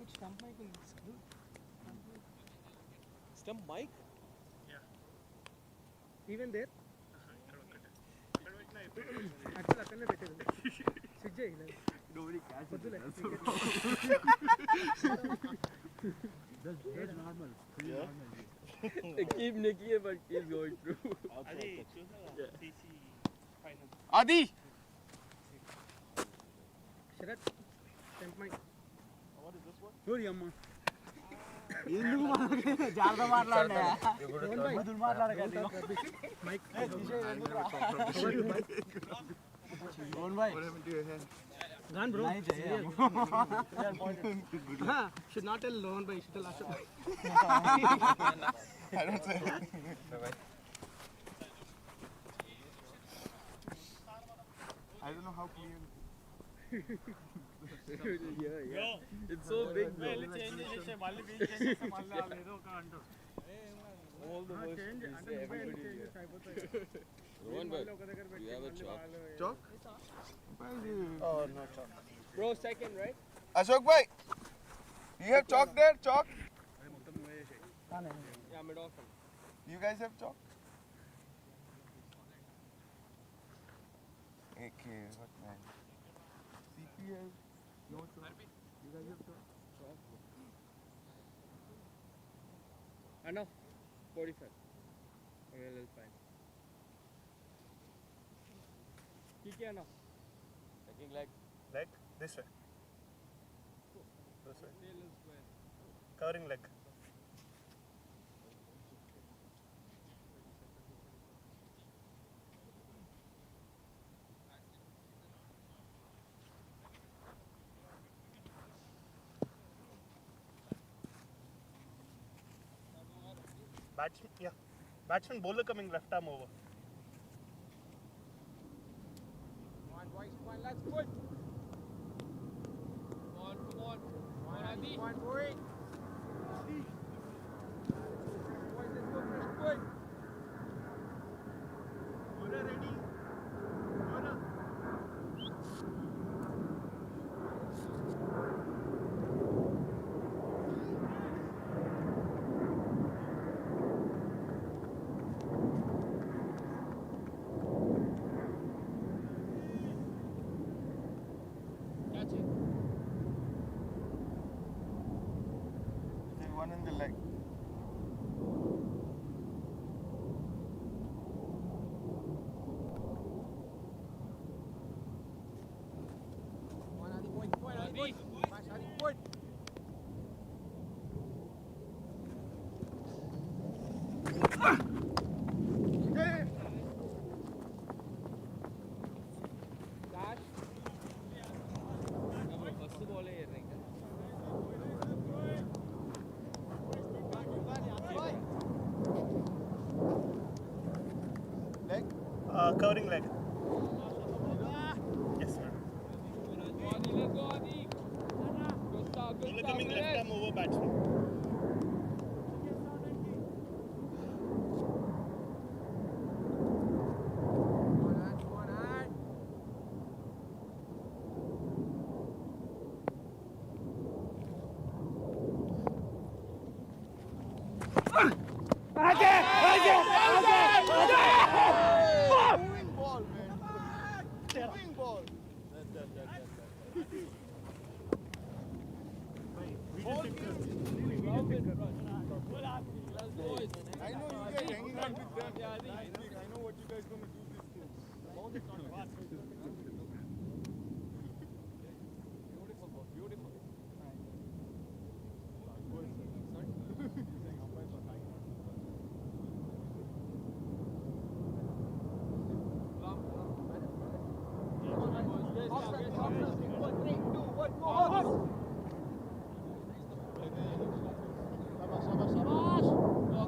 Dude, stump mic is good. Stump mic? Yeah. Even there? Actually, అక్కడనే పెట్టేది switch చేయి nobody catches it. That's normal. Yeah. They keep nicking it, but keep going through. Adi, CC final. Adi! Sharath stump mike What is this one? Sorry, Amma. ఎందుకు జాగ్రత్త మాట్లాడే బదులు మాట్లాడకండి mic own Bhai Gone, bro. Nice, Serious. Should not tell Lohan bhai, should tell Ashok bhai. I don't say. I don't know how clean. Yeah. It's so big, bro. All the words we say, everybody here. Rohan bhai, you have a chalk? Chalk? Oh, no chalk. Bro, second, right? Ashok bhai, you have chalk there? Chalk? Yeah, mid-off. You guys have chalk? AK, what man? CPL, no chalk. You guys have chalk? I know. 45. Okay, that's fine. Kiki, Anna. Taking like leg this way. This way. Covering leg. Batsman, yeah. Batsman bowler coming left arm over. Come on, boys, come on, let's push. Come on. Come on, Adi. Come on, boy. Boys, let's go, fresh boy. Bowler ready. Bowler. Catch it. Still one in the leg. Come on, Adi, boy. Come on, Adi, boy. Smash, Adi, boy. Dash. First ball है ये Leg? Covering leg. Yes, ma'am. Let's go, Adi. Good start, good Bowler start. coming left arm over batsman. Come on, Adi. Moving ball, man. Moving ball. I know you guys hanging out with them. I know what you guys gonna do this to. Beautiful.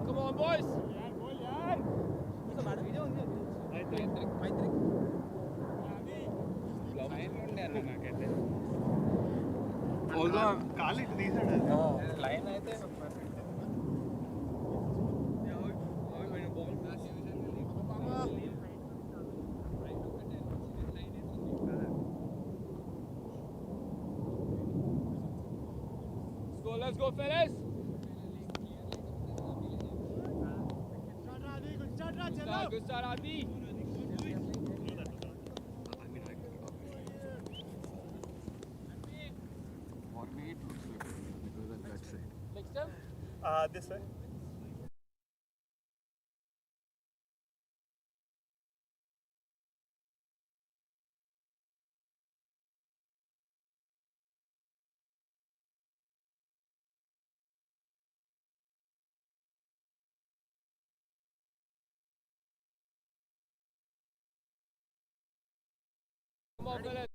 Come on, boys. కాలు ఇటు తీసాడు line అయితే let's go, fellas. Good start, Adi. For me, it looks like because of that side. Next time. This way. Come on, fellas.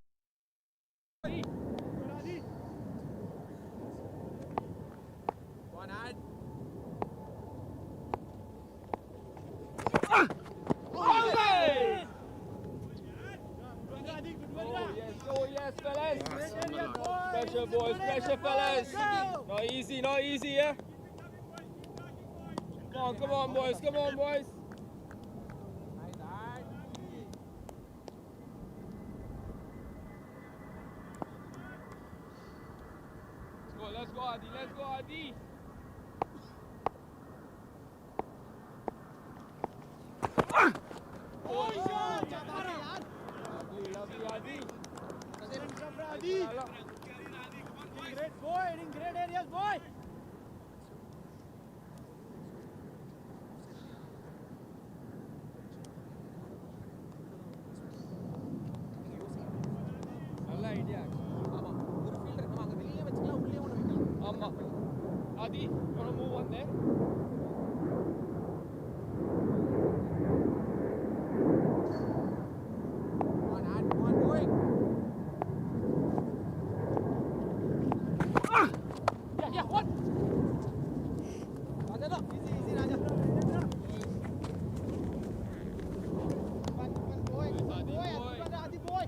One hand. Oh yes, fellas. Pressure, boys. Pressure, fellas. Not easy, yeah. Come on, boys. Come on, boys. Let's go, Adi. Let's go, Adi. Lovely, Adi. Great boy, in great areas, boy. நல்ல idea. ஆமா. ஒரு fielder நம்ம அங்க வெளியே வச்சுக்கலாம், உள்ளே ஒன்னு வைக்கலாம். ஆமா. Adi, you want to move on there? One hand, one boy. Yeah, what? Raja, easy, Raja. One boy, Adi boy.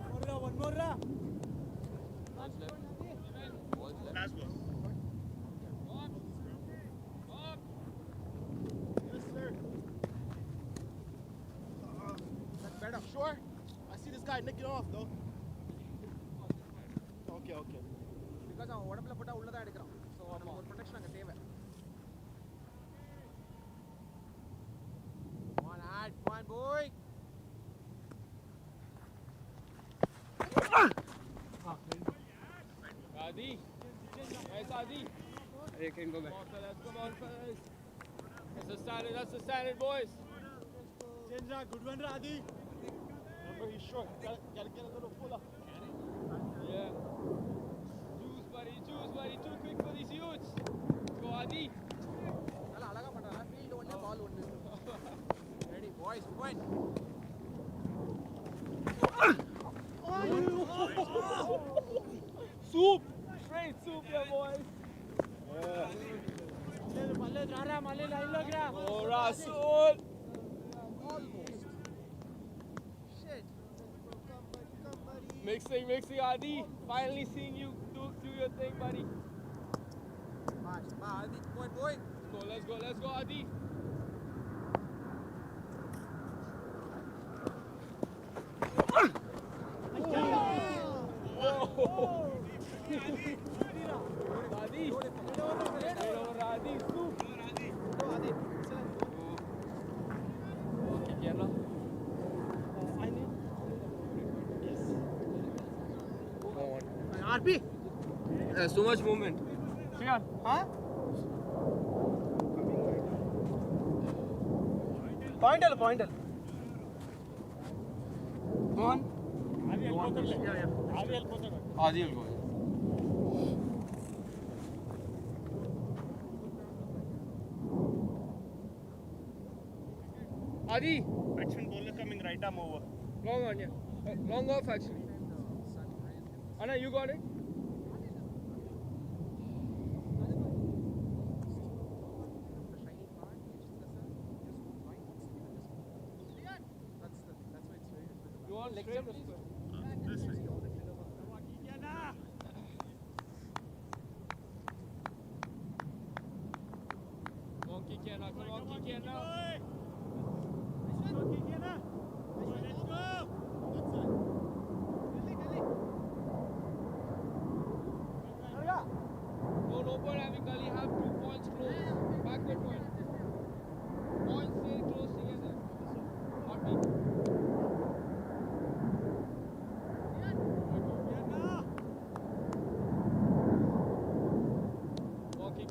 One more. Last ball. Better. Sure? I see this guy nicking off though. Okay. Because அவன் உடம்புல போட்டா உள்ள தான் எடுக்கறான். So நம்ம ஒரு protection அங்க தேவை. One boy. Adi. Nice Adi. You can go back. Come on, fellas. That's the standard, boys. Good one, Radhi. Remember, he's short. Gotta get a little fuller. Yeah. Juice, buddy. Too quick for these youths. Go, Adi. Ready, boys. Win. Soup. Straight soup, yeah, boys. Oh, Rasul. Mixing, Adi. Finally seeing you do your thing, buddy. Adi, boy. Let's go, Adi. Adi. Adi. Okay, Kerala. RP. There's so much movement. Sure. Huh? Pointer. Go on. Adi will go. Adi. Batsman bowler coming right arm over. Long on, yeah. Long off, actually. Anna, you got it? You want leg jump? This way. Come on, kick in now. No point having gully.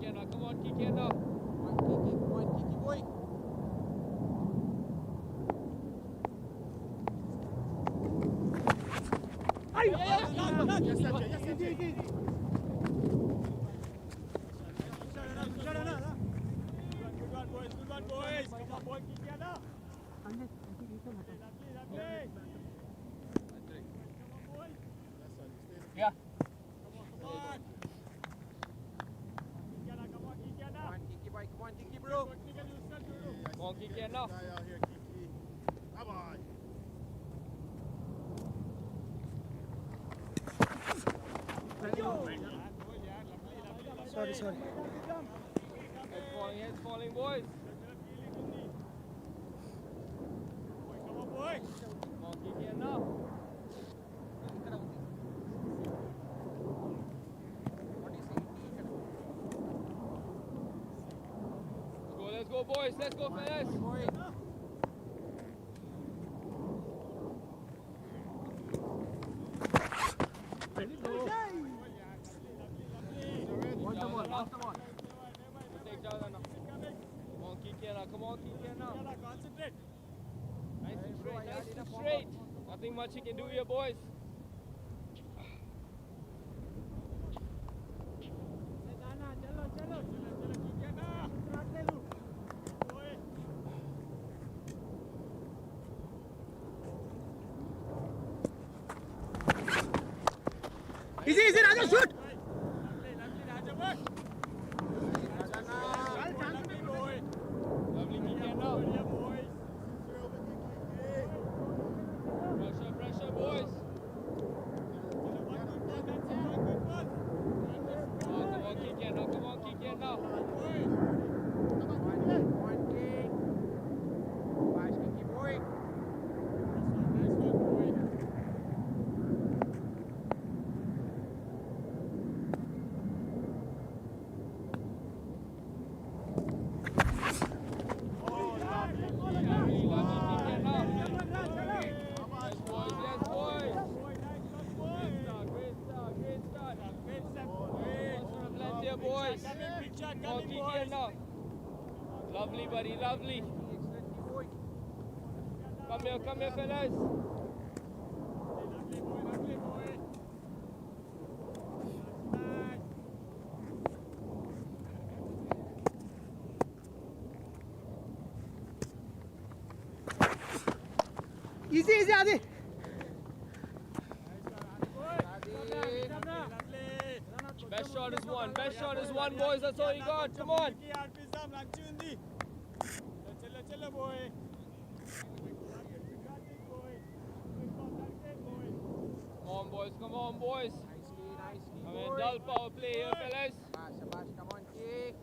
kick in now. Come on, kick in now. Come on, Kiki boy. Yeah. Come on, Kiki bro. Come on, kick in now. Guy out here, Kiki. Come on. Sorry. Heads falling, boys. Come on, kick in now. Let's go, boys. Let's go, fellas. Come on, kick in now. Concentrate. Nice and straight. Nothing much you can do here, boys. Easy, Raja, shoot! Lovely kick in now. Pressure, boys. Come on, kick in now. Come on, kick in now. Lovely, buddy, lovely. Come here, fellas. Easy, Adi. Best shot is one, boys. That's all you got. Come on. Come on, boys. I mean, dull power play here, fellas. Come on, Kiki.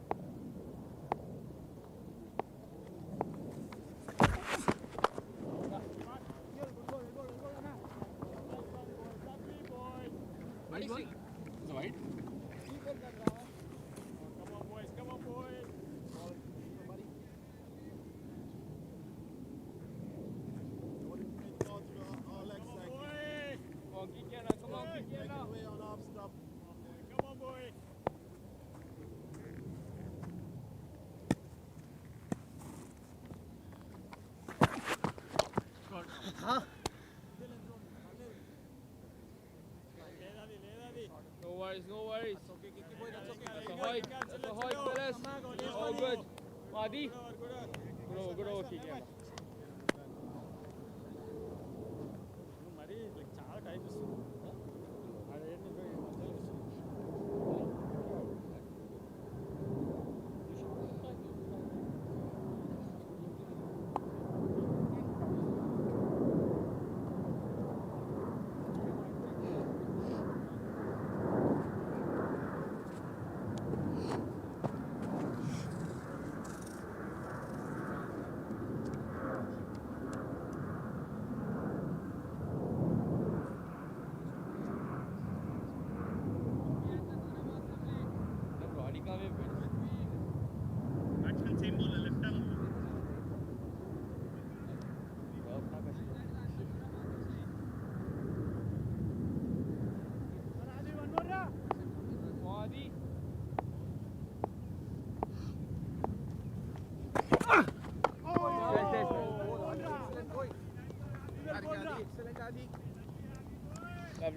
No worries. That's a hike, fellas. All good. Madi? Good over, kick in.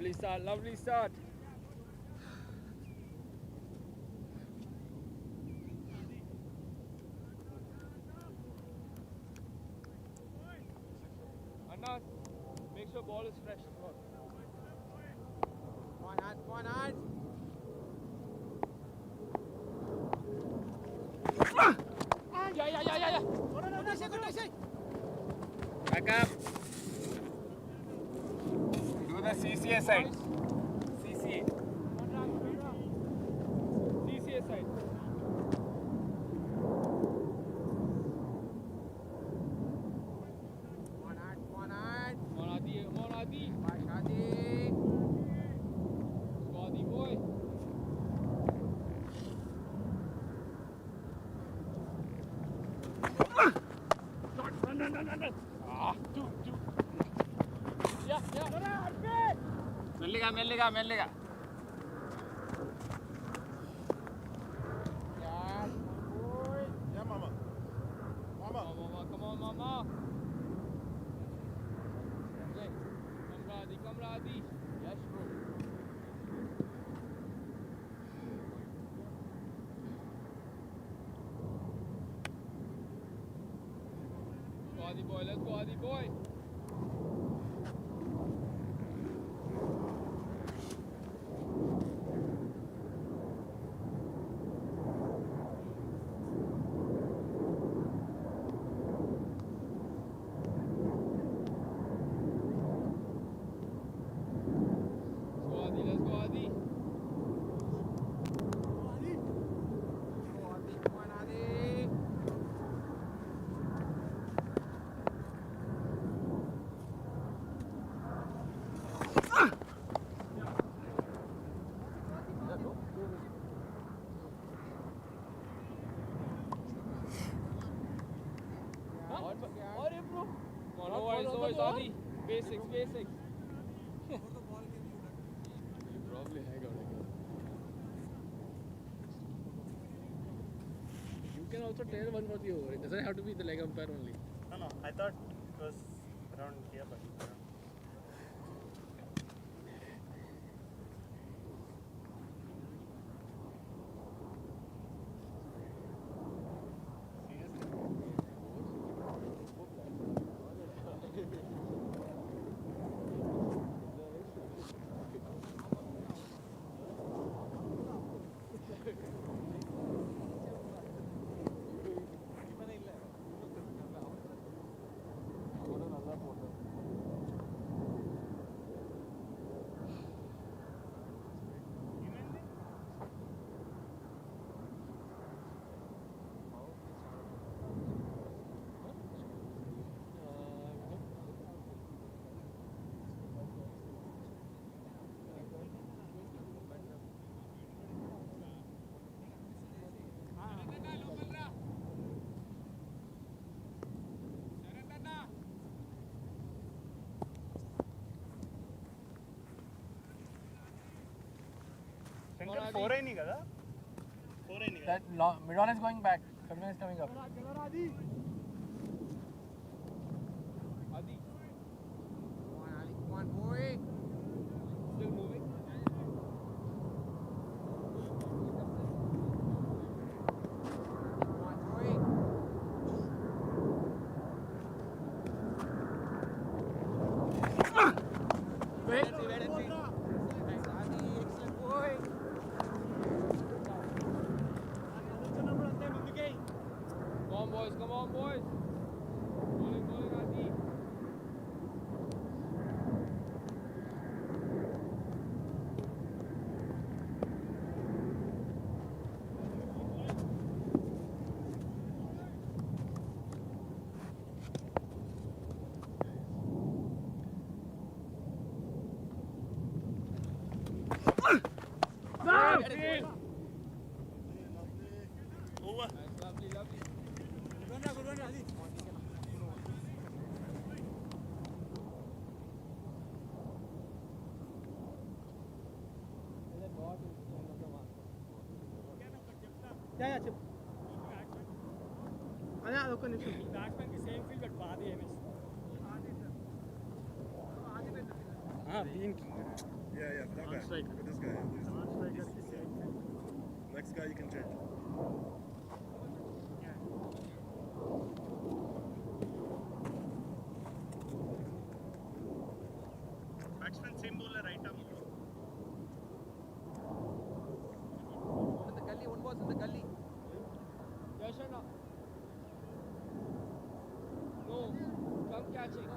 Lovely start, lovely start. Anna, make sure ball is fresh as well. Come on, hands. Yeah. No. Back up. Do the CCA side. CCA. CCA side. Come on, hands. Come on, Adi. Adi. Squaddy boy. Run. Two. Yeah. मेलेगा. Yeah, Mama. Come on, Mama. Okay. Come, Radhi. Yes, bro. Adi boy, let's go, Adi boy. Let's go, Adi. Come on, Adi. What bro? No worries, Adi. Basics. Probably hang out again. You can also tell one for the over. It doesn't have to be the leg umpire only. No, I thought it was around here, but four नहीं కదా? Four नहीं కదా? That mid-on is going back. Third man is coming up. Adi. Come on, boy. Still moving. Come on, boy. Wait. Nice, Adi. Excellent, boy. Come on, boys. Bowling, Adi. Over. Nice, lovely. Good one, Adi. Yeah, chip. అదొక నిమిషం batsmen కి same field but బాధ ఏమి Bean. Yeah, that guy. Non-striker. With this guy. Non-striker. Next guy you can change. Batsman same bowler right arm. In the gully, one was in the gully. Yashana. No, come catching.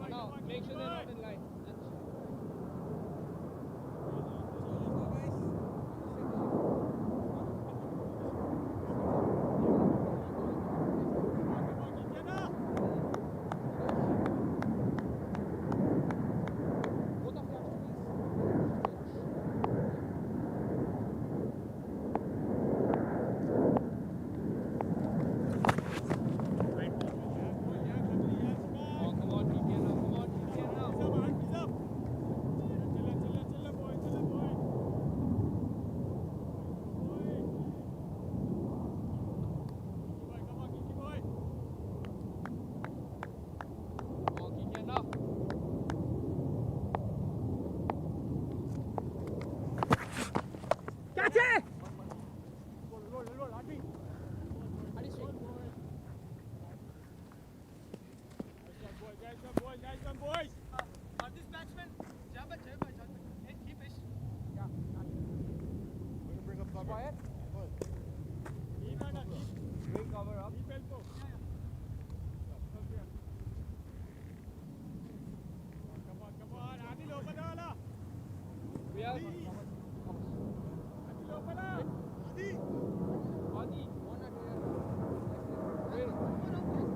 Now, make sure they're not in line. Oh, come on, TK now, come on, TK now. Oh, TK now. Catch it! Boys. This batsman, Jabba, hey, keep it. Bring up cover. Quiet. Bring cover up. Come on. Adi lopan wala. We are. Adi lopan na. Adi. Adi. One at here. Wait.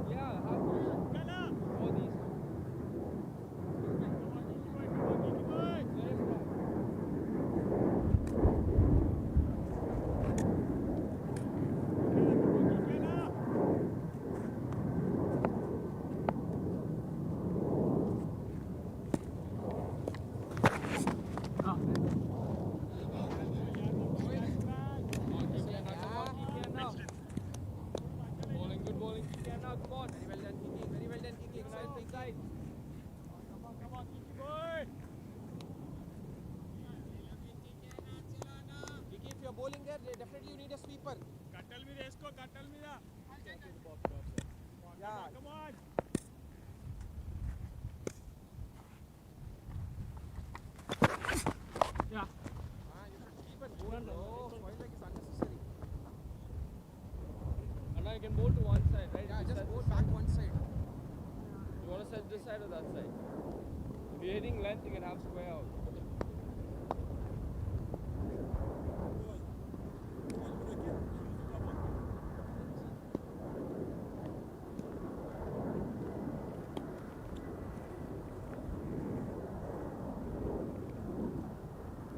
Yeah, have to. Kana. All these. Kiki boy. Let us try. Bowling, good bowling. TK now, come on. Very well done, Kiki. Very well done, Kiki. Inside, Exciting. inside. Come on, Kiki boy. Kiki, if you're bowling there, definitely you need a sweeper. Kattal me race ko, kattal me da. Yeah. Come on. Yeah. You should keep it going. No, spoil like it's unnecessary. And now you can bowl to one side, right? Yeah, You just set go this back side. one side. You want to set this side or that side? If you're hitting length, you can have square out.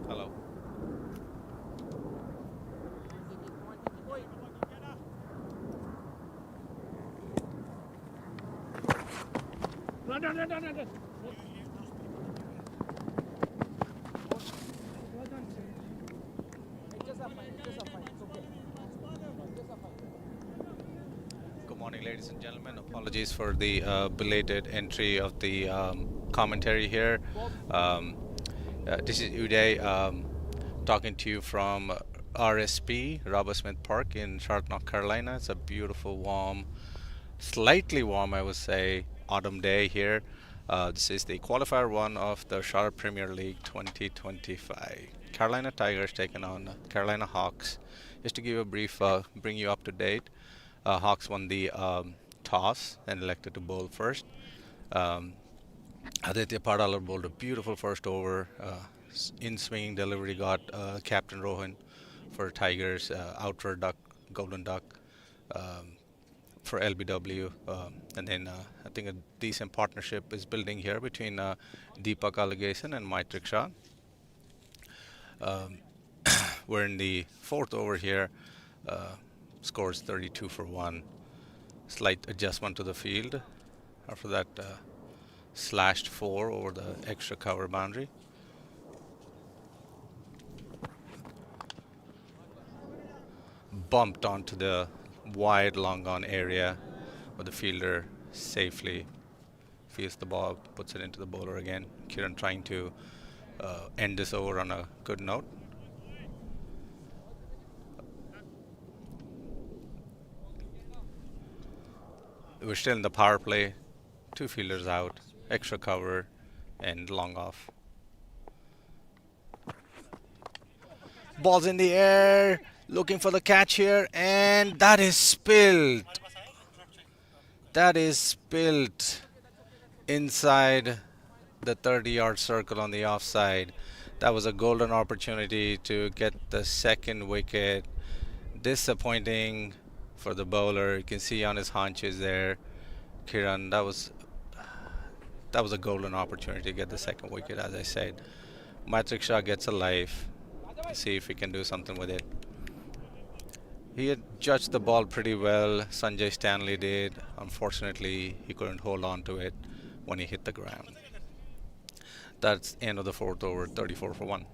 Hello. Kiki, come on, Kiki boy. Run. Pitches are fine. It's okay. Pitches are fine. Good morning, ladies and gentlemen. Apologies for the belated entry of the commentary here. This is Uday talking to you from RSP, Robert Smith Park in Charlotte, North Carolina. It's a beautiful, warm, slightly warm, I would say, autumn day here. This is the qualifier one of the Charlotte Premier League 2025. Carolina Tigers taking on Carolina Hawks. Just to give you a brief, bring you up to date, Hawks won the toss and elected to bowl first. Aditya Padalar bowled a beautiful first over. In swinging delivery got Captain Rohan for Tigers, out for duck, golden duck for LBW. And then I think a decent partnership is building here between Deepak Allegation and Maitrik Shah. We're in the fourth over here. Scores 32 for 1. Slight adjustment to the field. After that, slashed 4 over the extra cover boundary. Bumped onto the wide long on area, but the fielder safely fields the ball, puts it into the bowler again. Kiran trying to end this over on a good note. We're still in the power play. 2 fielders out, extra cover, and long off. Ball's in the air, looking for the catch here, and that is spilled. That is spilled inside the 30-yard circle on the offside. That was a golden opportunity to get the second wicket. Disappointing for the bowler. You can see on his haunches there, Kiran, that was a golden opportunity to get the second wicket, as I said. Matrix Shah gets a life. See if he can do something with it. He had judged the ball pretty well. Sanjay Stanley did. Unfortunately, he couldn't hold on to it when he hit the ground. That's end of the 4th over, 34 for 1.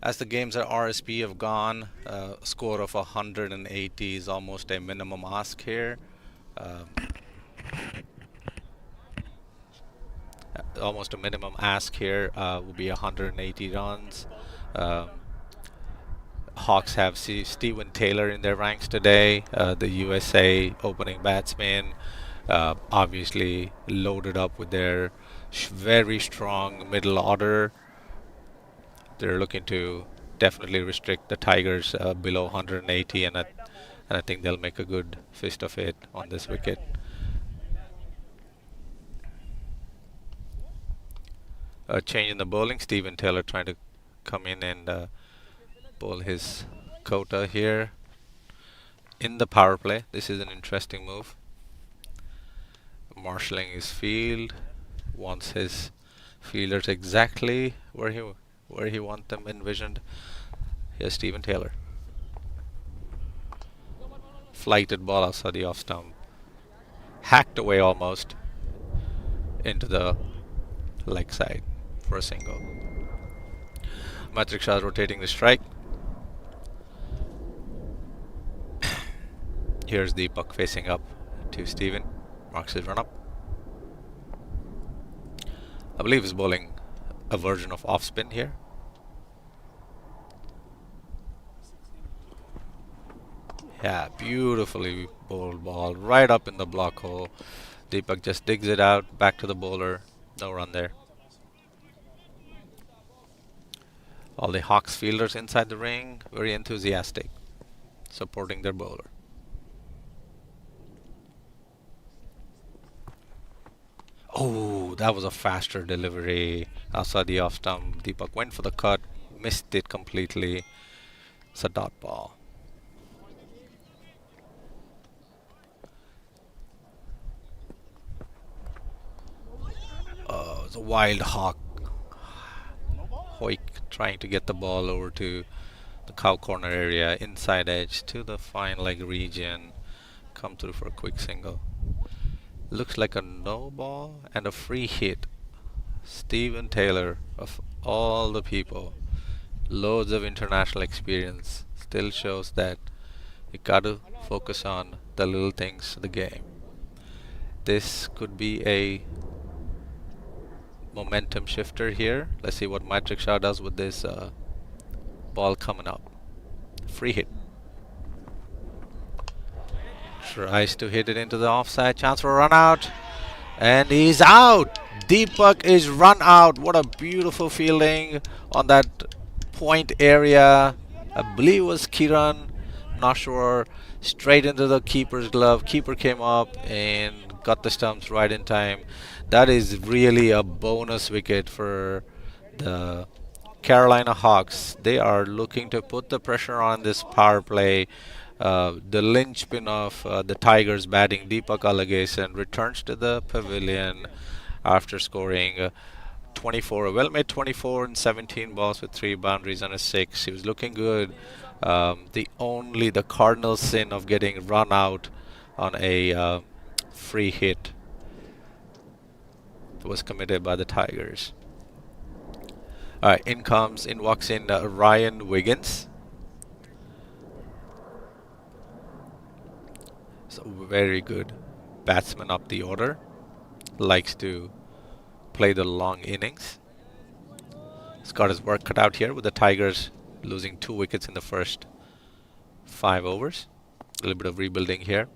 As the games at RSP have gone, a score of 180 is almost a minimum ask here. Almost a minimum ask here will be 180 runs. Hawks have Steven Taylor in their ranks today, the USA opening batsman, obviously loaded up with their very strong middle order. They're looking to definitely restrict the Tigers below 180, and I think they'll make a good fist of it on this wicket. A change in the bowling. Steven Taylor trying to come in and bowl his quota here in the power play. This is an interesting move. Marshalling his field, wants his fielders exactly where he wants them envisioned. Here's Steven Taylor. Flighted ball outside the off stump. Hacked away almost into the leg side for a single. Matrix Shah rotating the strike. Here's Deepak facing up to Steven. Marks his run up. I believe he's bowling a version of off spin here. Yeah, beautifully bowled ball right up in the block hole. Deepak just digs it out, back to the bowler. No run there. All the Hawks fielders inside the ring, very enthusiastic, supporting their bowler. Oh, that was a faster delivery outside the off stump. Deepak went for the cut, missed it completely. It's a dot ball. Oh, it's a wild hawk. Hoik trying to get the ball over to the cow corner area, inside edge to the fine leg region. Come through for a quick single. Looks like a no ball and a free hit. Steven Taylor, of all the people, loads of international experience, still shows that you gotta focus on the little things of the game. This could be a momentum shifter here. Let's see what Matrix Shah does with this ball coming up. Free hit. Tries to hit it into the offside. Chance for a run out. And he's out. Deepak is run out. What a beautiful fielding on that point area. I believe it was Kiran. Not sure. Straight into the keeper's glove. Keeper came up and got the stumps right in time. That is really a bonus wicket for the Carolina Hawks. They are looking to put the pressure on this power play. The linchpin of the Tigers batting, Deepak Alagason, returns to the pavilion after scoring 24, well made 24 in 17 balls with 3 boundaries and a 6. He was looking good. The cardinal sin of getting run out on a free hit was committed by the Tigers. Alright, in walks in Ryan Wiggins. So very good batsman up the order. Likes to play the long innings. He's got his work cut out here with the Tigers losing 2 wickets in the first 5 overs. A little bit of rebuilding here.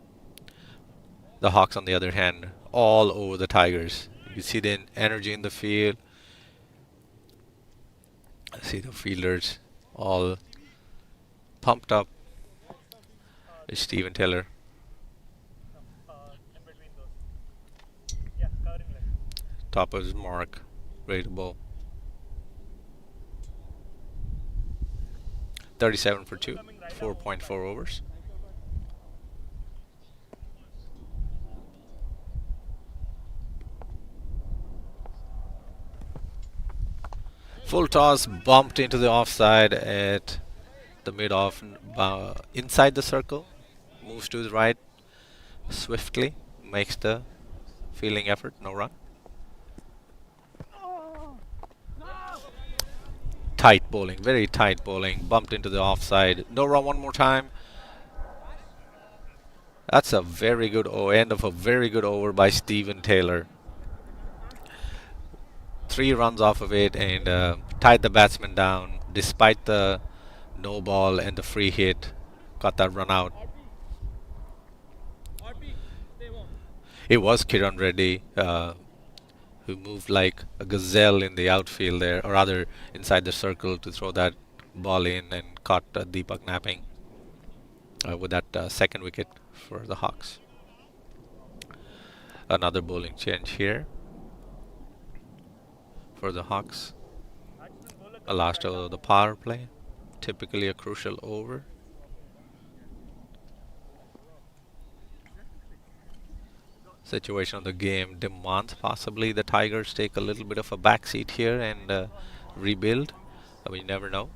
The Hawks, on the other hand, all over the Tigers. You can see the energy in the field. See the fielders all pumped up. It's Steven Taylor. In between those. Yeah, covering left. Top of his mark. Ready to bowl. 37 for 2. 4.4 overs. Full toss, bumped into the offside at the mid-off, inside the circle, moves to his right swiftly, makes the fielding effort, no run. Tight bowling, very tight bowling, bumped into the offside, no run one more time. That's a very good end of a very good over by Steven Taylor. 3 runs off of it and tied the batsman down despite the no ball and the free hit. Got that run out. It was Kiran Reddy who moved like a gazelle in the outfield there, or rather inside the circle to throw that ball in and caught Deepak napping with that second wicket for the Hawks. Another bowling change here for the Hawks. A last over of the power play, typically a crucial over. Situation of the game demands possibly the Tigers take a little bit of a backseat here and rebuild. We never know.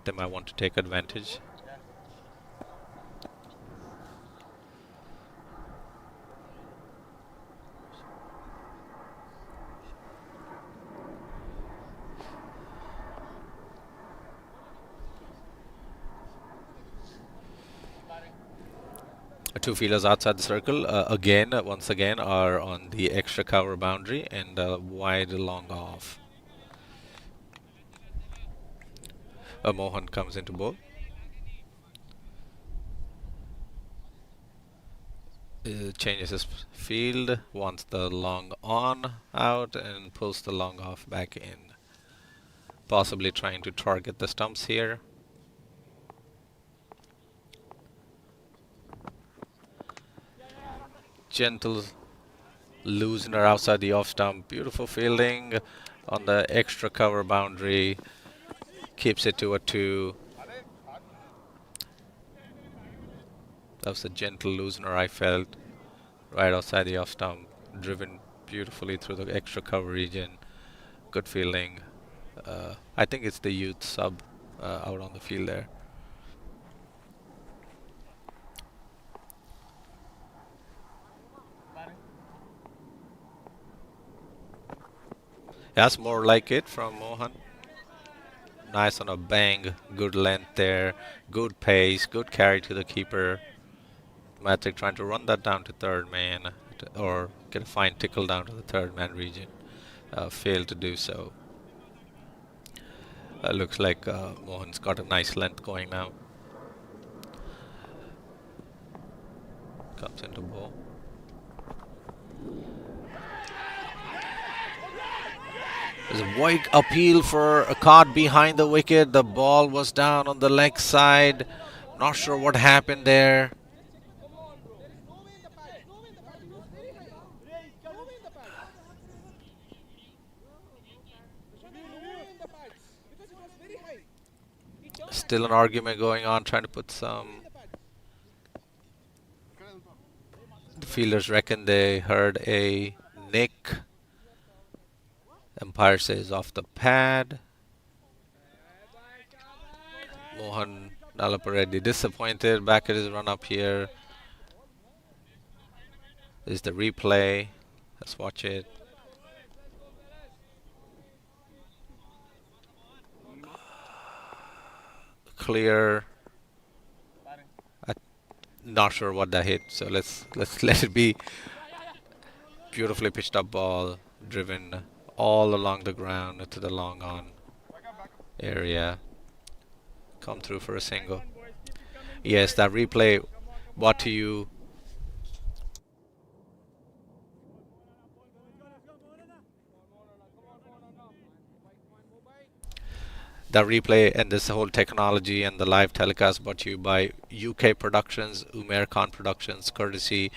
They might want to take advantage. Two fielders outside the circle once again are on the extra cover boundary and wide long off. Mohan comes into bowl. Changes his field, wants the long on out and pulls the long off back in. Possibly trying to target the stumps here. Gentle loosener outside the off stump. Beautiful fielding on the extra cover boundary. Keeps it to a 2. That was a gentle loosener I felt right outside the off stump. Driven beautifully through the extra cover region. Good fielding. I think it's the youth sub out on the field there. That's more like it from Mohan. Nice on a bang, good length there, good pace, good carry to the keeper. Matic trying to run that down to third man or get a fine tickle down to the third man region. Failed to do so. Looks like Mohan's got a nice length going now. Comes into ball. There's a wide appeal for a caught behind the wicket. The ball was down on the leg side. Not sure what happened there. Still an argument going on, trying to put some. The fielders reckon they heard a nick. Umpire says off the pad. Mohan Nalapareddy disappointed back at his run up here. This is the replay. Let's watch it. clear. Not sure what that hit, so let's let it be. Beautifully pitched up ball, driven all along the ground to the long on area. Come through for a single. Yes, that replay brought to you. The replay and this whole technology and the live telecast brought to you by UK Productions, Umair Khan Productions, courtesy.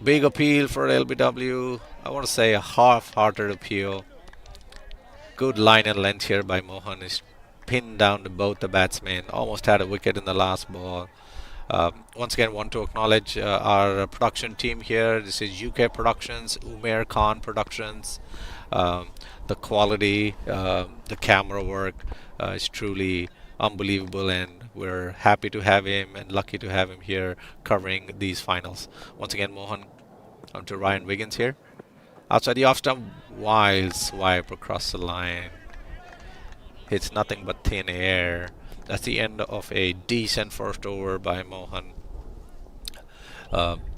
Big appeal for LBW. I want to say a half-hearted appeal. Good line and length here by Mohan. Is pinned down to both the batsmen. Almost had a wicket in the last ball. Once again, want to acknowledge our production team here. This is UK Productions, Umair Khan Productions. The quality, the camera work is truly unbelievable, and we're happy to have him and lucky to have him here covering these finals. Once again, Mohan, on to Ryan Wiggins here. Outside the off stump, wild swipe across the line. Hits nothing but thin air. That's the end of a decent first over by Mohan.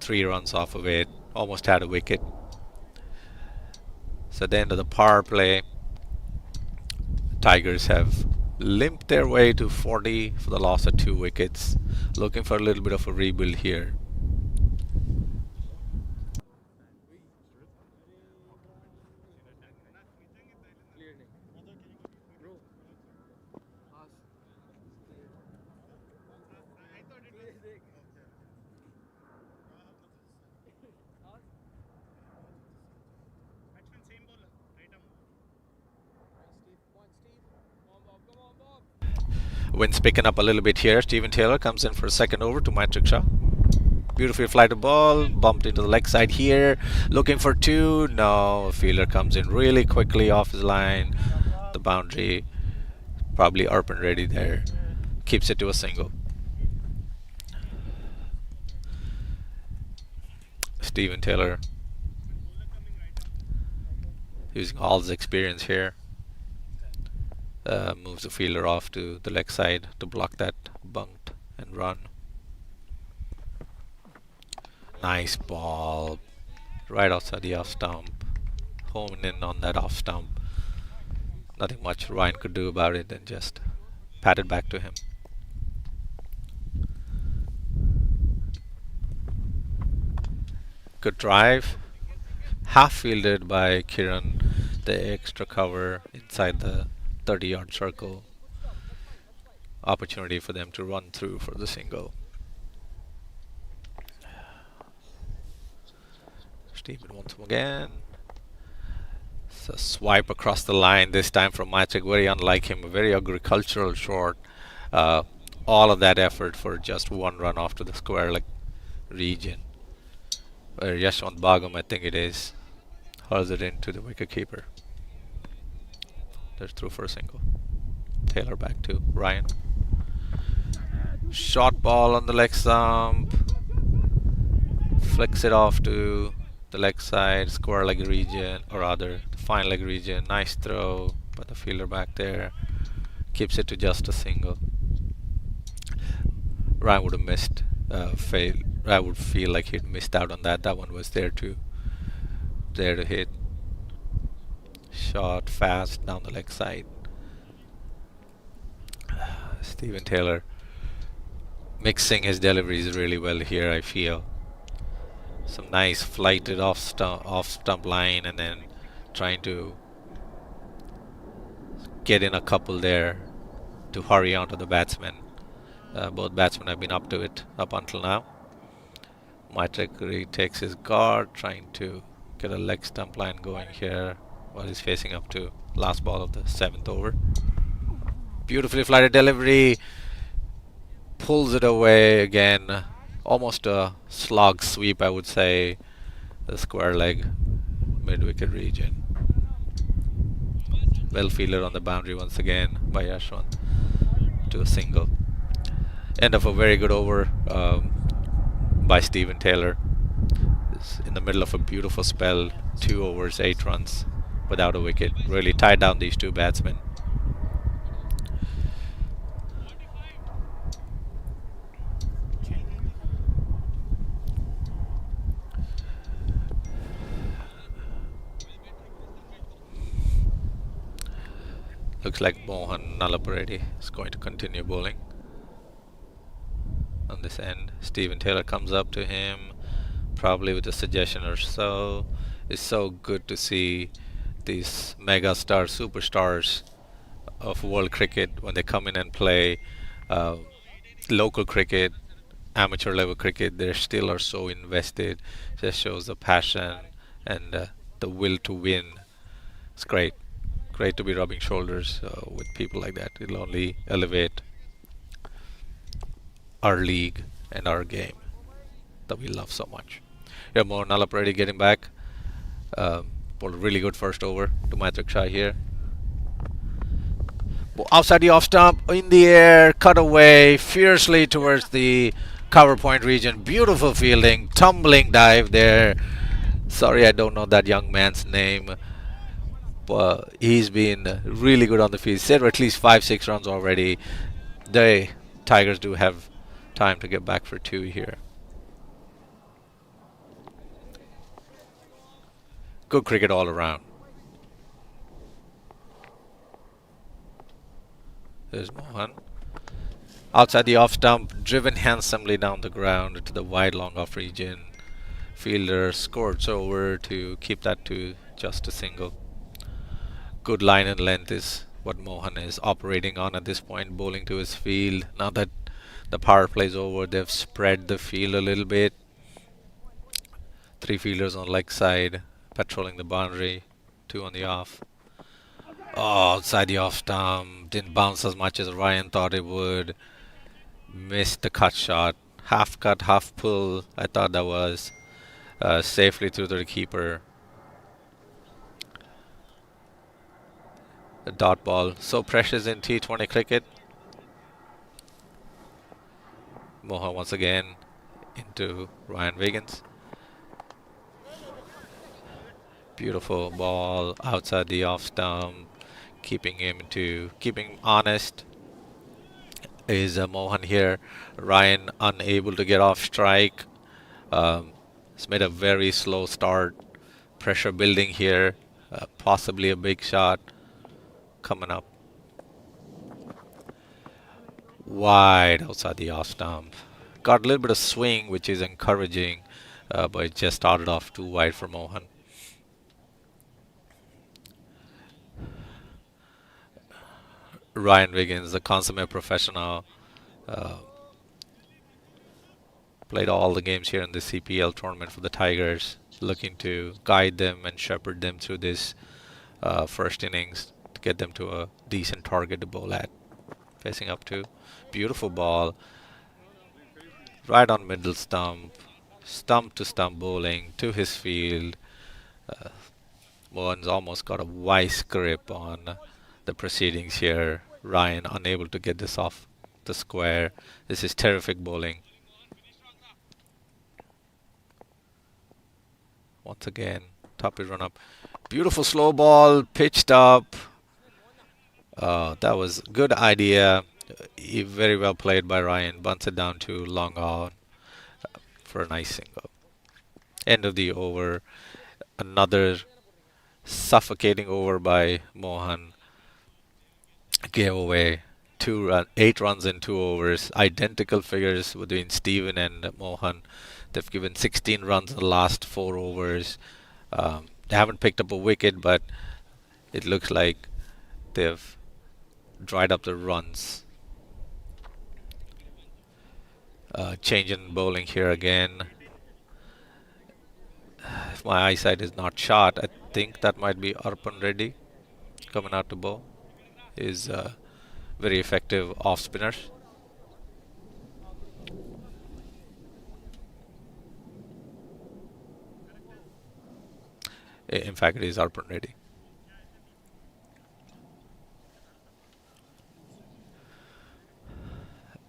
3 runs off of it. Almost had a wicket. So at the end of the power play, Tigers have limped their way to 40 for the loss of 2 wickets. Looking for a little bit of a rebuild here. Wind's picking up a little bit here. Steven Taylor comes in for a second over to Maitrik Shah. Beautifully flighted ball, bumped into the leg side here. Looking for 2. No, fielder comes in really quickly off his line. The boundary, probably Arpan ready there. Keeps it to a single. Steven Taylor using all his experience here. Moves the fielder off to the leg side to block that bunt and run. Nice ball. Right outside the off stump. Homing in on that off stump. Nothing much Ryan could do about it and just pat it back to him. Good drive. Half fielded by Kiran. The extra cover inside the 30-yard circle. Opportunity for them to run through for the single. Steven once again. It's a swipe across the line, this time from Maitrik. Very unlike him, a very agricultural short. All of that effort for just 1 run off to the square leg region. Where Yashwant Bagam, I think it is, hurls it into the wicketkeeper. They're through for a single. Taylor back to Ryan. Short ball on the leg stump. Flicks it off to the leg side, square leg region, or rather the fine leg region. Nice throw, but the fielder back there keeps it to just a single. Ryan would have missed. I would feel like he'd missed out on that. That one was there to hit. Shot fast down the leg side. Steven Taylor mixing his deliveries really well here, I feel. Some nice flighted off stump line and then trying to get in a couple there to hurry onto the batsmen. Both batsmen have been up to it up until now. Maitrik retakes his guard, trying to get a leg stump line going here while he's facing up to last ball of the 7th over. Beautifully flighted delivery. Pulls it away again. Almost a slog sweep, I would say. The square leg mid-wicket region. Well fielded on the boundary once again by Yashwant to a single. End of a very good over by Steven Taylor. It's in the middle of a beautiful spell. 2 overs, 8 runs without a wicket. Really tied down these 2 batsmen. Looks like Mohan Nalaparedi is going to continue bowling on this end. Stephen Taylor comes up to him, probably with a suggestion or so. It's so good to see these mega star superstars of world cricket when they come in and play uh, local cricket, amateur level cricket. They still are so invested. Just shows the passion and the will to win. It's great to be rubbing shoulders with people like that. It'll only elevate our league and our game that we love so much. Yeah, Mohan Nalaparedi getting back. Bowled a really good first over to Matrix Shah here. Outside the off stump, in the air, cut away fiercely towards the cover point region. Beautiful fielding, tumbling dive there. Sorry, I don't know that young man's name, but he's been really good on the field. Saved at least 5-6 runs already. The Tigers do have time to get back for 2 here. Good cricket all around. There's Mohan. Outside the off stump, driven handsomely down the ground to the wide long off region. Fielder scored over to keep that to just a single. Good line and length is what Mohan is operating on at this point, bowling to his field. Now that the power play's over, they've spread the field a little bit. 3 fielders on leg side, patrolling the boundary, 2 on the off. Oh, outside the off stump, didn't bounce as much as Ryan thought it would. Missed the cut shot, half cut, half pull. I thought that was safely through the keeper. A dot ball, so precious in T20 cricket. Mohan once again into Ryan Wiggins. Beautiful ball outside the off stump, keeping him honest. Is Mohan here? Ryan unable to get off strike. It's made a very slow start. Pressure building here. Possibly a big shot coming up. Wide outside the off stump. Got a little bit of swing, which is encouraging, but it just started off too wide for Mohan. Ryan Wiggins, the consummate professional, played all the games here in the CPL tournament for the Tigers, looking to guide them and shepherd them through this first innings to get them to a decent target to bowl at. Facing up to, beautiful ball, right on middle stump to stump bowling to his field. Mohan's almost got a vice grip on the proceedings here. Ryan unable to get this off the square. This is terrific bowling. Once again, top is run up. Beautiful slow ball, pitched up. That was good idea. Very well played by Ryan. Bunts it down to long on for a nice single. End of the over. Another suffocating over by Mohan. Gave away 8 runs in 2 overs. Identical figures between Steven and Mohan. They've given 16 runs in the last 4 overs. They haven't picked up a wicket, but it looks like they've dried up the runs. Change in bowling here again. If my eyesight is not shot, I think that might be Arpan Reddy coming out to bowl. Is very effective off spinners. In fact, it is Arpan Reddy.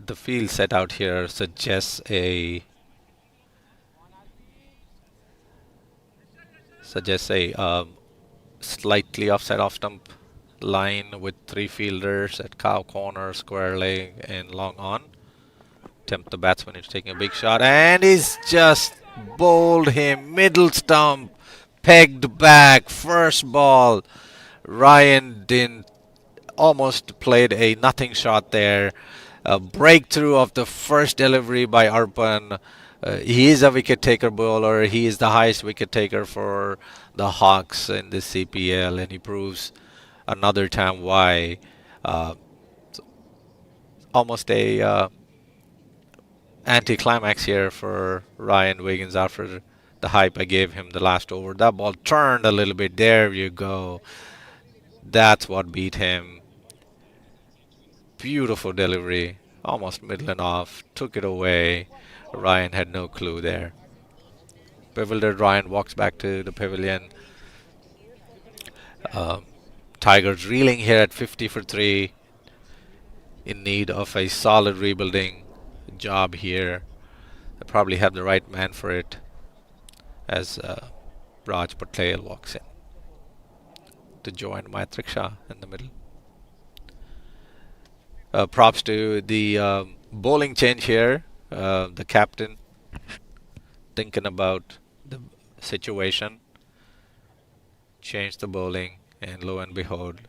The field set out here suggests a slightly offside off stump line with 3 fielders at cow corner, square leg, and long on. Tempt the batsman into taking a big shot, and he's just bowled him middle stump, pegged back, first ball. Ryan didn't almost played a nothing shot there. A breakthrough of the first delivery by Arpan. He is a wicket taker bowler. He is the highest wicket taker for the Hawks in this CPL, and he proves another time why. Uh, Almost a anticlimax here for Ryan Wiggins after the hype I gave him the last over. That ball turned a little bit. There you go. That's what beat him. Beautiful delivery. Almost middle and off. Took it away. Ryan had no clue there. Bewildered Ryan walks back to the pavilion. Um, Tigers reeling here at 50 for 3. In need of a solid rebuilding job here. They probably have the right man for it as Raj Patel walks in to join Maitrik Shah in the middle. Props to the bowling change here. The captain thinking about the situation, changed the bowling, and lo and behold,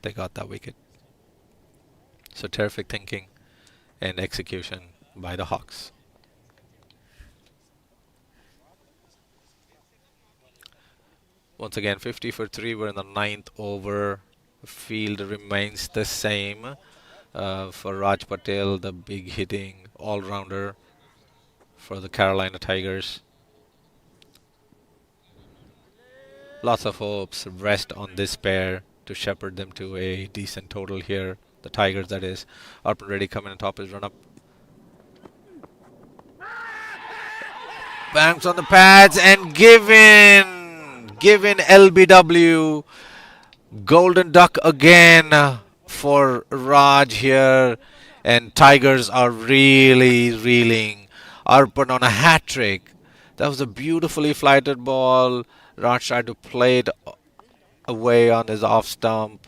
they got that wicket. So terrific thinking and execution by the Hawks. Once again, 50 for 3. We're in the ninth over. Field remains the same for Raj Patel, the big hitting all-rounder for the Carolina Tigers. Lots of hopes rest on this pair to shepherd them to a decent total here. The Tigers, that is. Arpan Reddy coming on top his run-up. Banks on the pads and given LBW. Golden duck again for Raj here. And Tigers are really reeling. Arpan on a hat-trick. That was a beautifully flighted ball. Raj tried to play it away on his off stump.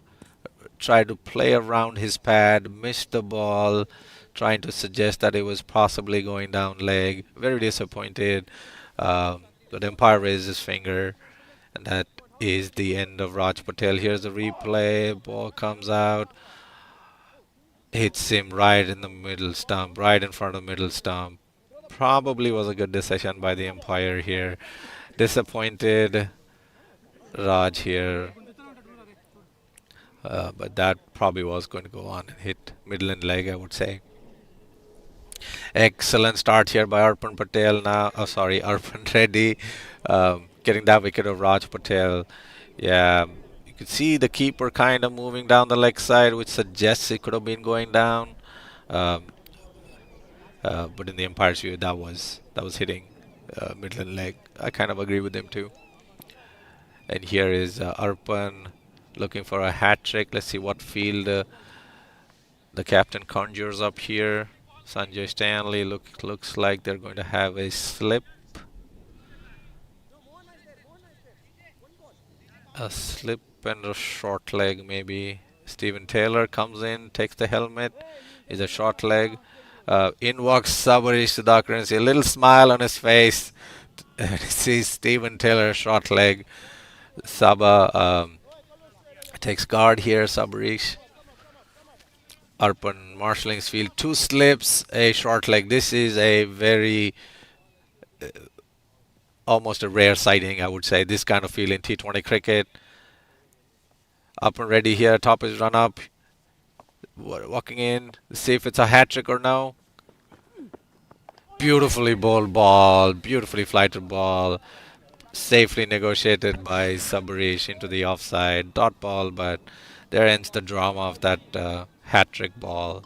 Tried to play around his pad. Missed the ball. Trying to suggest that it was possibly going down leg. Very disappointed. But the umpire raised his finger. And that is the end of Raj Patel. Here's the replay. Ball comes out. Hits him right in the middle stump. Right in front of the middle stump. Probably was a good decision by the umpire here. Disappointed Raj here. But that probably was going to go on and hit middle and leg, I would say. Excellent start here by Arpan Patel now. Oh, sorry, Arpan Reddy. Getting that wicket of Raj Patel. Yeah, you could see the keeper kind of moving down the leg side, which suggests it could have been going down. But in the umpire's view, that was hitting middle and leg. I kind of agree with him too. And here is Arpan looking for a hat trick. Let's see what field the captain conjures up here. Sanjay Stanley looks like they're going to have a slip. A slip and a short leg maybe. Stephen Taylor comes in, takes the helmet. Is a short leg. In walks Sabarish Sudhakar and see a little smile on his face. See Stephen Taylor, short leg. Saba takes guard here, Sabarish. Arpan marshalling his field. 2 slips, a short leg. This is a very almost a rare sighting, I would say. This kind of field in T20 cricket. Up and ready here. Top is run up. Walking in. See if it's a hat trick or no. Beautifully bowled ball. Beautifully flighted ball. Safely negotiated by Sabarish into the offside. Dot ball, but there ends the drama of that hat trick ball.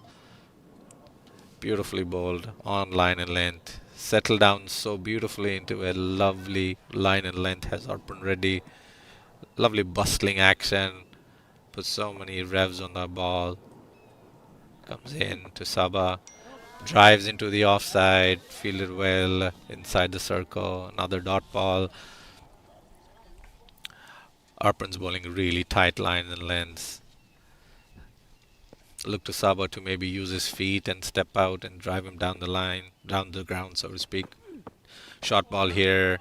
Beautifully bowled on line and length. Settled down so beautifully into a lovely line and length has Arpan Reddy. Lovely bustling action. Put so many revs on the ball. Comes in to Saba. Drives into the offside. Fielded well inside the circle. Another dot ball. Arpan's bowling really tight lines and lengths. Look to Saba to maybe use his feet and step out and drive him down the line, down the ground, so to speak. Short ball here,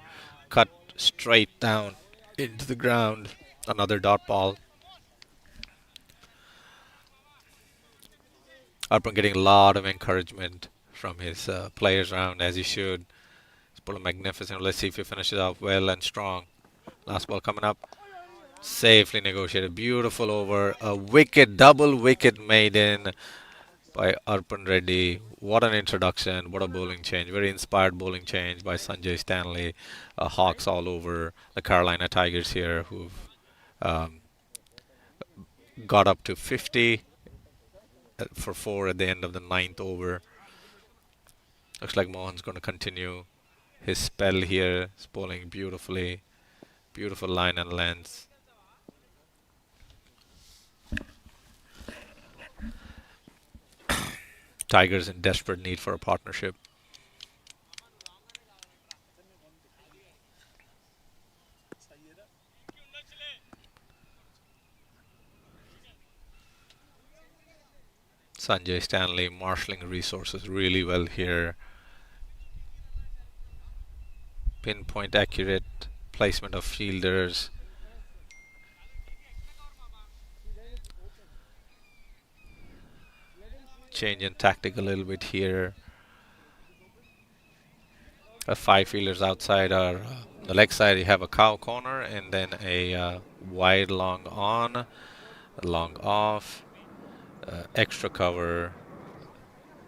cut straight down into the ground. Another dot ball. Arpan getting a lot of encouragement from his players around, as he should. He's pulling magnificent. Let's see if he finishes off well and strong. Last ball coming up. Safely negotiated. Beautiful over. A wicket, double wicket maiden by Arpan Reddy. What an introduction. What a bowling change. Very inspired bowling change by Sanjay Stanley. Hawks all over the Carolina Tigers here, who've um, got up to 50 for 4 at the end of the 9th over. Looks like Mohan's going to continue his spell here. He's bowling beautifully. Beautiful line and length. Tigers in desperate need for a partnership. Sanjay Stanley marshalling resources really well here. Pinpoint accurate placement of fielders. Change in tactic a little bit here. 5 fielders outside are the leg side. You have a cow corner and then a wide long on, long off, extra cover,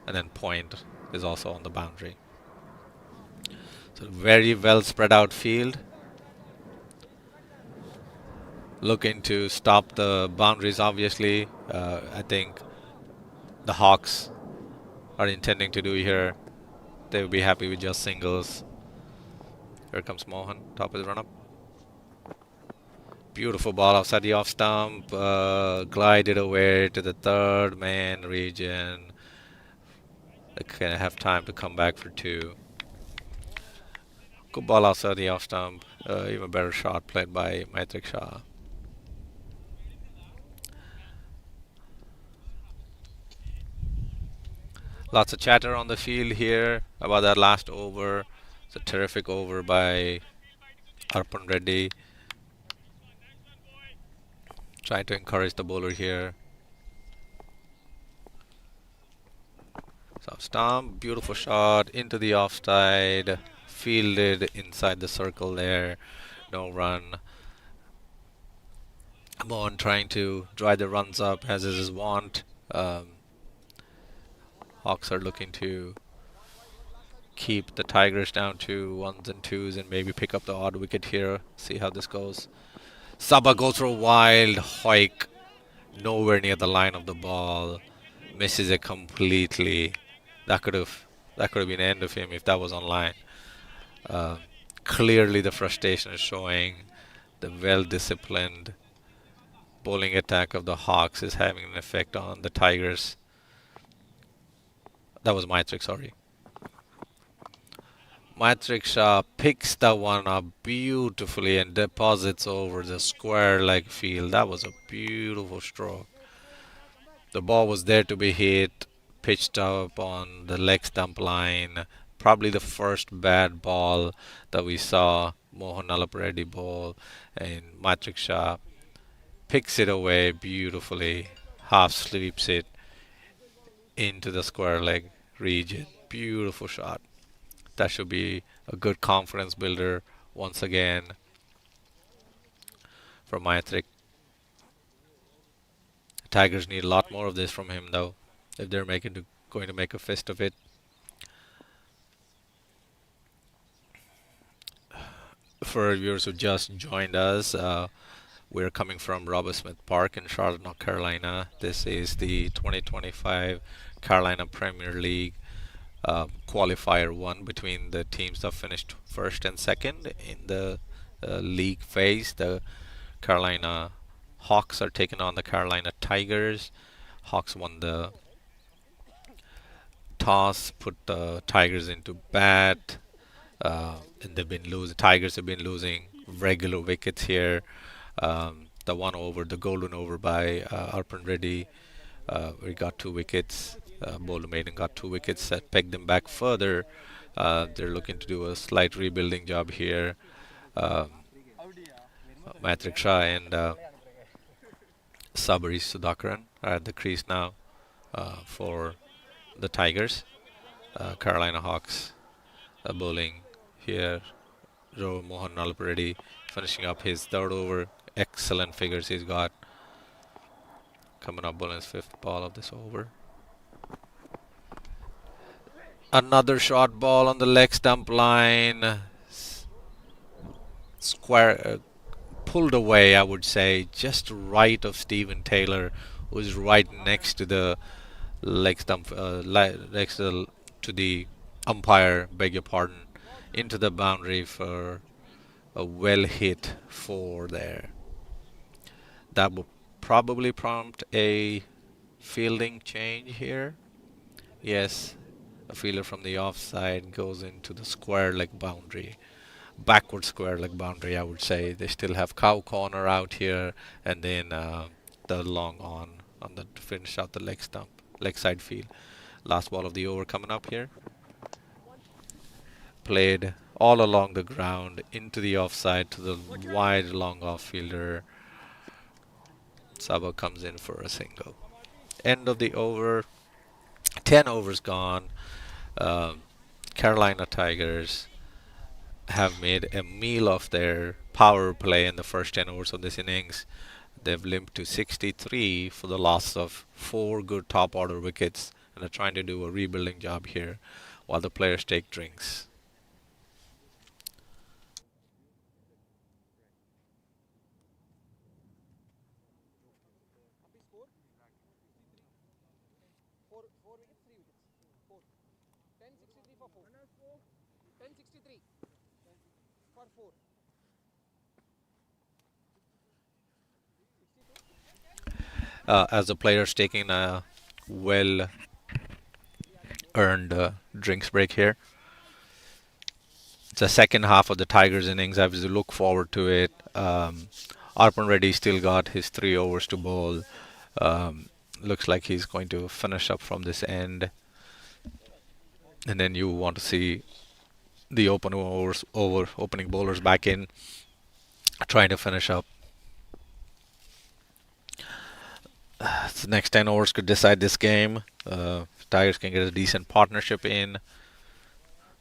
and then point is also on the boundary. So very well spread out field. Looking to stop the boundaries, obviously. I think the Hawks are intending to do here. They would be happy with just singles. Here comes Mohan, top of the run-up. Beautiful ball outside the off stump. Glided away to the third man region. They can have time to come back for 2. Good ball outside the off stump. Even better shot played by Maitrik Shah. Lots of chatter on the field here about that last over. It's a terrific over by Arpan Reddy. Trying to encourage the bowler here. So stump, beautiful shot into the offside. Fielded inside the circle there. No run. Mohan trying to drive the runs up as is his wont. Hawks are looking to keep the Tigers down to 1s and 2s and maybe pick up the odd wicket here. See how this goes. Sabha goes for a wild hike. Nowhere near the line of the ball. Misses it completely. That could have been the end of him if that was on line. Clearly the frustration is showing. The well-disciplined bowling attack of the Hawks is having an effect on the Tigers. That was Maitrik, sorry. Maitrik Shah picks that one up beautifully and deposits over the square leg field. That was a beautiful stroke. The ball was there to be hit, pitched up on the leg stump line. Probably the first bad ball that we saw Mohan Reddy bowl, and Maitrik Shah picks it away beautifully, half sweeps it into the square leg region. Beautiful shot. That should be a good confidence builder once again for Maitrik. Tigers need a lot more of this from him though, if they're going to make a fist of it. For viewers who just joined us, we're coming from Robert Smith Park in Charlotte, North Carolina. This is the 2025 Carolina Premier League Qualifier 1 between the teams that finished first and second in the league phase. The Carolina Hawks are taking on the Carolina Tigers. Hawks won the toss, put the Tigers into bat, and they've been losing. Tigers have been losing regular wickets here. The one over, the golden over by Arpan Reddy, we got 2 wickets. Bowler Maiden got 2 wickets that pegged them back further. They're looking to do a slight rebuilding job here. Maitrik Shah and Sabari Sudhakaran are at the crease now. for the Tigers. Carolina Hawks bowling here. Mohan Nalapuredi finishing up his third over. Excellent figures he's got. Coming up bowling his fifth ball of this over. Another short ball on the leg stump line. Square pulled away, I would say, just right of Stephen Taylor, who's right next to the leg stump, next to the umpire, beg your pardon, into the boundary for a well hit 4 there. That will probably prompt a fielding change here. Yes, a fielder from the offside goes into the square leg boundary. Backward square leg boundary, I would say. They still have cow corner out here, and then the long on the to finish out the leg stump, leg side field. Last ball of the over coming up here. Played all along the ground into the offside to the wide long off fielder. Saba comes in for a single. End of the over. 10 overs gone. Carolina Tigers have made a meal of their power play in the first 10 overs of this innings. They've limped to 63 for the loss of 4 good top order wickets, and are trying to do a rebuilding job here while the players take drinks. As the players taking a well earned drinks break here. It's the second half of the Tigers innings. I have to look forward to it. Arpan Reddy still got his 3 overs to bowl. Looks like he's going to finish up from this end. And then you want to see the opening bowlers back in, trying to finish up. The next 10 overs could decide this game. Tigers can get a decent partnership in.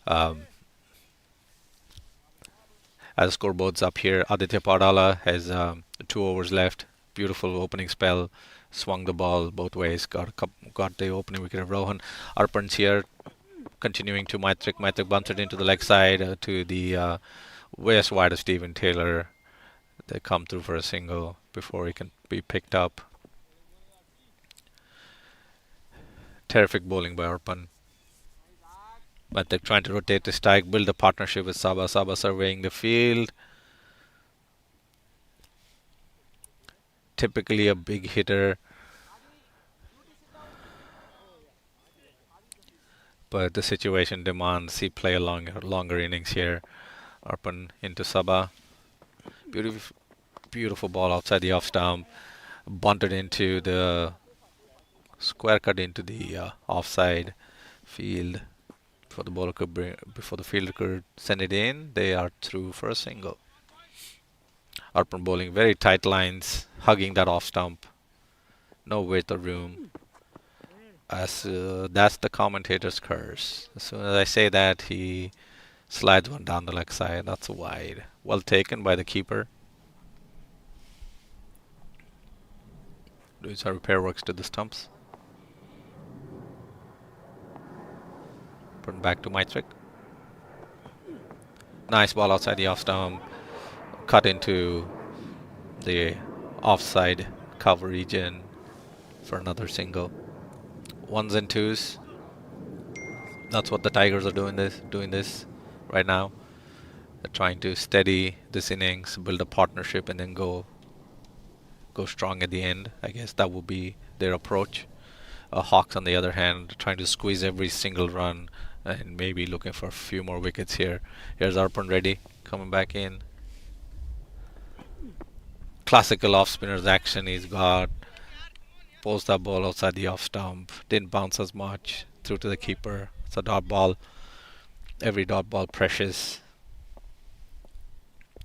As scoreboard's up here, Aditya Padala has 2 overs left. Beautiful opening spell. Swung the ball both ways. Got the opening wicket of Rohan. Arpan's here, continuing to Maitrik. Maitrik bunts it into the leg side to the west wide of Stephen Taylor. They come through for a single before he can be picked up. Terrific bowling by Arpan. But they're trying to rotate the strike, build a partnership with Saba. Saba surveying the field. Typically a big hitter, but the situation demands he play a longer innings here. Arpan into Saba. Beautiful ball outside the off stump. Bunted into the square cut into the offside field. Before the fielder could send it in, they are through for a single. Arpan bowling very tight lines, hugging that off stump. No width or room. That's the commentator's curse. As soon as I say that, he slides one down the leg side. That's wide. Well taken by the keeper. Doing some repair works to the stumps. Put back to Maitrik. Nice ball outside the off stump. Cut into the offside cover region for another single. 1s and 2s. That's what the Tigers are doing this right now. They're trying to steady this innings, build a partnership, and then go strong at the end. I guess that will be their approach. Hawks, on the other hand, trying to squeeze every single run and maybe looking for a few more wickets here. Here's Arpan Reddy coming back in. Classical off spinners action he's got. Pulls that ball outside the off stump. Didn't bounce as much. Through to the keeper. It's a dot ball. Every dot ball precious.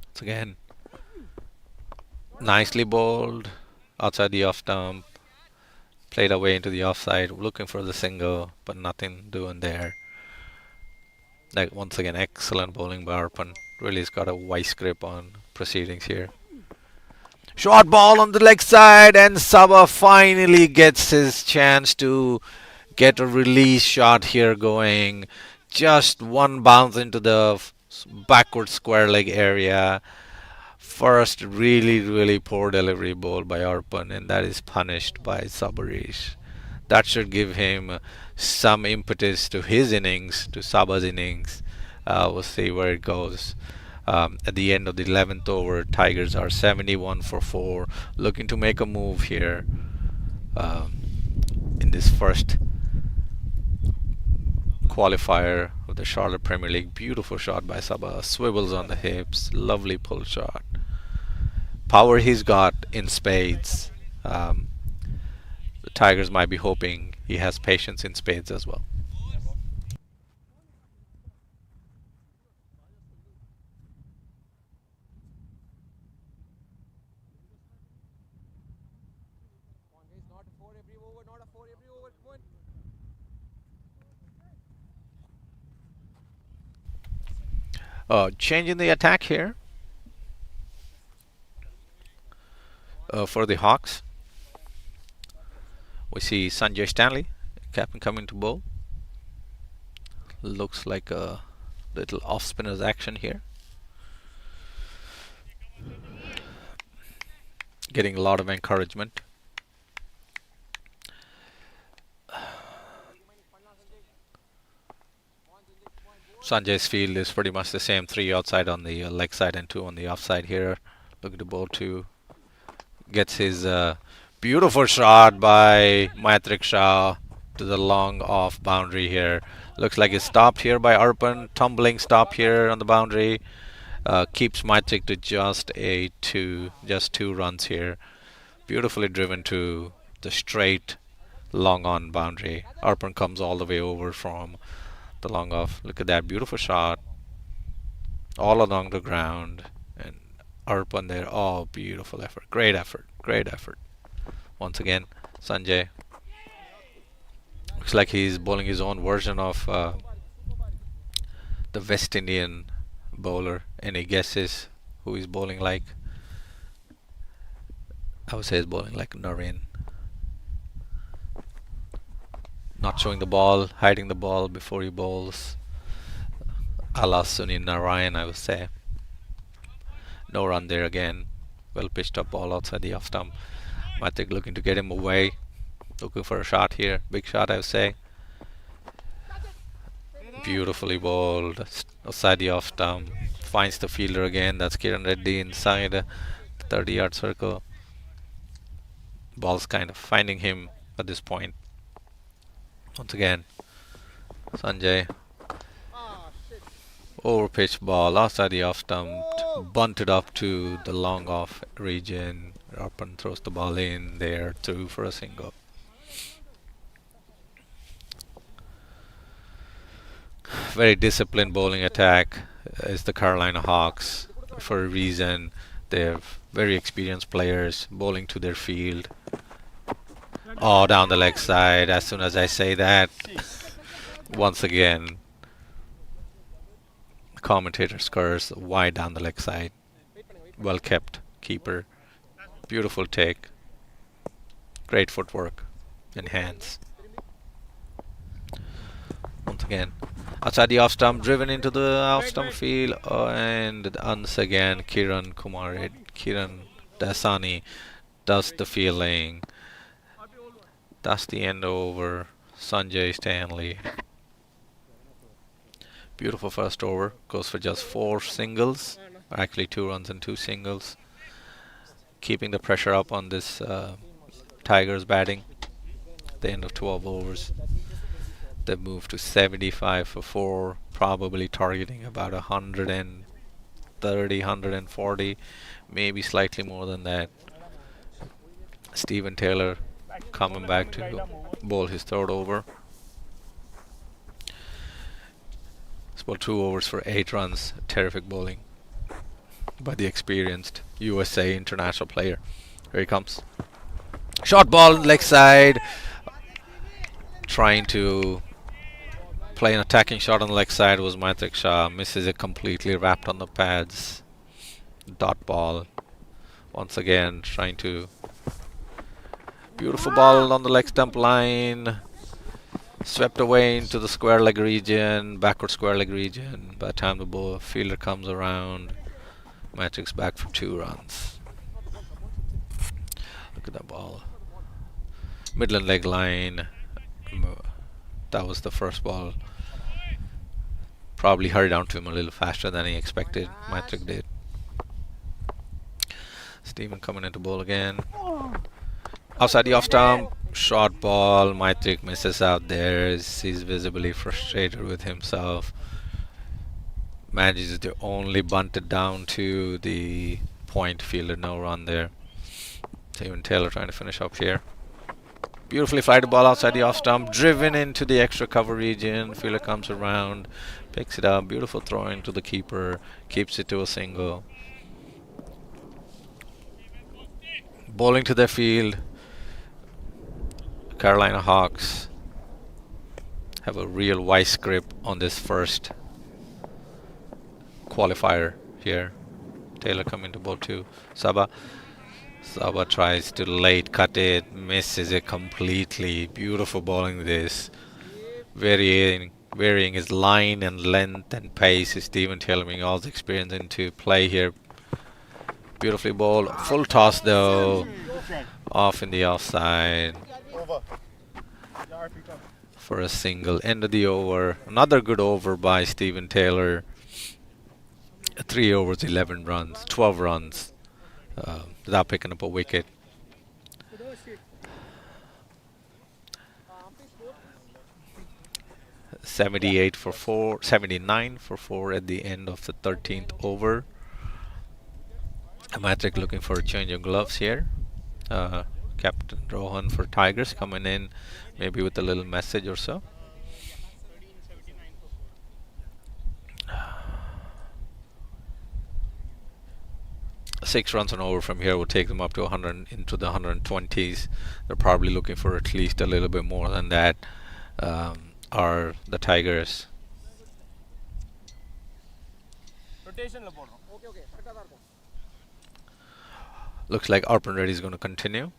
Once again, nicely bowled outside the off stump. Played away into the offside, looking for the single, but nothing doing there. Like once again, excellent bowling by Arpan. Really has got a vice grip on proceedings here. Short ball on the leg side, and Saba finally gets his chance to get a release shot here going. Just one bounce into the backward square leg area. First really poor delivery ball by Arpan, and that is punished by Sabarish. That should give him some impetus to his innings, to Saba's innings. We'll see where it goes. At the end of the 11th over, Tigers are 71 for 4, looking to make a move here in this first qualifier of the Charlotte Premier League. Beautiful shot by Saba, swivels on the hips, lovely pull shot. Power he's got in spades. The Tigers might be hoping he has patience in spades as well. Changing the attack here for the Hawks. We see Sanjay Stanley, captain, coming to bowl. Looks like a little off-spinners action here. Getting a lot of encouragement. Sanjay's field is pretty much the same, 3 outside on the leg side and 2 on the offside here. Looking to bowl 2. Gets his beautiful shot by Maitrik Shah to the long off boundary here. Looks like it's stopped here by Arpan. Tumbling stop here on the boundary. Keeps Maitrik to just 2 runs here. Beautifully driven to the straight long on boundary. Arpan comes all the way over from the long off. Look at that beautiful shot all along the ground, and Arpan there. Oh, beautiful effort, great effort. Once again, Sanjay looks like he's bowling his own version of the West Indian bowler. Any guesses who he's bowling like? I would say he's bowling like Nareen. Not showing the ball, hiding the ball before he bowls. A la Sunil Narayan, I would say. No run there again. Well pitched up ball outside the off stump. Maitrik looking to get him away. Looking for a shot here. Big shot, I would say. Beautifully bowled outside the off stump. Finds the fielder again. That's Kiran Reddy inside the 30-yard circle. Ball's kind of finding him at this point. Once again, Sanjay. Overpitched ball outside the off stump, bunted up to the long off region. Arpan throws the ball in there, through for a single. Very disciplined bowling attack is the Carolina Hawks. For a reason, they're very experienced players bowling to their field. Oh, down the leg side. As soon as I say that, once again, the commentator scores wide down the leg side. Well kept keeper. Beautiful take. Great footwork and hands. Once again, outside the off stump, driven into the off stump field, and once again, Kiran Dasani does the fielding. That's the end over. Sanjay Stanley. Beautiful first over. Goes for just 4 singles. Actually 2 runs and 2 singles. Keeping the pressure up on this Tigers batting. At the end of 12 overs. They've moved to 75 for 4. Probably targeting about 130, 140. Maybe slightly more than that. Stephen Taylor coming back to bowl his 3rd over. It's about 2 overs for 8 runs. Terrific bowling by the experienced USA international player. Here he comes. Short ball leg side. Trying to play an attacking shot on the leg side was Maitrik Shah. Misses it completely, wrapped on the pads. Dot ball. Once again, trying to. Beautiful ball on the leg stump line. Swept away into the square leg region, backward square leg region. By the time the fielder comes around, Matrix back for 2 runs. Look at that ball. Midland leg line. That was the first ball. Probably hurried down to him a little faster than he expected. Matrix did. Steven coming into bowl again. Outside the off stump. Short ball. Maitrik misses out there. He's visibly frustrated with himself. Manages to only bunt it down to the point. Fielder, no run there. Steven Taylor trying to finish up here. Beautifully flighted ball outside the off stump. Driven into the extra cover region. Fielder comes around. Picks it up. Beautiful throw into the keeper. Keeps it to a single. Bowling to their field. Carolina Hawks have a real vice grip on this first qualifier here. Taylor coming to bowl 2. Saba tries to late cut it, misses it completely. Beautiful bowling this. Varying his line and length and pace. Steven Taylor bringing all his experience into play here. Beautifully bowled. Full toss though. Off in the offside. For a single. End of the over. Another good over by Steven Taylor. 3 overs, 11 runs, 12 runs. Without picking up a wicket. 78 for 4, 79 for 4 at the end of the 13th over. Matrick looking for a change of gloves here. Captain Rohan for Tigers coming in, maybe with a little message or so. Six runs and over from here will take them up to 100 into the 120s. They're probably looking for at least a little bit more than that. Are the Tigers. Looks like Arpan Reddy is going to continue.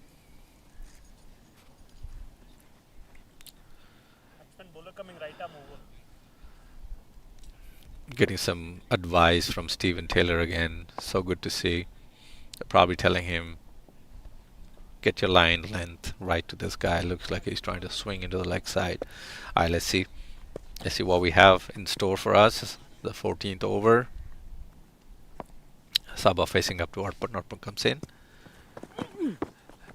Getting some advice from Steven Taylor again. So good to see. They're probably telling him, get your line length right to this guy. Looks like he's trying to swing into the leg side. Alright, let's see. Let's see what we have in store for us. The 14th over. Sabah facing up to Arpan. Arpan comes in.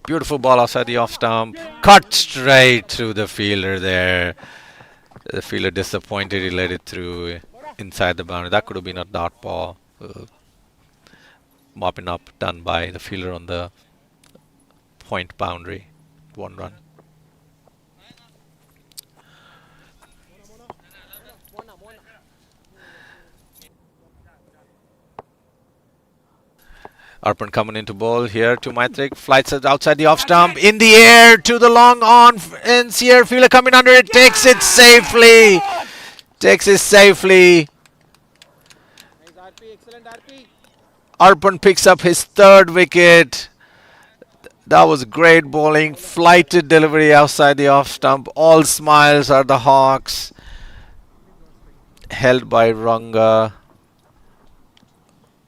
Beautiful ball outside the off stump. Cut straight through the fielder there. The fielder disappointed. He let it through inside the boundary. That could have been a dot ball. Mopping up done by the fielder on the point boundary. 1 run. Arpan coming into ball here to Maitrik. Flights it outside the off stump. In the air to the long on. And Sierra fielder coming under it. Takes it safely. Takes it safely. Arpan picks up his 3rd wicket. That was great bowling. Flighted delivery outside the off stump. All smiles are the Hawks. Held by Ranga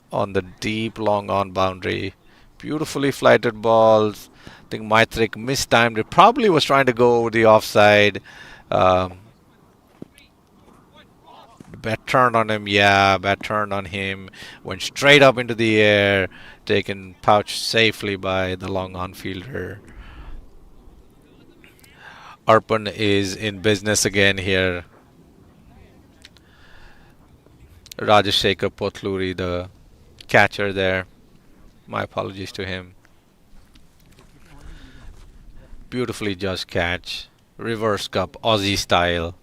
on the deep long on boundary. Beautifully flighted balls. I think Maitrik mistimed it. Probably was trying to go over the offside. Bat turned on him. Yeah, bat turned on him. Went straight up into the air. Taken pouched safely by the long on fielder. Arpan is in business again here. Rajashekar Potluri, the catcher there. My apologies to him. Beautifully judged catch. Reverse cup, Aussie style.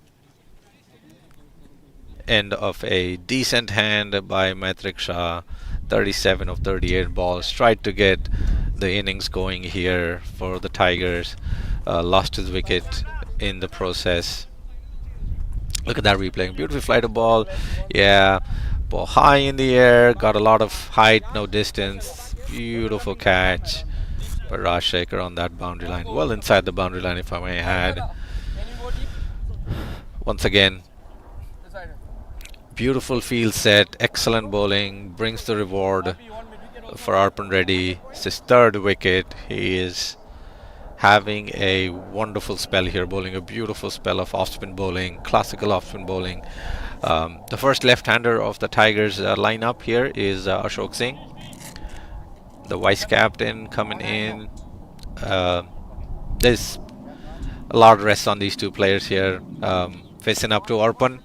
End of a decent hand by Maitrik Shah. 37 of 38 balls. Tried to get the innings going here for the Tigers. Lost his wicket in the process. Look at that replay. Beautiful flight of ball. Yeah. Ball high in the air. Got a lot of height, no distance. Beautiful catch by Rajshekhar on that boundary line. Well inside the boundary line, if I may add. Once again, beautiful field set. Excellent bowling. Brings the reward for Arpan Reddy. It's his third wicket. He is having a wonderful spell here, bowling a beautiful spell of off-spin bowling, classical off-spin bowling. The first left-hander of the Tigers lineup here is Ashok Singh, the vice captain coming in. There's a lot of rest on these two players here. Facing up to Arpan,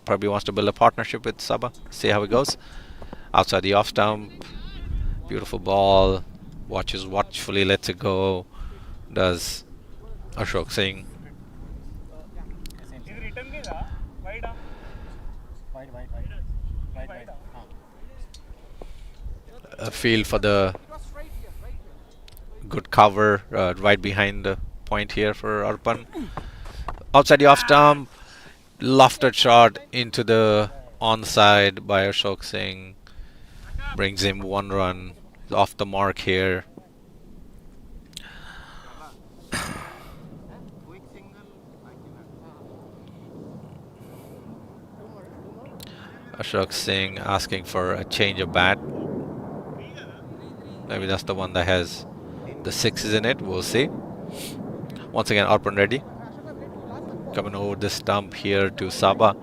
probably wants to build a partnership with Sabah. See how it goes. Outside the off stump, beautiful ball. Watches watchfully, lets it go. Does Ashok Singh. A field for the good cover right behind the point here for Arpan. Outside the off stump, lofted shot into the onside by Ashok Singh. Brings him 1 run. He's off the mark here. Ashok Singh asking for a change of bat. Maybe that's the one that has the 6s in it. We'll see. Once again, Arpan Reddy coming over the stump here to Sabah.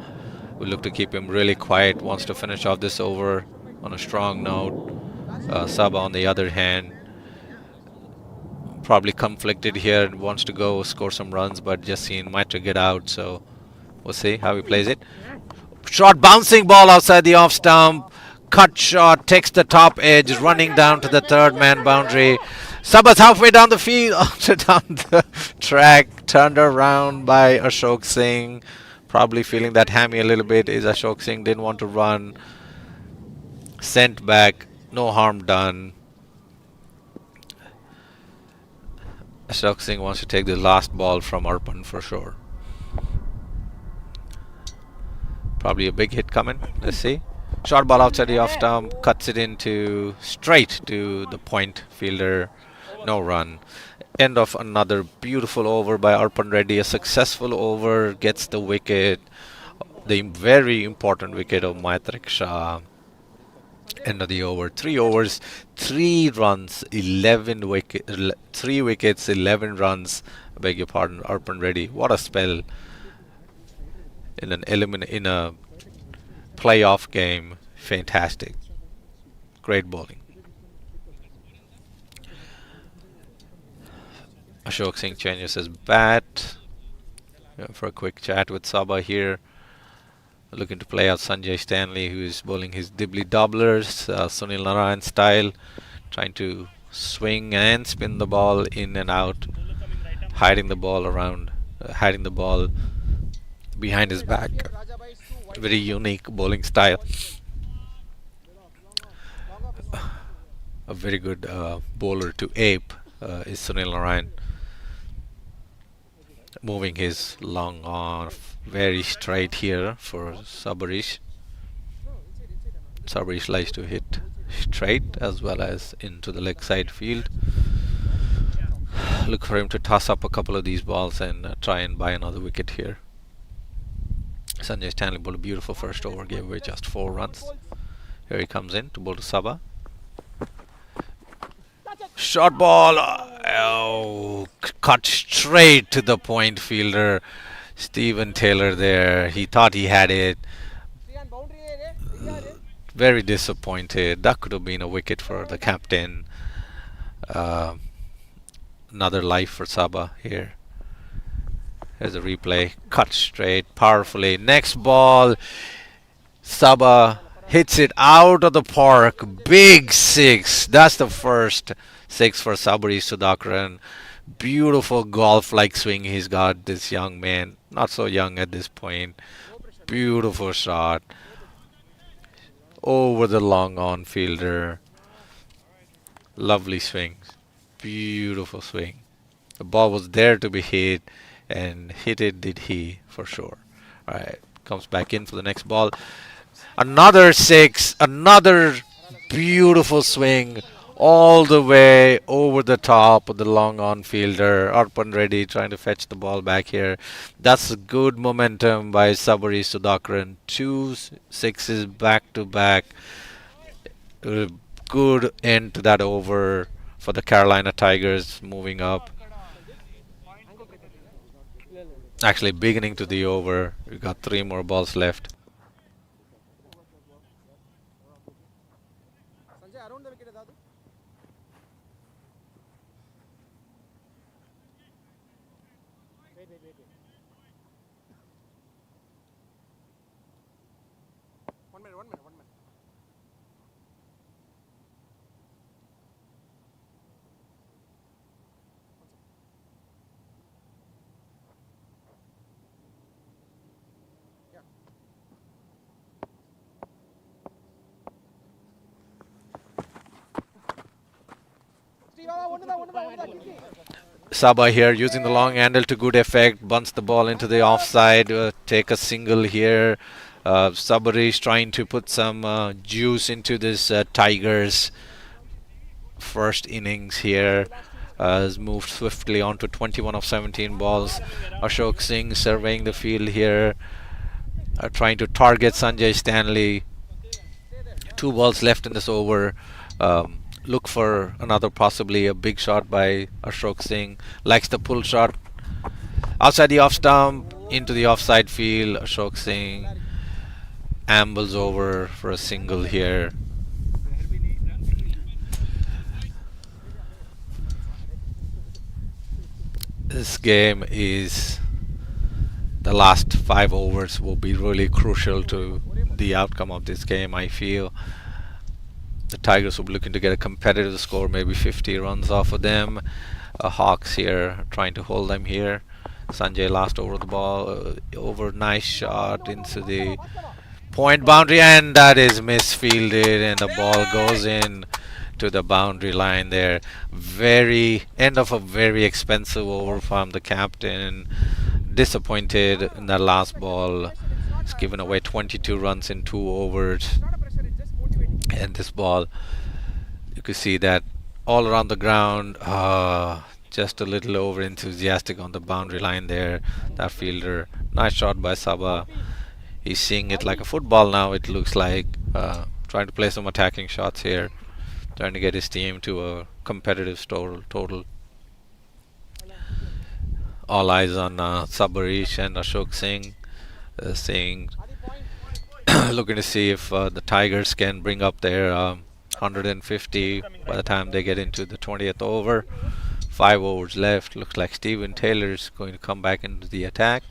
We look to keep him really quiet. Wants to finish off this over on a strong note. Sabah, on the other hand, probably conflicted here and wants to go score some runs, but just seen Maitra get out. So we'll see how he plays it. Short bouncing ball outside the off stump. Cut shot, takes the top edge, running down to the third man boundary. Sabah's halfway down the field, down the track, turned around by Ashok Singh. Probably feeling that hammy a little bit. Is Ashok Singh didn't want to run. Sent back, no harm done. Ashok Singh wants to take the last ball from Arpan for sure. Probably a big hit coming. Let's see. Short ball outside the off stump, cuts it into straight to the point fielder. No run. End of another beautiful over by Arpan Reddy. A successful over, gets the wicket. The very important wicket of Maitreya Shah. End of the over. 3 overs, 3 runs, 11 wicket, 3 wickets, 11 runs. I beg your pardon, Arpan Reddy. What a spell in in a playoff game. Fantastic. Great bowling. Ashok Singh changes his bat. For a quick chat with Sabah here. Looking to play out Sanjay Stanley, who is bowling his dibbly dobblers, Sunil Narayan style, trying to swing and spin the ball in and out, hiding the ball around, hiding the ball behind his back. Very unique bowling style. A very good bowler to ape is Sunil Narayan. Moving his long off very straight here for Sabarish. Sabarish likes to hit straight as well as into the leg side field. Look for him to toss up a couple of these balls and try and buy another wicket here. Sanjay Stanley bowled a beautiful first over, gave away just 4 runs. Here he comes in to bowl to Sabah. Short ball, cut straight to the point fielder. Stephen Taylor there, he thought he had it. Very disappointed. That could have been a wicket for the captain. Another life for Sabah here. Here's a replay. Cut straight, powerfully. Next ball, Sabah hits it out of the park. Big 6. That's the first 6 for Sabari Sudhakaran. Beautiful golf-like swing he's got, this young man. Not so young at this point. Beautiful shot. Over the long on fielder. Lovely swings. Beautiful swing. The ball was there to be hit, and hit it did he for sure. All right, comes back in for the next ball. Another six, another beautiful swing all the way over the top of the long on fielder. Arpan Reddy trying to fetch the ball back here. That's a good momentum by Sabari Sudhakaran. Two sixes back to back. Good end to that over for the Carolina Tigers moving up. Actually, beginning to the over. We got 3 more balls left. Saba here using the long handle to good effect, bunts the ball into the offside, take a single here. Sabari is trying to put some juice into this Tigers first innings here. Has moved swiftly on to 21 of 17 balls. Ashok Singh surveying the field here, trying to target Sanjay Stanley. 2 balls left in this over. Look for another possibly a big shot by Ashok Singh. Likes the pull shot. Outside the off stump, into the offside field. Ashok Singh ambles over for a single here. This game is, the last 5 overs will be really crucial to the outcome of this game, I feel. The Tigers will be looking to get a competitive score, maybe 50 runs off of them. Hawks here trying to hold them here. Sanjay last over the ball, over, nice shot into the point boundary, and that is misfielded, and the ball goes in to the boundary line there. Very end of a very expensive over from the captain. Disappointed in that last ball. He's given away 22 runs in 2 overs. And this ball, you could see that all around the ground, just a little over enthusiastic on the boundary line there. That fielder, nice shot by Saba. He's seeing it like a football now, it looks like. Trying to play some attacking shots here, trying to get his team to a competitive total. All eyes on Sabarish and Ashok Singh, saying looking to see if the Tigers can bring up their 150 by the time they get into the 20th over. 5 overs left. Looks like Steven Taylor is going to come back into the attack.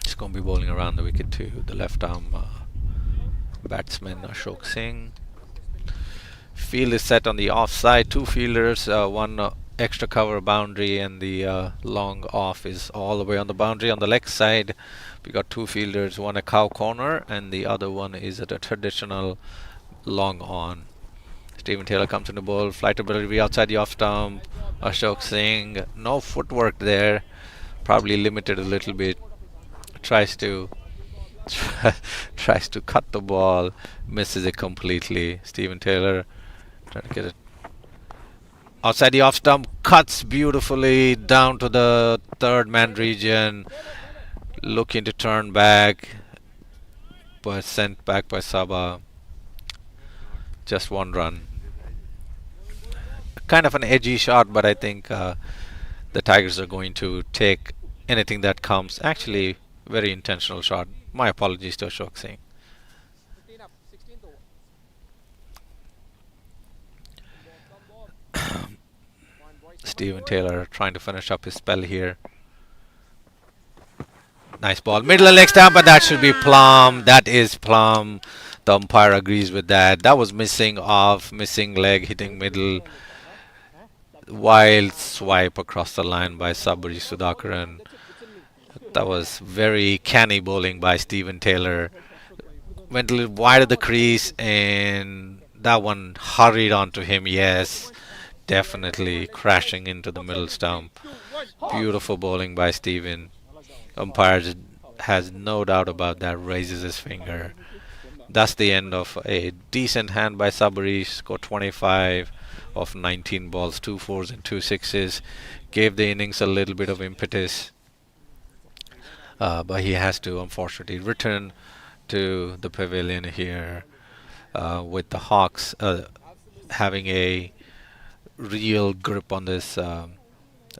He's going to be bowling around the wicket to the left arm batsman Ashok Singh. Field is set on the offside. 2 fielders, 1 extra cover boundary, and the long off is all the way on the boundary. On the leg side, we got 2 fielders, 1 a cow corner and the other one is at a traditional long on. Steven Taylor comes in the ball, flight ability outside the off stump. Ashok Singh, no footwork there, probably limited a little bit. Tries to cut the ball, misses it completely. Steven Taylor trying to get it outside the off stump, cuts beautifully down to the 3rd man region. Looking to turn back, but sent back by Saba. Just 1 run. Kind of an edgy shot, but I think the Tigers are going to take anything that comes. Actually, very intentional shot. My apologies to Ashok Singh. Steven Taylor trying to finish up his spell here. Nice ball, middle of leg stump, and that should be plumb. That is plumb. The umpire agrees with that. That was missing off, missing leg, hitting middle. Wild swipe across the line by Sabari Sudhakaran. That was very canny bowling by Steven Taylor. Went a little wide of the crease, and That one hurried onto him. Yes, definitely crashing into the middle stump. Beautiful bowling by Steven. Umpire has no doubt about that. Raises his finger. That's the end of a decent hand by Sabarish. Scored 25 of 19 balls, 2 fours and 2 sixes. Gave the innings a little bit of impetus. But he has to unfortunately return to the pavilion here with the Hawks having a real grip on this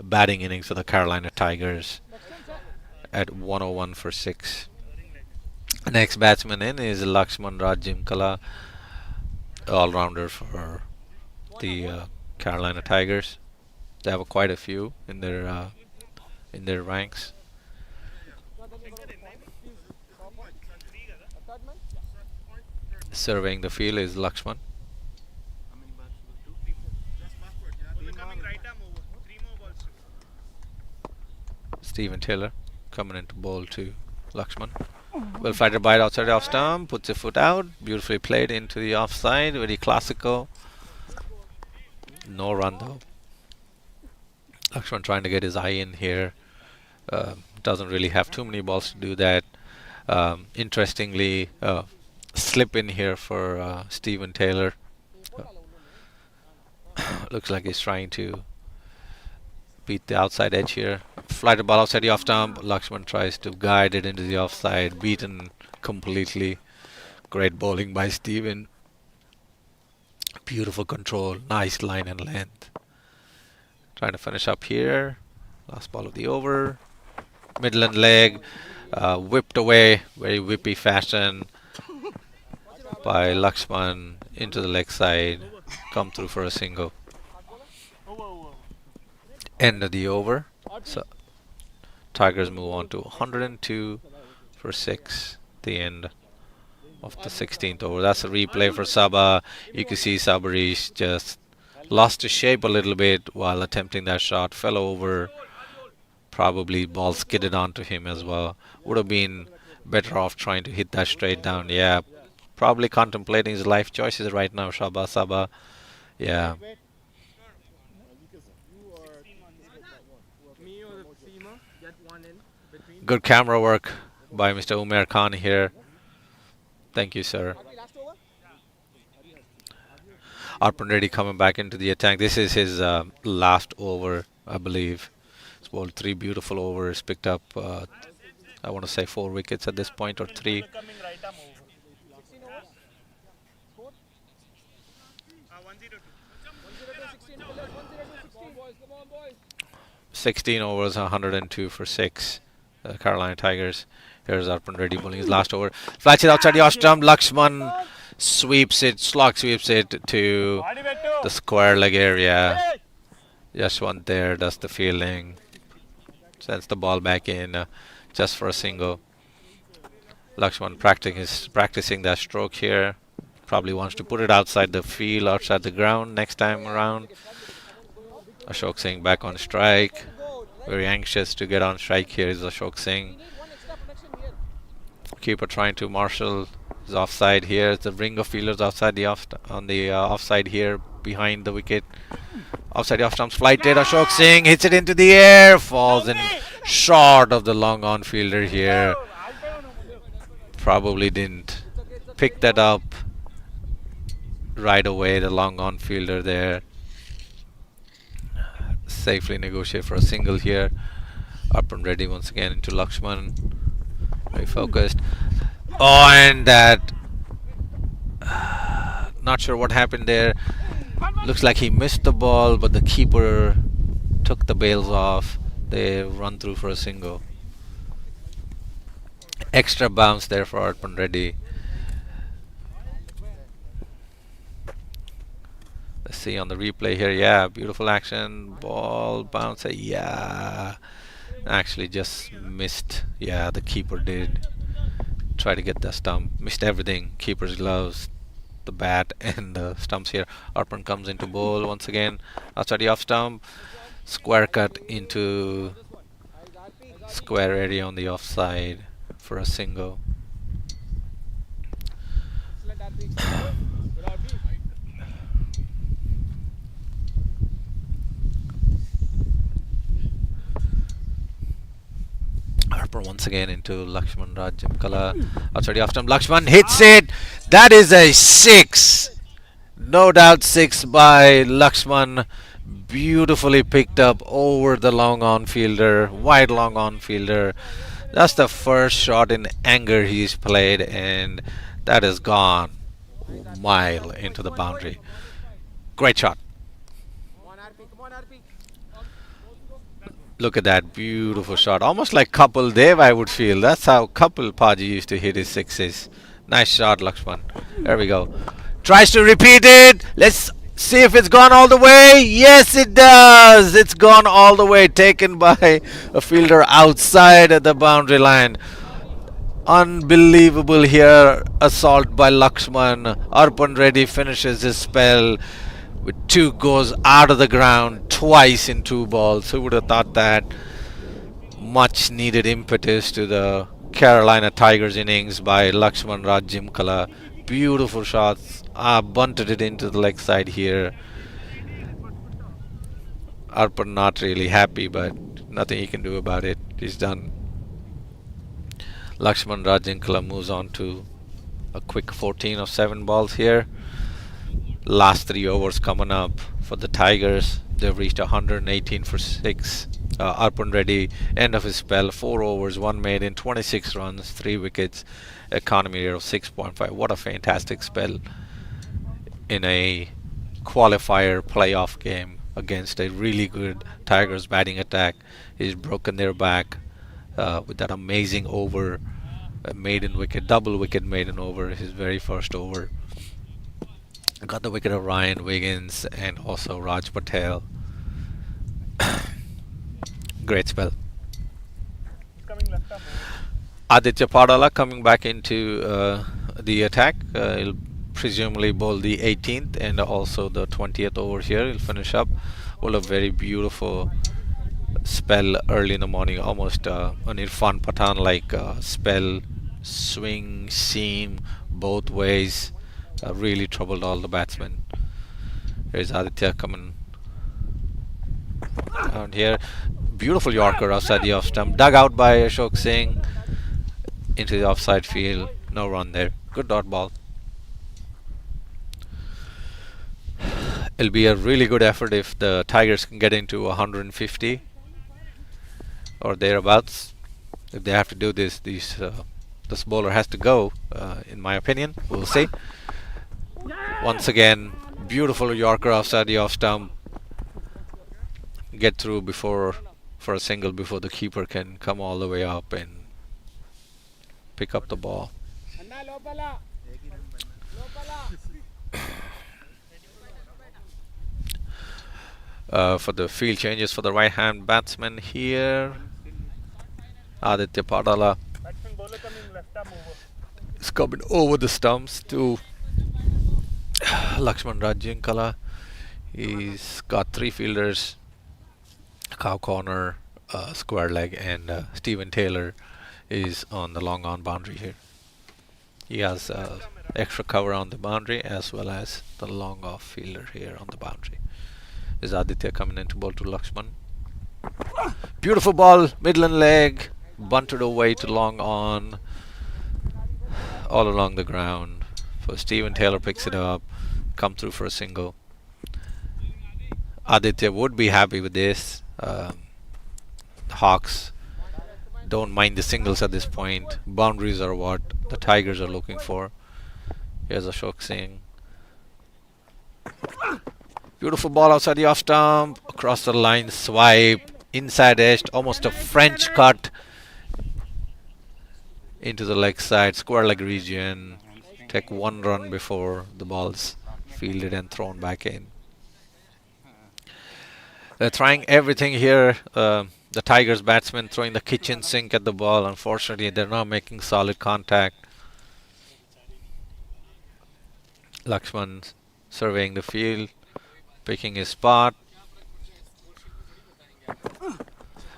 batting innings of the Carolina Tigers at 101 for 6. Next batsman in is Lakshman Rajimkala, all-rounder for the Carolina Tigers. They have quite a few in their ranks. Surveying the field is Lakshman. Steven Taylor coming into bowl to Lakshman. Well fighter bite outside the off stump, puts a foot out, beautifully played into the offside, very classical. No run though. Lakshman trying to get his eye in here. Doesn't really have too many balls to do that. Interestingly, slip in here for Steven Taylor. Looks like he's trying to beat the outside edge here. Flight the ball outside the off stump. Lakshman tries to guide it into the offside. Beaten completely. Great bowling by Steven. Beautiful control. Nice line and length. Trying to finish up here. Last ball of the over. Midland leg. Whipped away. Very whippy fashion by Lakshman into the leg side. Come through for a single. End of the over. So Tigers move on to 102 for 6. The end of the 16th over. That's a replay for Sabah. You can see Sabarish just lost his shape a little bit while attempting that shot. Fell over. Probably ball skidded onto him as well. Would have been better off trying to hit that straight down. Yeah. Probably contemplating his life choices right now, Sabah. Yeah. Good camera work by Mr. Umair Khan here. Thank you, sir. Arpan Reddy coming back into the attack. This is his last over, I believe. He's bowled 3 beautiful overs, picked up, I want to say 4 wickets at this point, or 3. 16 overs, 102 for 6. Carolina Tigers. Here's Arpan Reddy bowling his last over. Flies it outside the off stump. Lakshman sweeps it, slog sweeps it to the square leg area. Yashwant there does the fielding. Sends the ball back in just for a single. Lakshman practicing that stroke here. Probably wants to put it outside the field, outside the ground next time around. Ashok Singh back on strike. Very anxious to get on strike here is Ashok Singh. Keeper trying to marshal his offside here. The ring of fielders outside the offside here behind the wicket. Outside the off stumps, flighted. Ashok Singh hits it into the air, falls in short of the long on fielder here. Probably didn't pick that up right away. The long on fielder there. Safely negotiate for a single here. Arpan Reddy once again into Lakshman. Very focused. Oh, and that. Not sure what happened there. Looks like he missed the ball, but the keeper took the bails off. They run through for a single. Extra bounce there for Arpan Reddy. Let's see on the replay here. Yeah, beautiful action. Ball bounce. Yeah. Actually just missed. Yeah, the keeper did. Try to get the stump. Missed everything. Keeper's gloves, the bat, and the stumps here. Arpan comes into bowl once again. Outside the off stump. Square cut into square area on the offside for a single. once again into Lakshman Rajimkala. Outside off stump, Lakshman hits it. That is a 6. No doubt 6 by Lakshman. Beautifully picked up over the long on fielder, wide long on fielder. That's the first shot in anger he's played, and that has gone mile into the boundary. Great shot. Look at that beautiful shot. Almost like Kapil Dev, I would feel. That's how Kapil Paji used to hit his sixes. Nice shot, Lakshman. There we go. Tries to repeat it. Let's see if it's gone all the way. Yes, it does. It's gone all the way. Taken by a fielder outside of the boundary line. Unbelievable here. Assault by Lakshman. Arpan Reddy finishes his spell with 2 goes out of the ground twice in 2 balls. Who would have thought that? Much needed impetus to the Carolina Tigers innings by Lakshman Rajimkala. Beautiful shots. Bunted it into the leg side here. Arpan not really happy, but nothing he can do about it. He's done. Lakshman Rajimkala moves on to a quick 14 of 7 balls here. Last 3 overs coming up for the Tigers. They've reached 118 for 6. Arpan Reddy, end of his spell, 4 overs, 1 made in 26 runs, 3 wickets, economy rate of 6.5. What a fantastic spell in a qualifier playoff game against a really good Tigers batting attack. He's broken their back with that amazing over, maiden wicket, double wicket maiden over, his very first over. Got the wicket of Ryan Wiggins and also Raj Patel. Great spell. Coming left up. Aditya Padala coming back into the attack. He'll presumably bowl the 18th and also the 20th over here. He'll finish up. Well, a very beautiful spell early in the morning. Almost an Irfan Pathan like spell. Swing, seam, both ways. Really troubled all the batsmen. Here's Aditya coming around here. Beautiful Yorker outside the off stump. Dug out by Ashok Singh into the offside field. No run there. Good dot ball. It'll be a really good effort if the Tigers can get into 150 or thereabouts. If they have to do this, this bowler has to go, in my opinion. We'll see. Once again, beautiful Yorker outside the off stump. Get through for a single before the keeper can come all the way up and pick up the ball. For the field changes for the right hand batsman here, Aditya Padala Batsman bowler coming left arm over. is coming over the stumps to Lakshman Rajimkala. He's got 3 fielders, cow corner, square leg, and Stephen Taylor is on the long on boundary here. He has extra cover on the boundary as well as the long off fielder here on the boundary. Is Aditya coming in to bowl to Lakshman? Beautiful ball, midland leg, bunted away to long on, all along the ground. So Stephen Taylor picks it up, come through for a single. Aditya would be happy with this. The Hawks don't mind the singles at this point. Boundaries are what the Tigers are looking for. Here's Ashok Singh. Beautiful ball outside the off stump, across the line, swipe, inside edge, almost a French cut into the leg side, square leg region. Take 1 run before the ball's fielded and thrown back in. They're trying everything here. The Tigers batsmen throwing the kitchen sink at the ball. Unfortunately, they're not making solid contact. Lakshman surveying the field, picking his spot.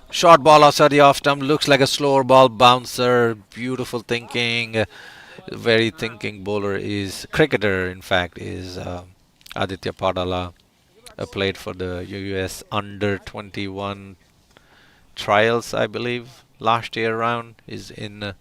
Short ball outside the off stump. Looks like a slower ball bouncer. Beautiful thinking. Very thinking bowler is cricketer. In fact, is Aditya Padala. Played for the US under 21 trials, I believe. last year round is in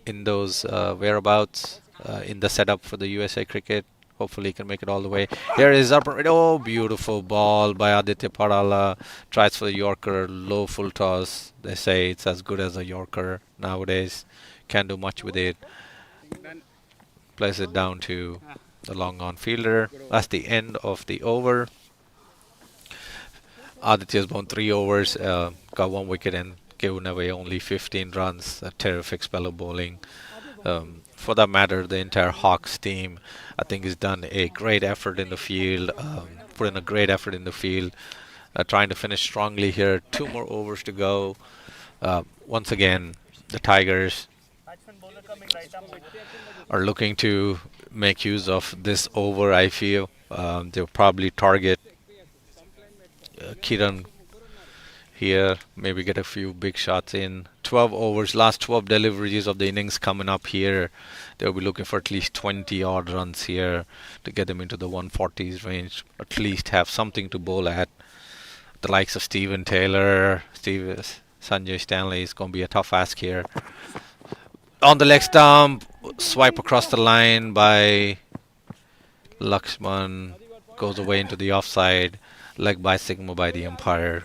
those whereabouts in the setup for the USA cricket. Hopefully he can make it all the way. Here is up. Oh, beautiful ball by Aditya Parala. Tries for the Yorker. Low full toss. They say it's as good as a Yorker nowadays. Can't do much with it. Plays it down to the long on fielder. That's the end of the over. Aditya's won 3 overs, got 1 wicket and given away only 15 runs. A terrific spell of bowling. For that matter, the entire Hawks team, I think, has done a great effort in the field. Put in a great effort in the field. Trying to finish strongly here. 2 more overs to go. Once again, the Tigers Batsman bowler coming right arm side. are looking to make use of this over, I feel. They'll probably target Kiran here, maybe get a few big shots in. 12 overs, last 12 deliveries of the innings coming up here. They'll be looking for at least 20 odd runs here to get them into the 140s range. At least have something to bowl at. The likes of Stephen Taylor, Sanjay Stanley is going to be a tough ask here. On the leg stump, swipe across the line by Lakshman, goes away into the offside. Leg by signal by the umpire.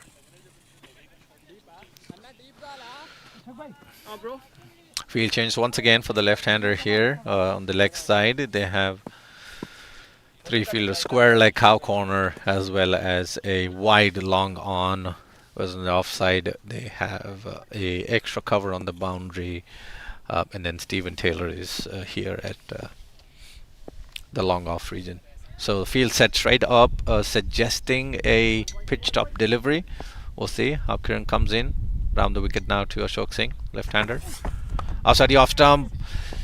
Field change once again for the left-hander here on the leg side. They have 3 fielders, square leg cow corner, as well as a wide long on. Whereas on the offside, they have a extra cover on the boundary, and then Stephen Taylor is here at the long off region. So the field set straight up, suggesting a pitched up delivery. We'll see how Kiran comes in. Round the wicket now to Ashok Singh, left-hander. Outside the off stump,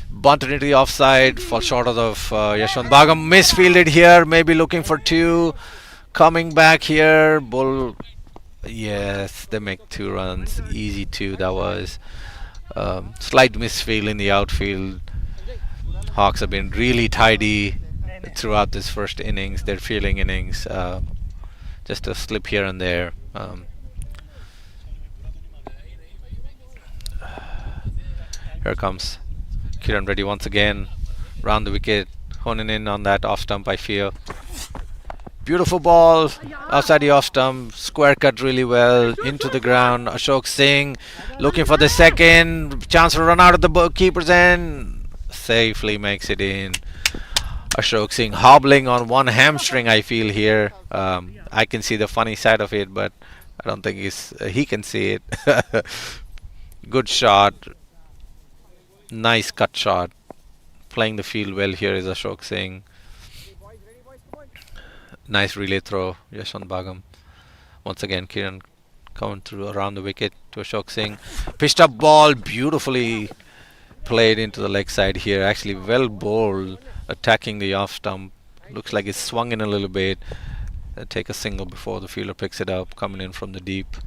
bunted into the offside, falls short of Yashwant Bagam. Misfielded here, maybe looking for 2. Coming back here, bull. Yes, they make 2 runs, easy 2. That was slight misfield in the outfield. Hawks have been really tidy throughout this first innings, their fielding innings. Just a slip here and there. Here comes Kiran Reddy once again. Round the wicket, honing in on that off stump, I feel. Beautiful ball outside the off stump, square cut really well into the ground. Ashok Singh looking for the second chance to run out of the keeper's end. Safely makes it in. Ashok Singh hobbling on one hamstring, I feel here. I can see the funny side of it, but I don't think he can see it. Good shot. Nice cut shot. Playing the field well here is Ashok Singh. Nice relay throw, Yashwant Bagam. Once again, Kiran coming through around the wicket to Ashok Singh. Pitched up ball, beautifully played into the leg side here. Actually well bowled, attacking the off stump. Looks like it's swung in a little bit. Take a single before the fielder picks it up, coming in from the deep.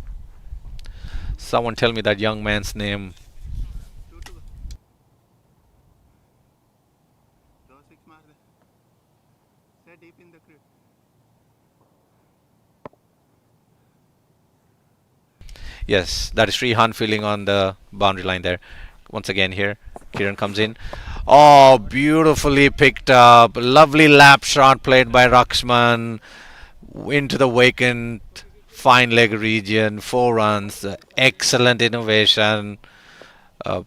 Someone tell me that young man's name. Deep in the crew. Yes, that is Srihan fielding on the boundary line there. Once again here, Kiran comes in. Oh, beautifully picked up. Lovely lap shot played by Rakshman into the vacant fine leg region. 4 runs. Excellent innovation.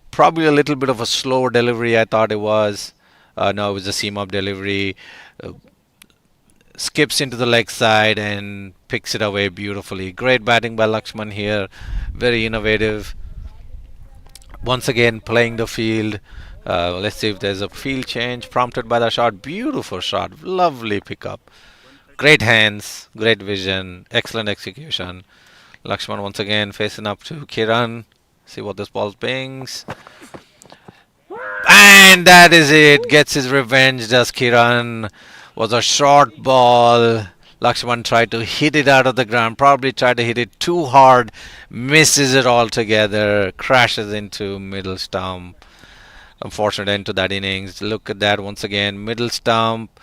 Probably a little bit of a slower delivery, I thought it was. No, it was a seam-up delivery. Skips into the leg side and picks it away beautifully. Great batting by Lakshman here. Very innovative. Once again playing the field. Let's see if there's a field change prompted by the shot. Beautiful shot. Lovely pickup. Great hands. Great vision. Excellent execution. Lakshman once again facing up to Kiran. See what this ball pings. And that is it. Gets his revenge, does Kiran. Was a short ball. Lakshman tried to hit it out of the ground. Probably tried to hit it too hard. Misses it altogether. Crashes into middle stump. Unfortunate end to that innings. Look at that once again. Middle stump.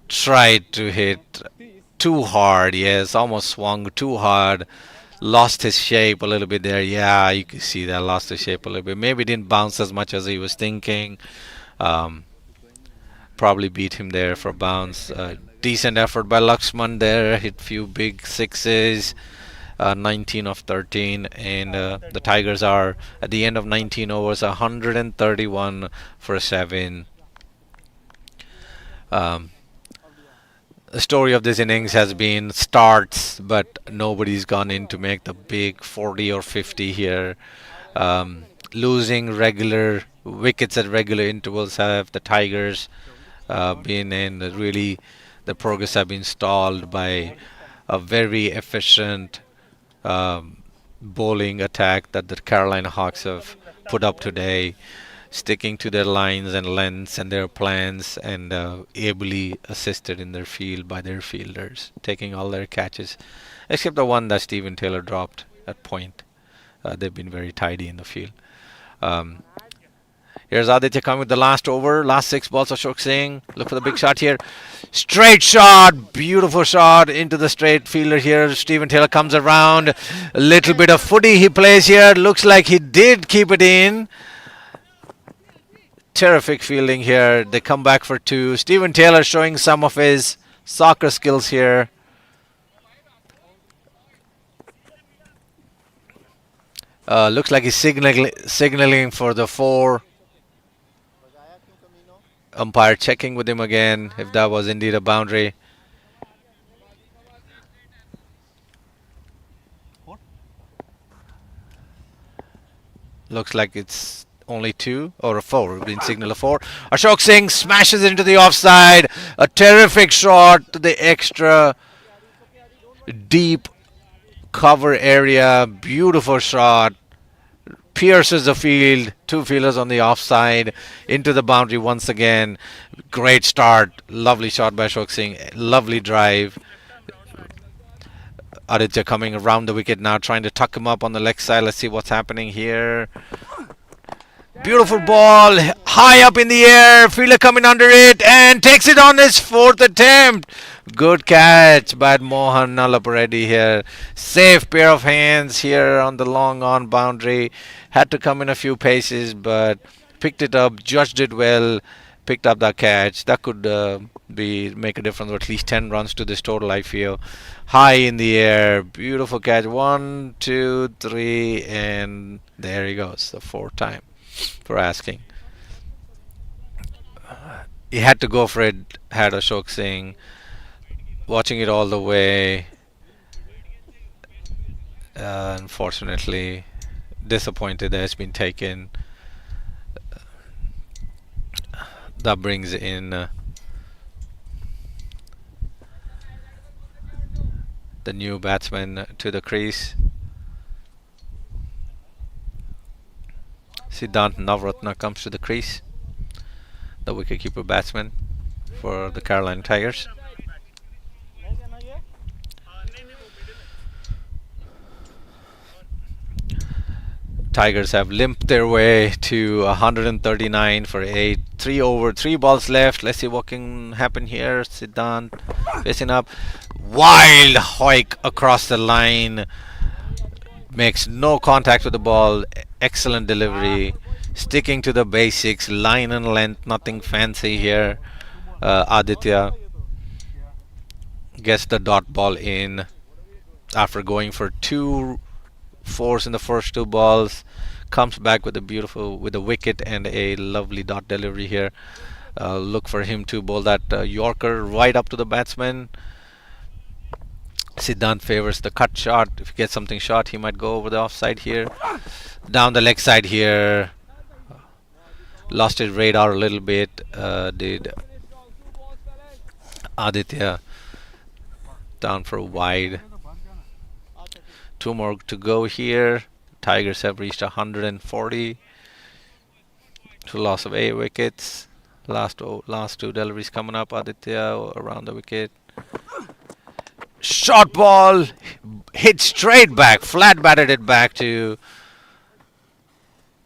Tried to hit too hard. Yes, almost swung too hard. Lost his shape a little bit there. Yeah, you can see that lost his shape a little bit. Maybe didn't bounce as much as he was thinking. Um, Probably beat him there for bounce. Decent effort by Lakshman there. Hit few big sixes. 19 of 13, and the Tigers are at the end of 19 overs, 131 for 7. Um, the story of this innings has been starts, but nobody's gone in to make the big 40 or 50 here. Losing regular wickets at regular intervals have the Tigers been in. Really, the progress have been stalled by a very efficient bowling attack that the Carolina Hawks have put up today, sticking to their lines and lengths and their plans, and ably assisted in their field by their fielders, taking all their catches, except the one that Stephen Taylor dropped at point. They've been very tidy in the field. Um, Here's Aditya coming with the last over. Last 6 balls of Ashok Singh. Look for the big shot here. Straight shot. Beautiful shot into the straight fielder here. Stephen Taylor comes around. A little bit of footy he plays here. Looks like he did keep it in. Terrific fielding here. They come back for 2. Stephen Taylor showing some of his soccer skills here. Looks like he's signaling for the 4. Umpire checking with him again if that was indeed a boundary. Looks like it's only 2 or a 4. We've been signal a 4. Ashok Singh smashes into the offside. A terrific shot to the extra deep cover area. Beautiful shot. Pierces the field. 2 fielders on the offside. Into the boundary once again. Great start. Lovely shot by Ashok Singh. Lovely drive. Aditya coming around the wicket now, trying to tuck him up on the leg side. Let's see what's happening here. Beautiful ball. High up in the air. Fielder coming under it and takes it on his 4th attempt. Good catch by Mohan Nalapareddy here. Safe pair of hands here on the long on boundary. Had to come in a few paces, but picked it up, judged it well, picked up that catch. That could make a difference of at least 10 runs to this total, I feel. High in the air. Beautiful catch. 1, 2, 3, and there he goes. The 4th time for asking. He had to go for it, had Ashok Singh. Watching it all the way. Unfortunately, disappointed that it's been taken. That brings in the new batsman to the crease. Siddhant Navratna comes to the crease. The wicketkeeper batsman for the Carolina Tigers. Tigers have limped their way to 139 for 8. 3 over, 3 balls left. Let's see what can happen here. Siddhant facing up. Wild hike across the line. Makes no contact with the ball. Excellent delivery. Sticking to the basics. Line and length. Nothing fancy here. Aditya gets the dot ball in after going for 2 4s in the first 2 balls. Comes back with a wicket and a lovely dot delivery here. Look for him to bowl that Yorker right up to the batsman. Siddhant favors the cut shot. If he gets something short, he might go over the offside here. Down the leg side here. Lost his radar a little bit. Did Aditya. Down for a wide. 2 more to go here. Tigers have reached 140. To loss of 8 wickets. Last 2 deliveries coming up. Aditya around the wicket. Short ball. Hit straight back. Flat batted it back to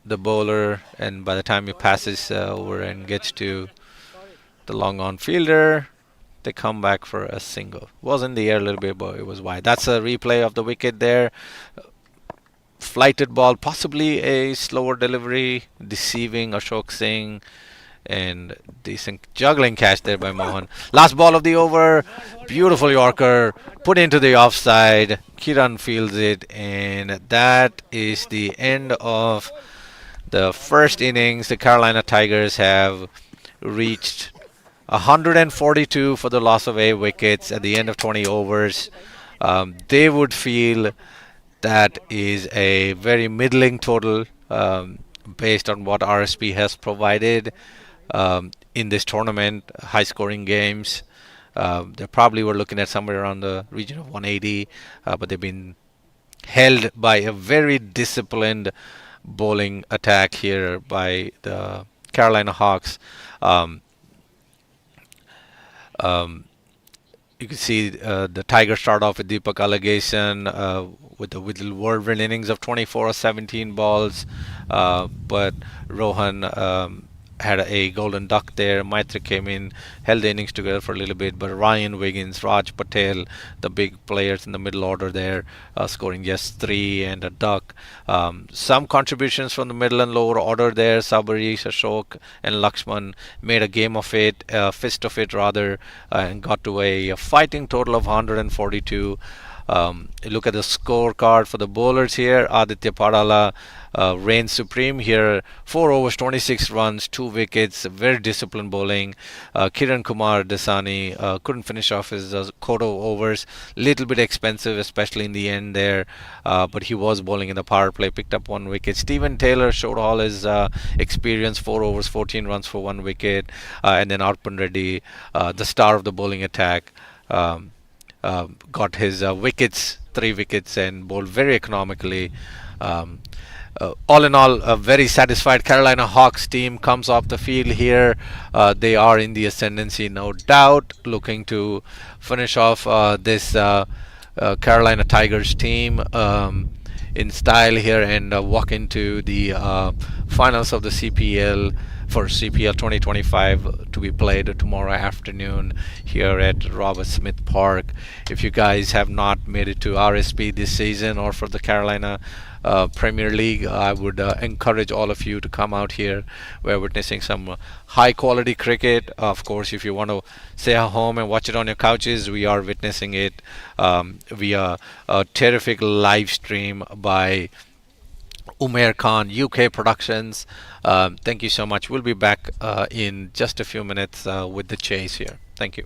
the bowler. And by the time he passes over and gets to the long on fielder, They come back for a single. Was in the air a little bit, but it was wide. That's a replay of the wicket there. Flighted ball, possibly a slower delivery, deceiving Ashok Singh, and decent juggling catch there by Mohan. Last ball of the over, beautiful Yorker, put into the offside. Kiran fields it, and that is the end of the first innings. The Carolina Tigers have reached 142 for the loss of 8 wickets at the end of 20 overs. They would feel that is a very middling total based on what RSP has provided in this tournament, high scoring games. They probably were looking at somewhere around the region of 180, but they've been held by a very disciplined bowling attack here by the Carolina Hawks. Um, um, you can see the Tigers start off with Deepak Allegation with the whirlwind innings of 24 or 17 balls, but Rohan had a golden duck there. Maitri came in, held the innings together for a little bit, but Ryan Wiggins, Raj Patel, the big players in the middle order there, scoring just 3 and a duck. Some contributions from the middle and lower order there. Sabarish, Ashok, and Lakshman made a game of it, fist of it rather, and got to a fighting total of 142. Look at the scorecard for the bowlers here. Aditya Parala reigns supreme here. 4 overs, 26 runs, 2 wickets, very disciplined bowling. Kiran Kumar Dasani couldn't finish off his quota overs. Little bit expensive, especially in the end there, but he was bowling in the power play, picked up 1 wicket. Stephen Taylor showed all his experience, 4 overs, 14 runs for 1 wicket. And then Arpan Reddy, the star of the bowling attack, got his wickets, 3 wickets, and bowled very economically. All in all, a very satisfied Carolina Hawks team comes off the field here. They are in the ascendancy, no doubt, looking to finish off this Carolina Tigers team in style here and walk into the finals of the CPL for CPL 2025 to be played tomorrow afternoon here at Robert Smith Park. If you guys have not made it to RSP this season or for the Carolina Premier League, I would encourage all of you to come out here. We're witnessing some high quality cricket. Of course, if you want to stay at home and watch it on your couches, we are witnessing it via a terrific live stream by Umair Khan, UK Productions. Thank you so much. We'll be back in just a few minutes with the chase here. Thank you.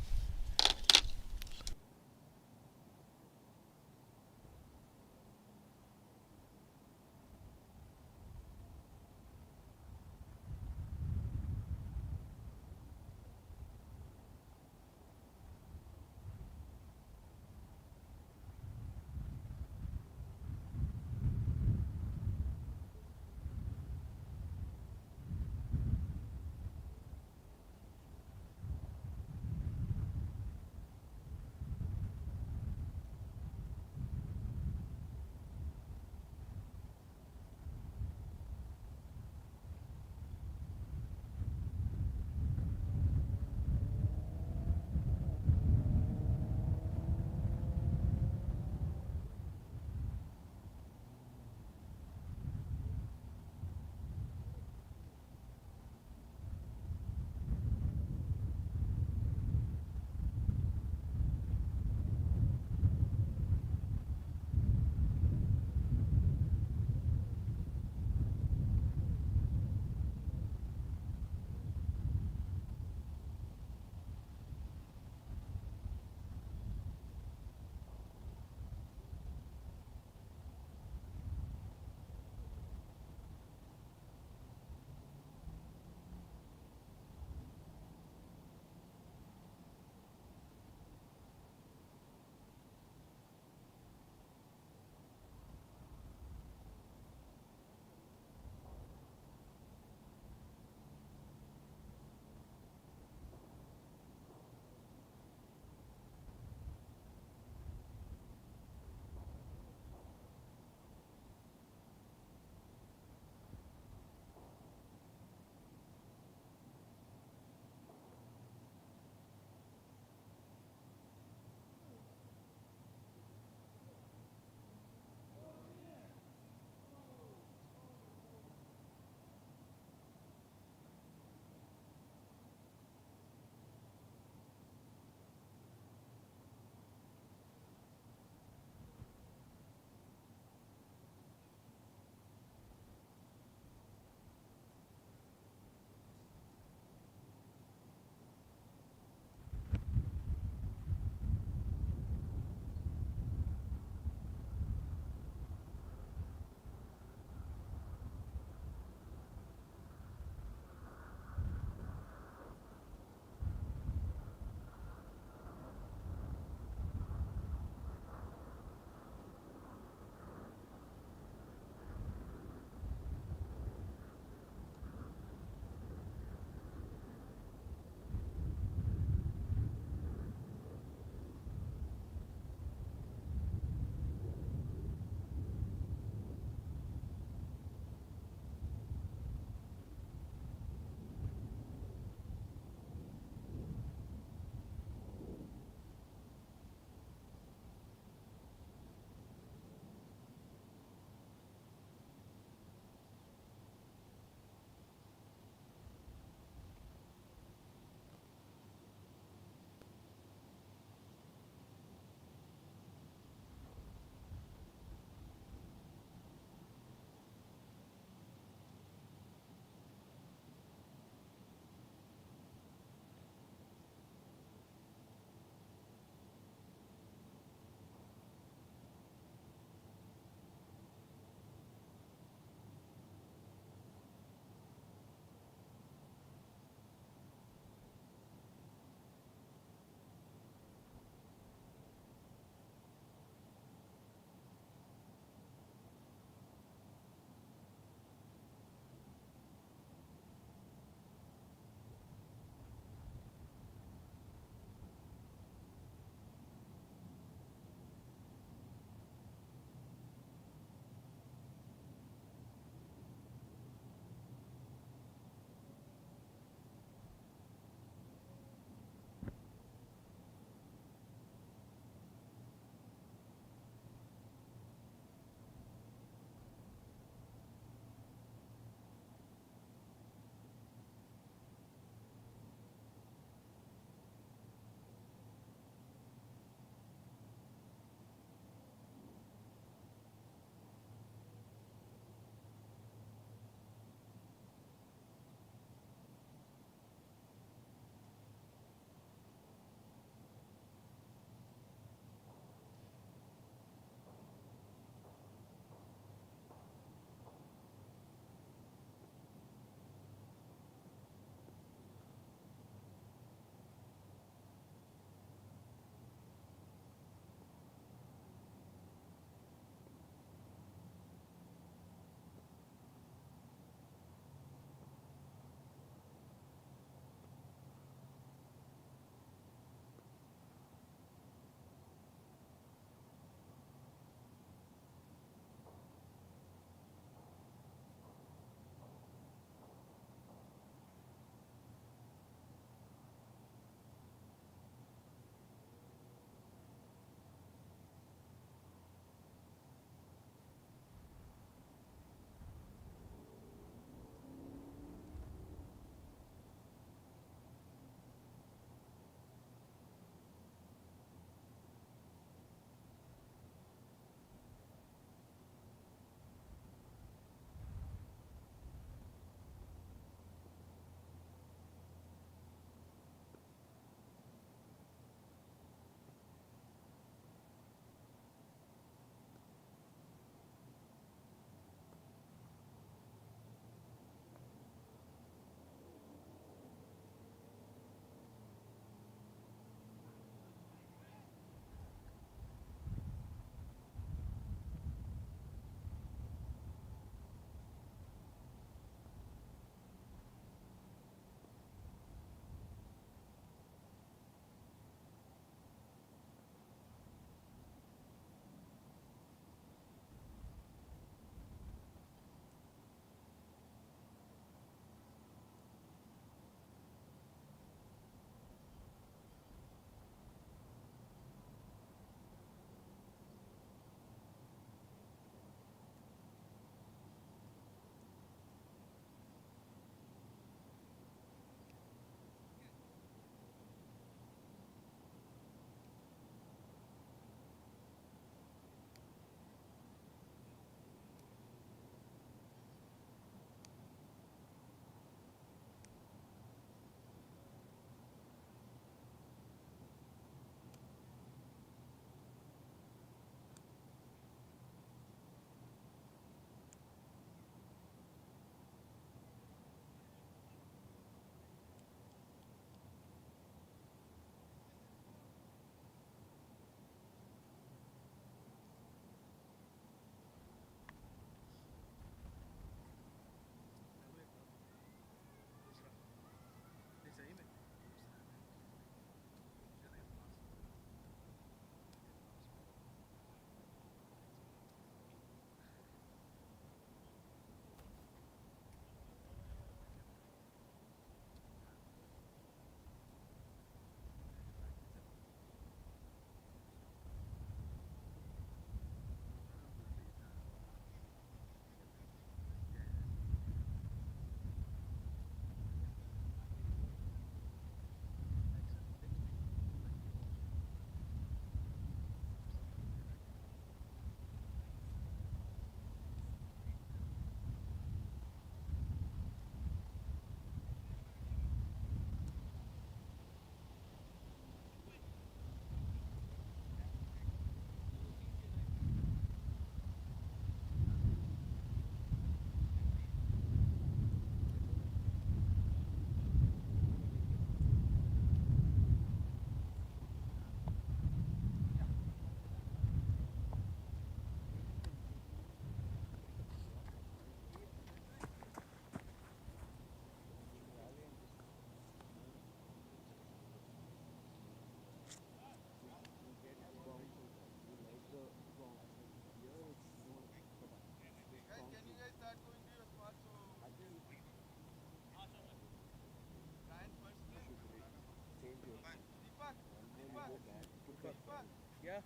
Yeah.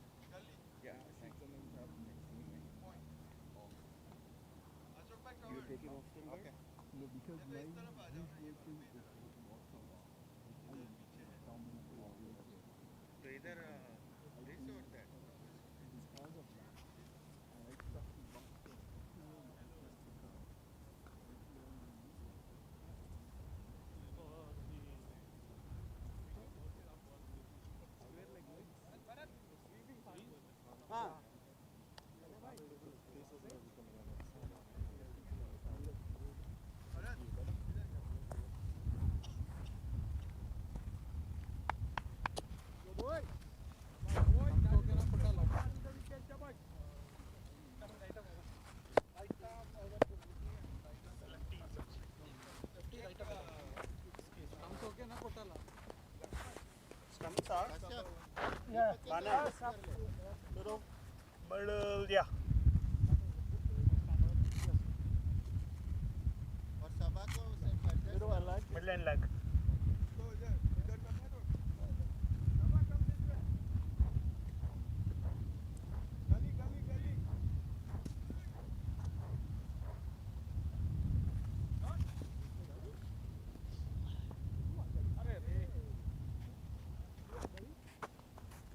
Yeah. Thanks. You taking off still? Okay. No, because my his working is also dominant always. So either this or that. Because of that, I expect to box the two just to come. Stumps are. Yeah. Banana. But yeah. Middle and leg.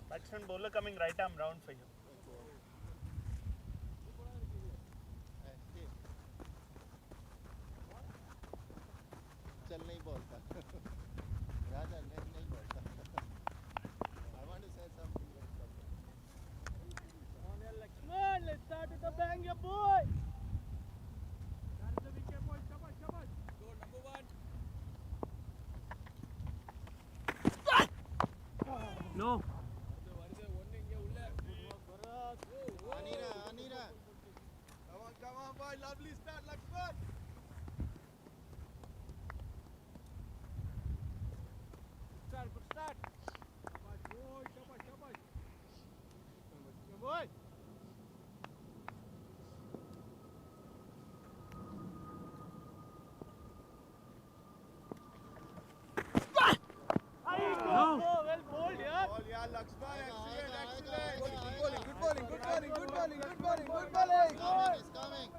Batsman bowler coming right arm round for you. चल नहीं बोलता राजा नहीं बोलता I want to say something like that. On your Lakshman, let's start with a bang, your boy. That is the wicket, boy. Shabash, shabash. Go number 1. No. What is the warning? Yeah, ulla. Anira Come on boy, lovely start Lakshman. Good start. Shabash, boy. Shabash, shabash. Good boy. No. Well bowled, yeah. Ball, yeah, Lakshman, excellent. Good bowling. Good bowling. Coming is coming.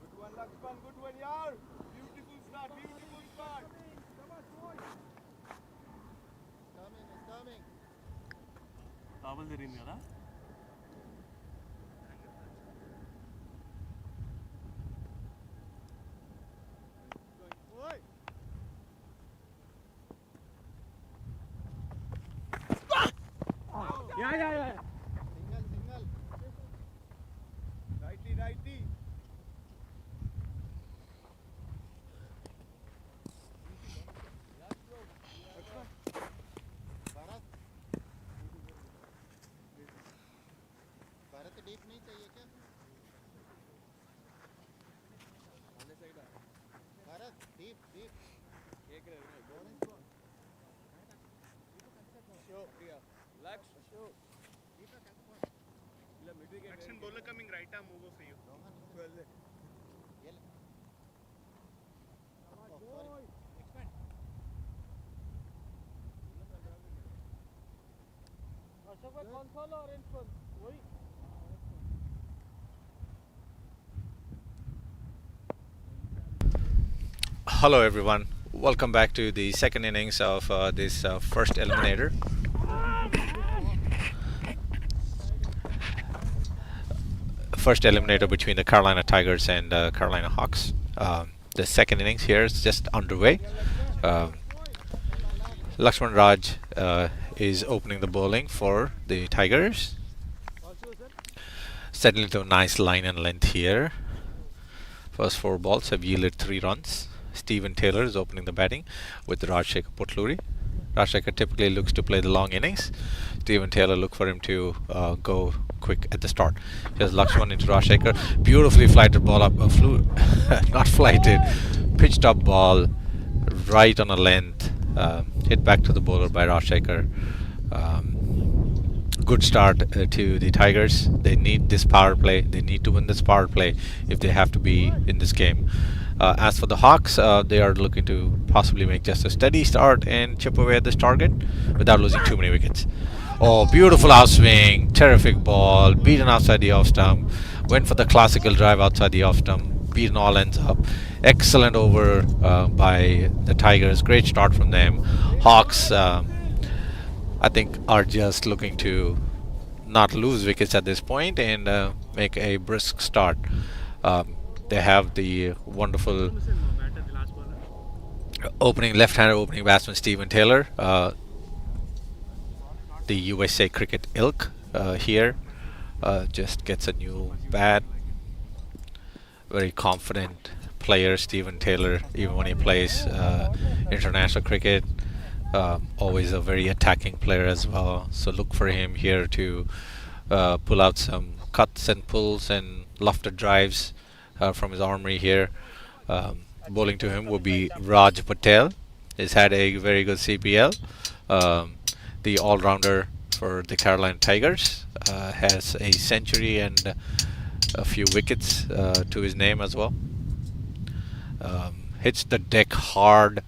Good one, Lakshman, good one, yaar. Beautiful start. Coming. Towel there in there. Yeah. Single. Righty. Bharat deep नहीं चाहिए क्या Bharat deep एक रहे Lux. Batsman bowler coming right arm over for you. Console or in front? Hello everyone, welcome back to the second innings of this first eliminator. First eliminator between the Carolina Tigers and Carolina Hawks. The second innings here is just underway. Lakshman Raj is opening the bowling for the Tigers. Settling to a nice line and length here. First 4 balls have yielded 3 runs. Stephen Taylor is opening the batting with Rajshekhar Potluri. Rajshekhar typically looks to play the long innings. Stephen Taylor look for him to go quick at the start. Here's Lakshman into Rajshekhar. Beautifully flighted ball up, not flighted, pitched up ball right on a length. Hit back to the bowler by Rajshekhar. Good start to the Tigers. They need this power play. They need to win this power play if they have to be in this game. As for the Hawks, they are looking to possibly make just a steady start and chip away at this target without losing too many wickets. Oh, beautiful outswing, terrific ball, beaten outside the off stump, went for the classical drive outside the off stump, beaten all ends up. Excellent over by the Tigers, great start from them. Hawks, I think, are just looking to not lose wickets at this point and make a brisk start. They have the wonderful left-hander opening batsman Stephen Taylor, the USA cricket ilk here. Just gets a new bat. Very confident player, Stephen Taylor, even when he plays international cricket. Always a very attacking player as well. So look for him here to pull out some cuts and pulls and lofted drives from his armory here. Bowling to him will be Raj Patel. He's had a very good CPL. The all-rounder for the Carolina Tigers has a century and a few wickets to his name as well. Hits the deck hard,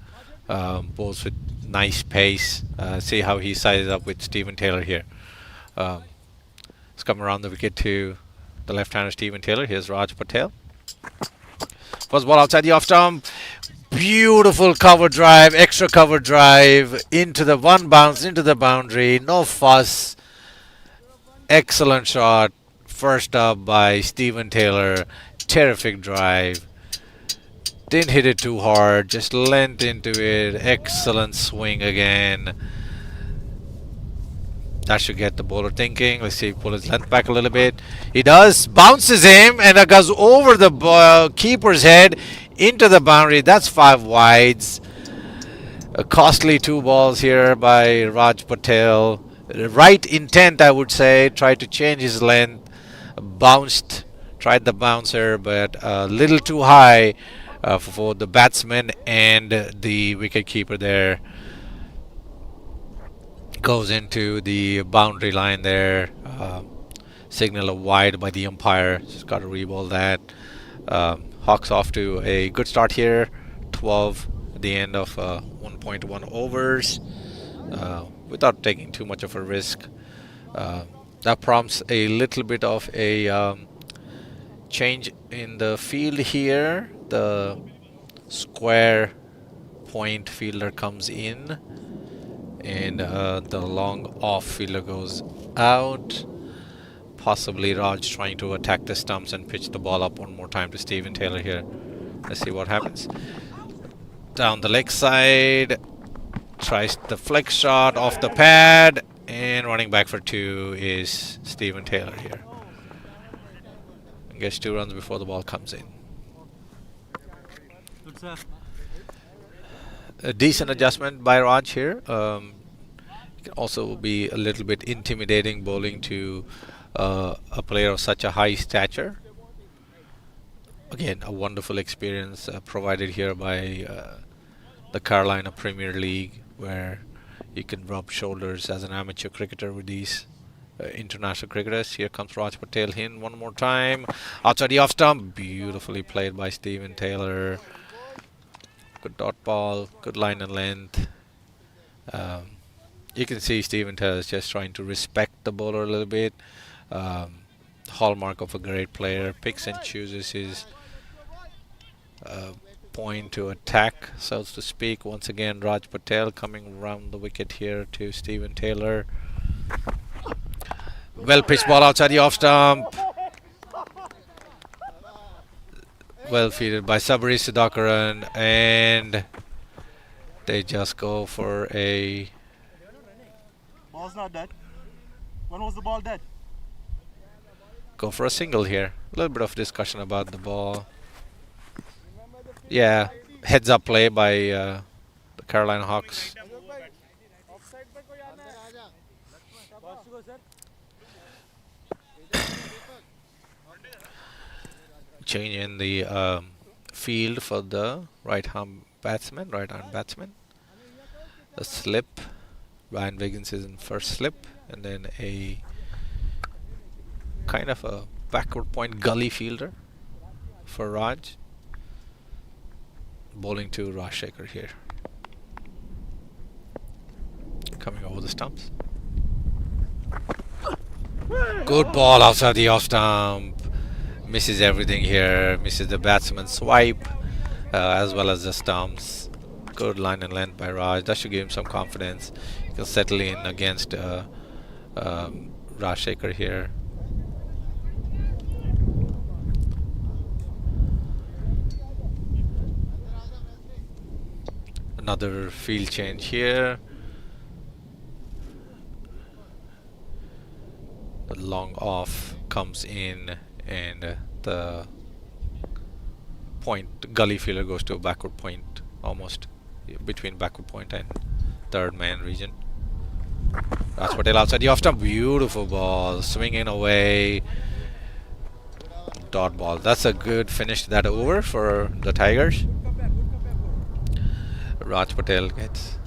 bowls with nice pace. See how he sizes up with Stephen Taylor here. It's come around the wicket to the left-hander Stephen Taylor. Here's Raj Patel. First ball outside the off stump. Beautiful cover drive, extra cover drive into the one bounce into the boundary. No fuss. Excellent shot. First up by Stephen Taylor. Terrific drive. Didn't hit it too hard. Just leant into it. Excellent swing again. That should get the bowler thinking. Let's see, pull his length back a little bit. He does. Bounces him and it goes over the keeper's head into the boundary. That's 5 wides. A costly 2 balls here by Raj Patel. Right intent, I would say. Tried to change his length. Bounced. Tried the bouncer, but a little too high for the batsman and the wicket keeper there. Goes into the boundary line there. Signal a wide by the umpire. Just got to reball that. Hawks off to a good start here. 12 at the end of 1.1 overs without taking too much of a risk. That prompts a little bit of a change in the field here. The square point fielder comes in and the long off fielder goes out. Possibly Raj trying to attack the stumps and pitch the ball up one more time to Stephen Taylor here. Let's see what happens. Down the leg side. Tries the flex shot off the pad. And running back for 2 is Stephen Taylor here. Gets 2 runs before the ball comes in. Good, sir. A decent adjustment by Raj here. It can also be a little bit intimidating bowling to a player of such a high stature. Again, a wonderful experience provided here by the Carolina Premier League, where you can rub shoulders as an amateur cricketer with these international cricketers. Here comes Raj Patel in one more time. Outside the off stump. Beautifully played by Stephen Taylor. Good dot ball, good line and length. You can see Stephen Taylor is just trying to respect the bowler a little bit. Hallmark of a great player. Picks and chooses his point to attack, so to speak. Once again, Raj Patel coming around the wicket here to Stephen Taylor. Well pitched ball outside the off stump. Well fielded by Sabri Sudhakaran, and they just go for a... Ball's not dead. When was the ball dead? Go for a single here. A little bit of discussion about the ball. Yeah, heads up play by the Carolina Hawks. Change in the field for the right-arm batsman. A slip. Ryan Wiggins is in first slip, and then a kind of a backward point gully fielder for Raj. bowling to Rajshekhar here. Coming over the stumps. Good ball outside the off stump. Misses everything here. Misses the batsman's swipe as well as the stumps. Good line and length by Raj. That should give him some confidence. He can settle in against Rajshekhar here. Another field change here. The long off comes in, and the point gully fielder goes to a backward point, almost between backward point and third man region. Raj Patel outside the off stump. Beautiful ball, swinging away. Dot ball. That's a good finish to that over for the Tigers. Raj Patel gets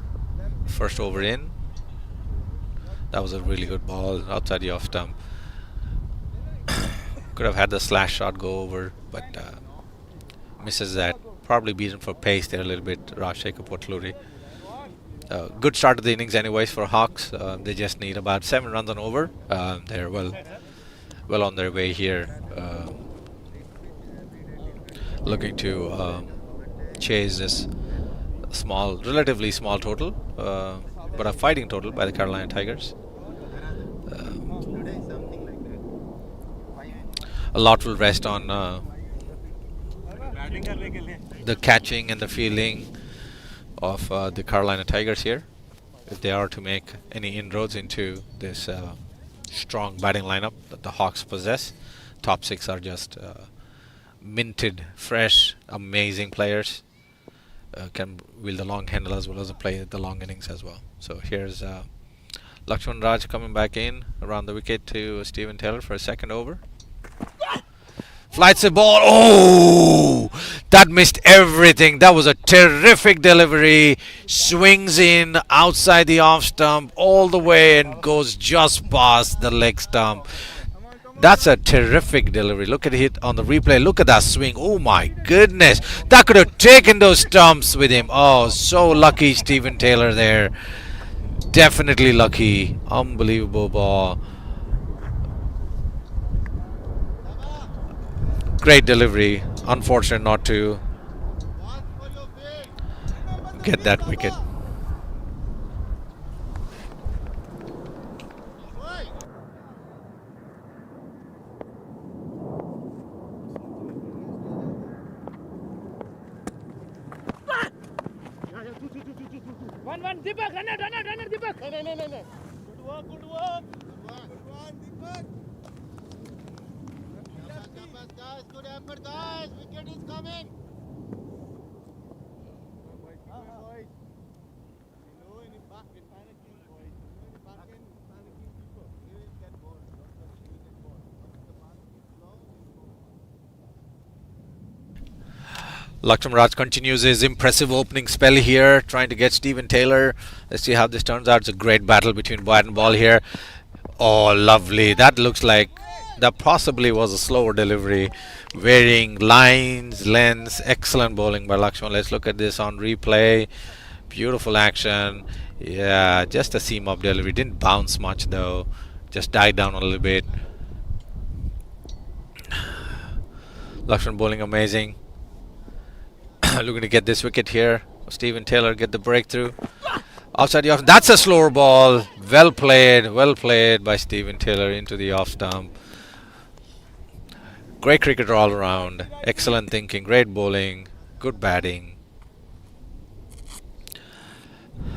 first over in. That was a really good ball outside the off stump. Could have had the slash shot go over, but misses that. Probably beaten for pace there a little bit, Rajshekhar Potluri. Good start of the innings anyways for Hawks. They just need about 7 runs on over. They're well on their way here. Looking to chase this relatively small total, but a fighting total by the Carolina Tigers. A lot will rest on the catching and the fielding of the Carolina Tigers here, if they are to make any inroads into this strong batting lineup that the Hawks possess. Top 6 are just minted, fresh, amazing players. Can wield the long handle as well as play the long innings as well. So here's Lakshman Raj coming back in around the wicket to Stephen Taylor for a second over. Flights the ball. Oh, that missed everything. That was a terrific delivery. Swings in outside the off stump all the way and goes just past the leg stump. That's a terrific delivery. Look at it on the replay. Look at that swing. Oh my goodness. That could have taken those stumps with him. Oh, so lucky Stephen Taylor there. Definitely lucky. Unbelievable ball. Great delivery. Unfortunate not to get that wicket. One, Deepak, runner, Deepak. No. Good work. Guys, good effort, guys. Wicket is coming. Lakshman Raj continues his impressive opening spell here, trying to get Stephen Taylor. Let's see how this turns out. It's a great battle between bat and ball here. Oh, lovely. That looks like that possibly was a slower delivery. Varying lines, lengths, excellent bowling by Lakshman. Let's look at this on replay. Beautiful action. Yeah, just a seam up delivery. Didn't bounce much though. Just died down a little bit. Lakshman bowling amazing. Looking to get this wicket here. Stephen Taylor get the breakthrough. Outside the off. That's a slower ball. Well played by Stephen Taylor into the off stump. Great cricketer all around. Excellent thinking. Great bowling. Good batting.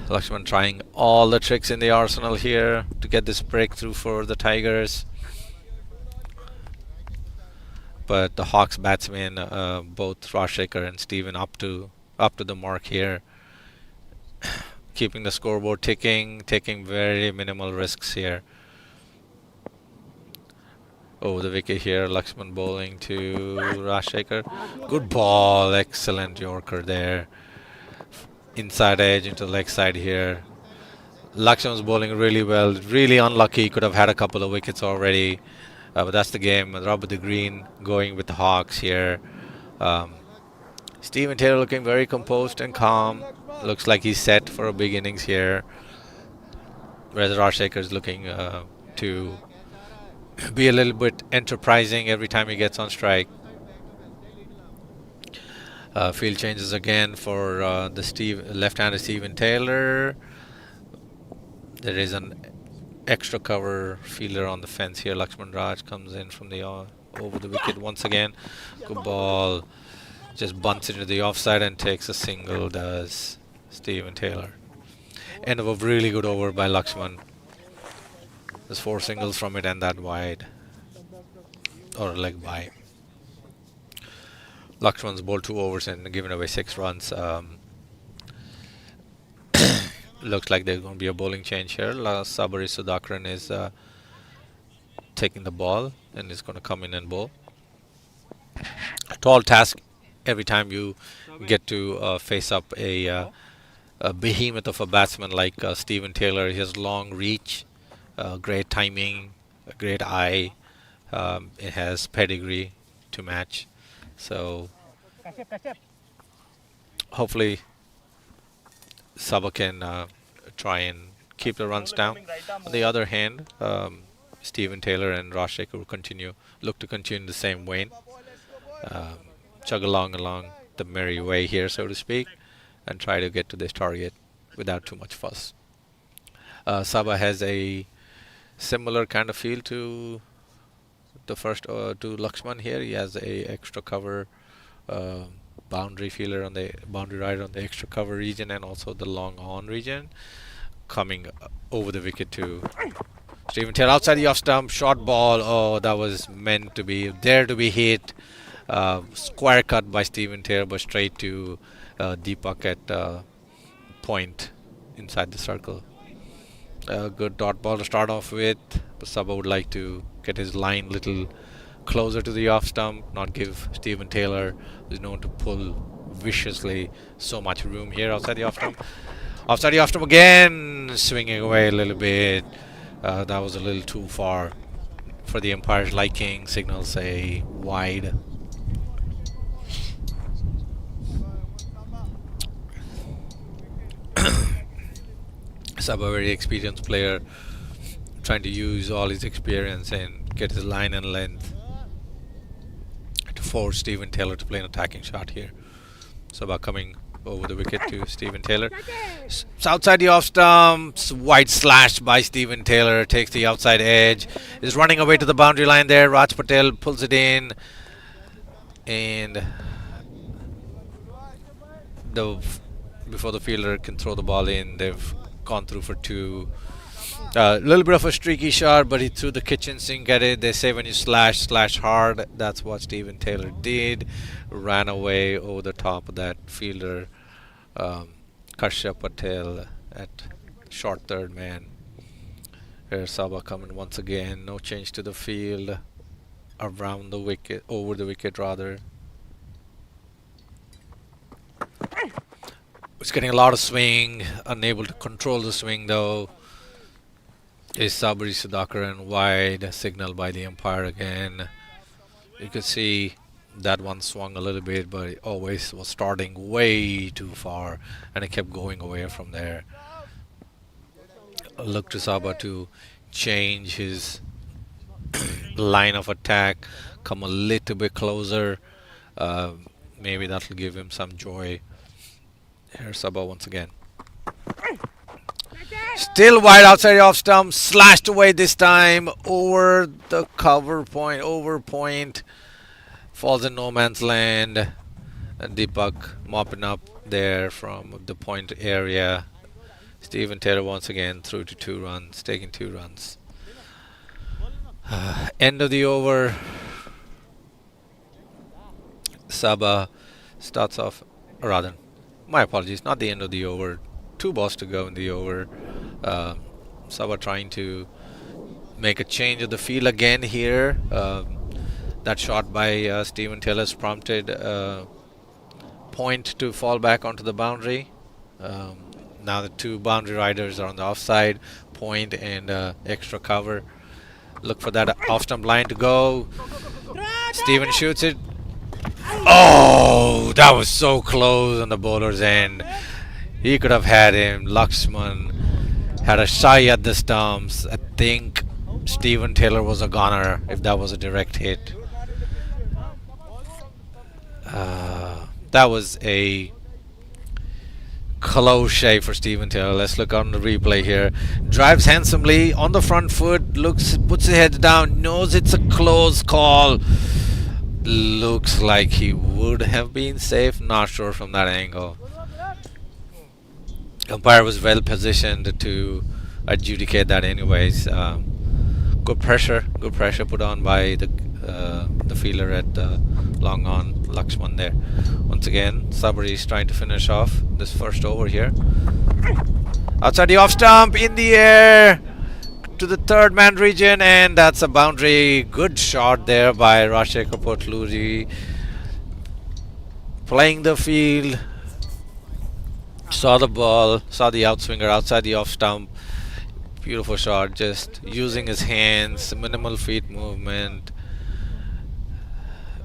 Lakshman trying all the tricks in the arsenal here to get this breakthrough for the Tigers. But the Hawks batsmen, both Rajshekhar and Stephen, up to the mark here, keeping the scoreboard ticking, taking very minimal risks here. Over the wicket here, Lakshman bowling to Rajshekhar. Good ball, excellent Yorker there. Inside edge into the leg side here. Lakshman's bowling really well. Really unlucky, could have had a couple of wickets already. But that's the game. Robert the Green going with the Hawks here. Steven Taylor looking very composed and calm. Looks like he's set for a big innings here. Whereas Rajshekhar is looking to be a little bit enterprising every time he gets on strike. Field changes again for the left-handed Steven Taylor. There is an extra cover fielder on the fence here. Lakshman Raj comes in from the over the wicket once again. Good ball. Just bunts into the offside and takes a single, does Steven Taylor. End of a really good over by Lakshman. There's 4 singles from it and that wide. Or a leg by. Lakshman's bowled 2 overs and given away 6 runs. Looks like there's going to be a bowling change here. Sabari Sudhakaran is taking the ball and is going to come in and bowl. A tall task every time you get to face up a behemoth of a batsman like Steven Taylor. He has long reach, great timing, a great eye. It has pedigree to match. So hopefully Sabha can try and keep the runs down. On the other hand, Steven Taylor and Rajshekhar will look to continue the same vein. Chug along the merry way here, so to speak, and try to get to this target without too much fuss. Sabha has a similar kind of feel to the first to Lakshman here. He has a extra cover boundary fielder on the boundary rider on the extra cover region and also the long on region. Coming over the wicket to Steven Taylor outside the off stump, short ball. Oh, that was meant to be there to be hit. Square cut by Steven Taylor, but straight to Deepak at point inside the circle. Good dot ball to start off with. But Sabha would like to get his line a little closer to the off stump, not give Steven Taylor, who's known to pull viciously, so much room here outside the off stump. Outside the off stump again, swinging away a little bit. That was a little too far for the umpire's liking. Signals a wide. Sabha, very experienced player, trying to use all his experience and get his line and length to force Steven Taylor to play an attacking shot here. Sabha coming over the wicket to Steven Taylor. Outside the off stumps, wide slash by Steven Taylor, takes the outside edge, is running away to the boundary line there. Raj Patel pulls it in, and before the fielder can throw the ball in, they've gone through for 2. A little bit of a streaky shot, but he threw the kitchen sink at it. They say when you slash hard. That's what Steven Taylor did. Ran away over the top of that fielder, Kashyap Patel, at short third man. Here's Sabha coming once again. No change to the field. Around the wicket, over the wicket rather. It's getting a lot of swing. Unable to control the swing though. Is Sabri Sudhakaran wide, signal by the umpire again. You could see that one swung a little bit, but it always was starting way too far and it kept going away from there. Look to Sabha to change his line of attack, come a little bit closer. Maybe that'll give him some joy. Here's Sabha once again. Still wide outside the off stump, slashed away this time over the cover point, over point, falls in no man's land, and Deepak mopping up there from the point area. Steven Taylor once again through to 2 runs, taking 2 runs. End of the over. Sabha starts off, or rather, my apologies, not the end of the over. 2 balls to go in the over. Sabha trying to make a change of the field again here. That shot by Steven Taylor has prompted point to fall back onto the boundary. Now the 2 boundary riders are on the offside, point and extra cover. Look for that off stump line to go. Steven shoots it. Oh, that was so close on the bowler's end. He could have had him. Lakshman had a shy at the stumps. I think Steven Taylor was a goner if that was a direct hit. That was a close shave for Steven Taylor. Let's look on the replay here. Drives handsomely on the front foot. Puts his head down. Knows it's a close call. Looks like he would have been safe. Not sure from that angle. Umpire was well positioned to adjudicate that anyways. Good pressure put on by the fielder at long on Lakshman there. Once again, Sabri is trying to finish off this first over here. Outside the off stump, in the air to the third man region, and that's a boundary. Good shot there by Rajshekhar Potluri. Playing the field, saw the ball, saw the outswinger outside the off stump. Beautiful shot, just using his hands, minimal feet movement.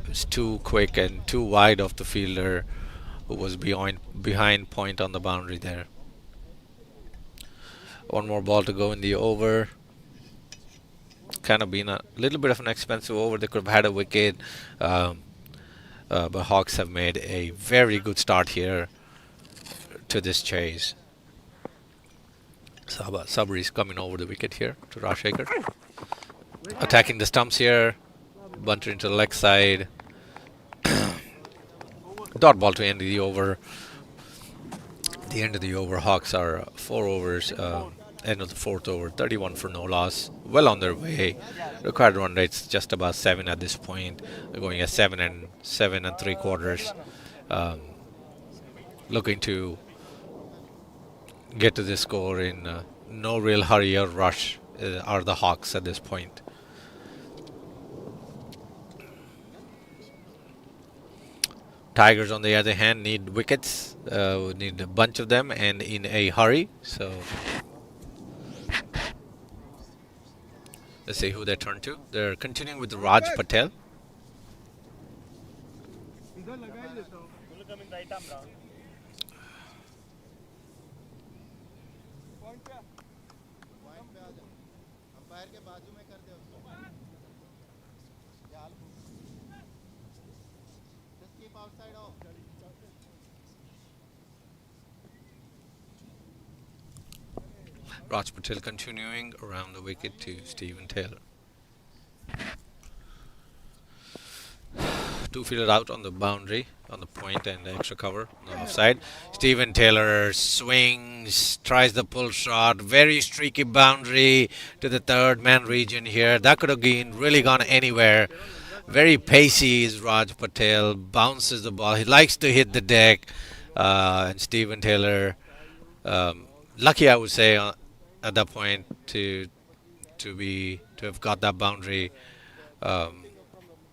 It's too quick and too wide of the fielder who was behind point on the boundary there. One more ball to go in the over. Kind of been a little bit of an expensive over. They could have had a wicket, but Hawks have made a very good start here to this chase. Sabri is coming over the wicket here to Rajshekhar. Attacking the stumps here. Bunter into the leg side. Dot ball to end the over. The end of the over. Hawks are 4 overs. End of the 4th over. 31 for no loss. Well on their way. Required run rate's just about 7 at this point. They're going at 7 and 3/4. Looking to get to this score in no real hurry or rush are the Hawks at this point. Tigers, on the other hand, need wickets. Need a bunch of them and in a hurry. So let's see who they turn to. They're continuing with Raj Patel. Coming right arm round. Point पे आ जा umpire के बाजू में कर दे उसको just keep outside off Raj Patel continuing around the wicket to Steven Taylor. 2 fielders out on the boundary, on the point and extra cover on the offside. Steven Taylor swings, tries the pull shot, very streaky boundary to the third man region here. That could have really gone anywhere. Very pacey is Raj Patel, bounces the ball. He likes to hit the deck. And Steven Taylor, lucky I would say at that point to have got that boundary.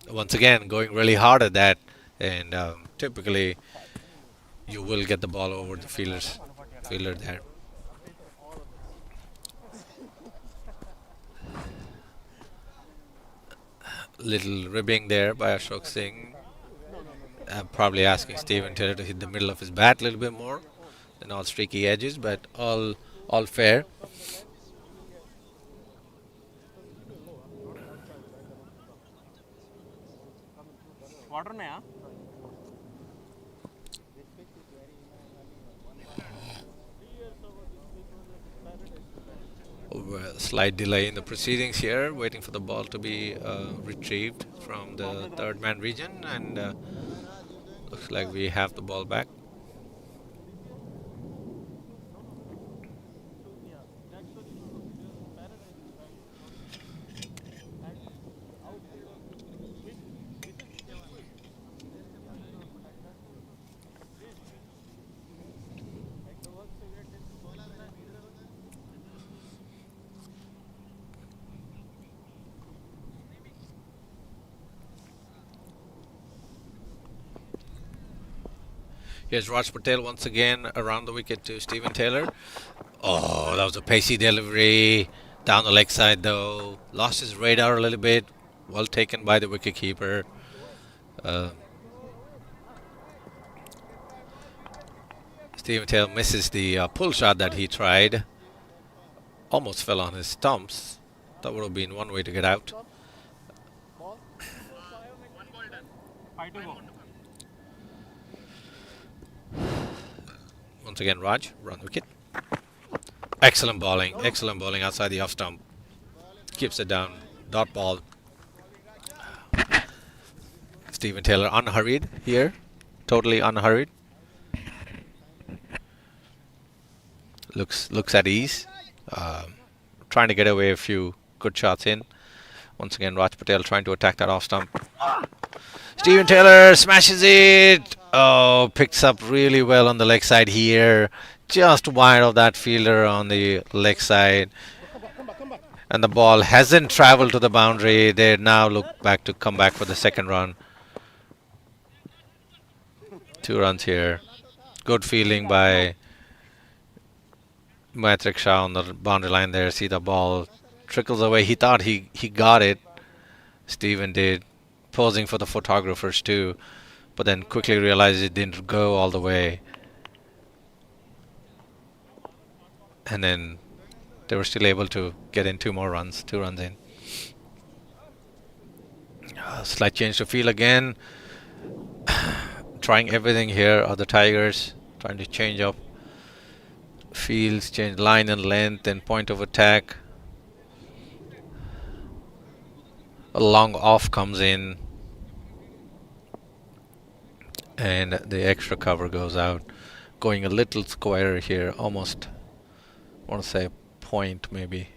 Once again, going really hard at that, and typically you will get the ball over the fielder there. Little ribbing there by Ashok Singh. Probably asking Steven Taylor to hit the middle of his bat a little bit more than all streaky edges, but all fair. Water में हाँ. Slight delay in the proceedings here, waiting for the ball to be retrieved from the third man region, and looks like we have the ball back. Here's Raj Patel once again around the wicket to Steven Taylor. Oh, that was a pacey delivery. Down the leg side though. Lost his radar a little bit. Well taken by the wicketkeeper. Steven Taylor misses the pull shot that he tried. Almost fell on his stumps. That would have been one way to get out. Once again, Raj, run wicket. Excellent bowling outside the off stump. Keeps it down. Dot ball. Steven Taylor unhurried here. Totally unhurried. Looks at ease. Trying to get away a few good shots in. Once again, Raj Patel trying to attack that off stump. Steven Taylor smashes it. Oh, picks up really well on the leg side here. Just wide of that fielder on the leg side. And the ball hasn't traveled to the boundary. They now look back to come back for the second run. 2 runs here. Good feeling by Maitrik Shah on the boundary line there. See the ball trickles away. He thought he got it. Steven did. Posing for the photographers too. But then quickly realized it didn't go all the way. And then they were still able to get in 2 more runs. 2 runs in. Slight change to field again. Trying everything here are the Tigers. Trying to change up fields, change line and length and point of attack. A long off comes in. And the extra cover goes out. Going a little square here. Almost, I want to say, point maybe.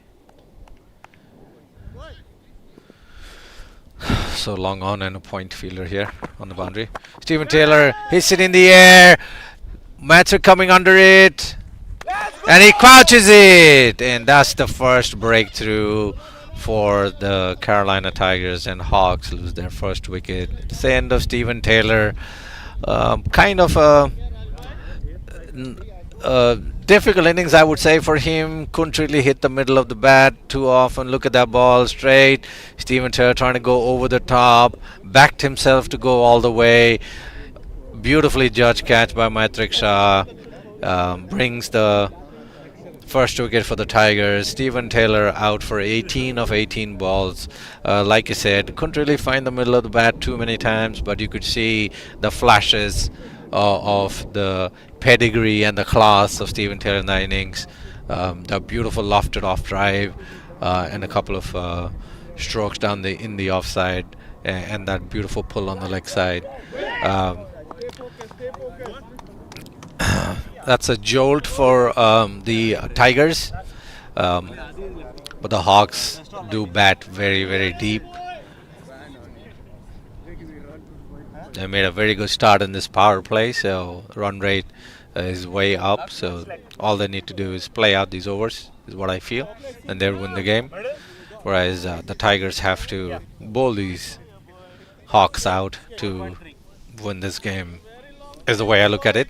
So long on and a point fielder here on the boundary. Steven Taylor hits it in the air. Matzer coming under it. And he crouches it. And that's the first breakthrough for the Carolina Tigers, and Hawks lose their first wicket. It's the end of Steven Taylor. Kind of a difficult innings, I would say, for him. Couldn't really hit the middle of the bat too often. Look at that ball straight. Steven Taylor trying to go over the top. Backed himself to go all the way. Beautifully judged catch by Maitrik Shah. Brings the first wicket for the Tigers. Steven Taylor out for 18 of 18 balls. Like I said, couldn't really find the middle of the bat too many times, but you could see the flashes of the pedigree and the class of Steven Taylor in the innings. The beautiful lofted off drive and a couple of strokes down in the offside, and that beautiful pull on the leg side. That's a jolt for the Tigers, but the Hawks do bat very, very deep. They made a very good start in this power play, so run rate is way up. So all they need to do is play out these overs, is what I feel, and they'll win the game. Whereas the Tigers have to bowl these Hawks out to win this game, is the way I look at it.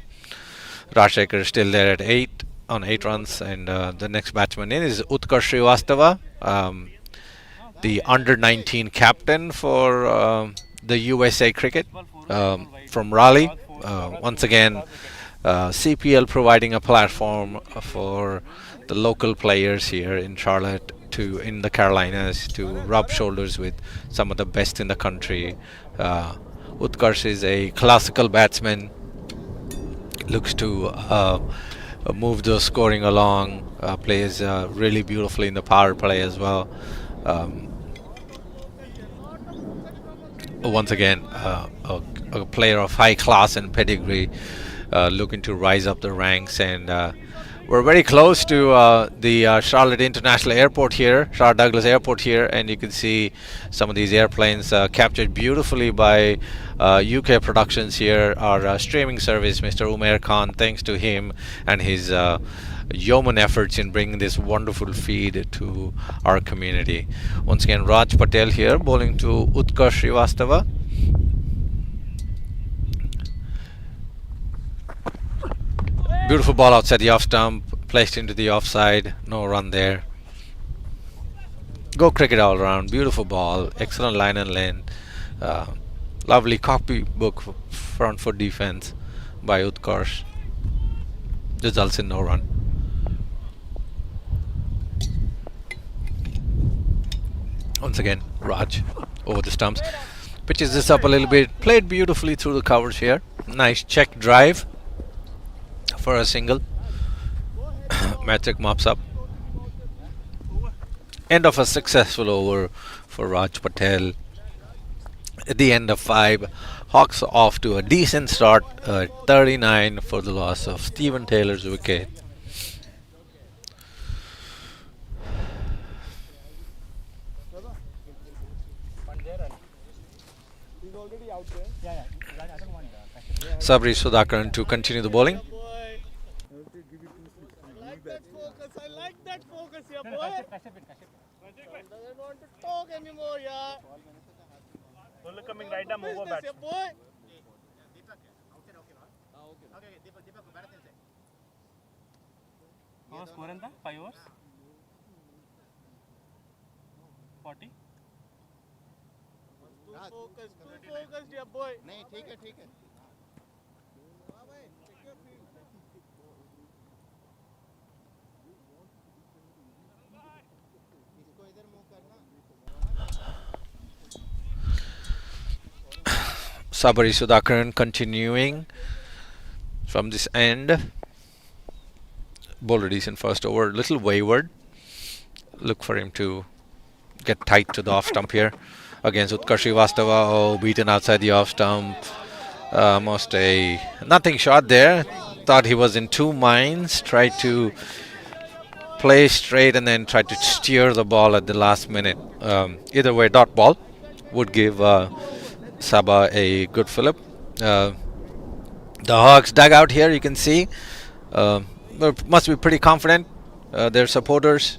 Rajshekhar is still there at 8 runs, and the next batsman in is Utkarsh Srivastava, the under-19 captain for the USA Cricket from Raleigh. Once again, CPL providing a platform for the local players here in Charlotte in the Carolinas to rub shoulders with some of the best in the country. Utkarsh is a classical batsman. Looks to move the scoring along. Plays really beautifully in the power play as well. Once again, a player of high class and pedigree, looking to rise up the ranks. And we're very close to the Charlotte International Airport here, Charlotte Douglas Airport here, and you can see some of these airplanes captured beautifully by UK Productions here, our streaming service, Mr. Umair Khan. Thanks to him and his yeoman efforts in bringing this wonderful feed to our community. Once again, Raj Patel here bowling to Utkarsh Srivastava. Beautiful ball outside the off stump, placed into the offside. No run there. Go cricket all around. Beautiful ball. Excellent line and length. Lovely copybook front foot defense by Utkarsh. results in no run. Once again, Raj over the stumps. Pitches this up a little bit. Played beautifully through the covers here. Nice check drive for a single. Matrick mops up. End of a successful over for Raj Patel. At the end of 5, Hawks off to a decent start. 39 for the loss of Stephen Taylor's wicket. He's already out there. Yeah. I don't want Sabri Sudhakaran to continue the bowling. Boy. I like that focus. I like that focus here, boy. Doesn't want to talk anymore, yeah. Bowler coming right down over Business, batsman. yeah, boy. How score anta? 5 overs? 40? Too focused, yeah, boy. नहीं ठीक है इसको इधर move करना Sabri Sudhakaran continuing from this end. Bowler decent first over. Little wayward. Look for him to get tight to the off stump here against Utkarsh Srivastava. Oh, beaten outside the off stump. Almost a nothing shot there. Thought he was in two minds. Tried to play straight and then tried to steer the ball at the last minute. Either way, dot ball would give Sabah a good fillip. The Hawks dugout here, you can see, must be pretty confident. Their supporters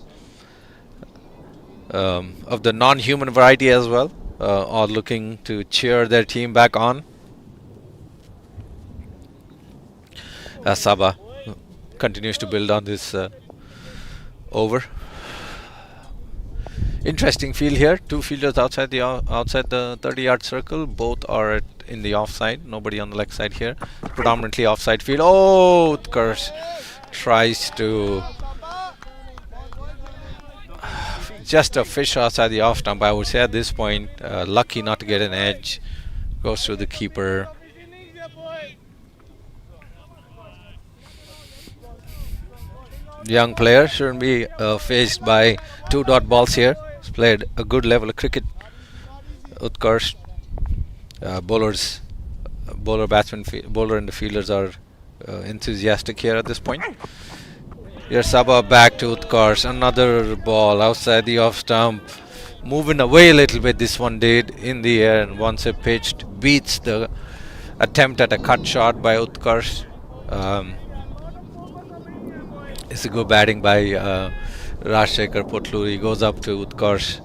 of the non-human variety as well, are looking to cheer their team back on. As Sabah continues to build on this over. Interesting field here. Two fielders outside the 30-yard circle. Both are in the offside. Nobody on the leg side here. Predominantly offside field. Oh, Utkarsh tries to just a fish outside the off stump. I would say at this point, lucky not to get an edge. Goes through the keeper. Young player shouldn't be faced by two dot balls here. He's played a good level of cricket. Utkarsh, bowler, batsman, bowler, and the fielders are enthusiastic here at this point. Here's Sabah back to Utkarsh. Another ball outside the off stump. Moving away a little bit, this one did in the air, and once it pitched, beats the attempt at a cut shot by Utkarsh. It's a good batting by Rajshekhar Potluri. Goes up to Utkarsh,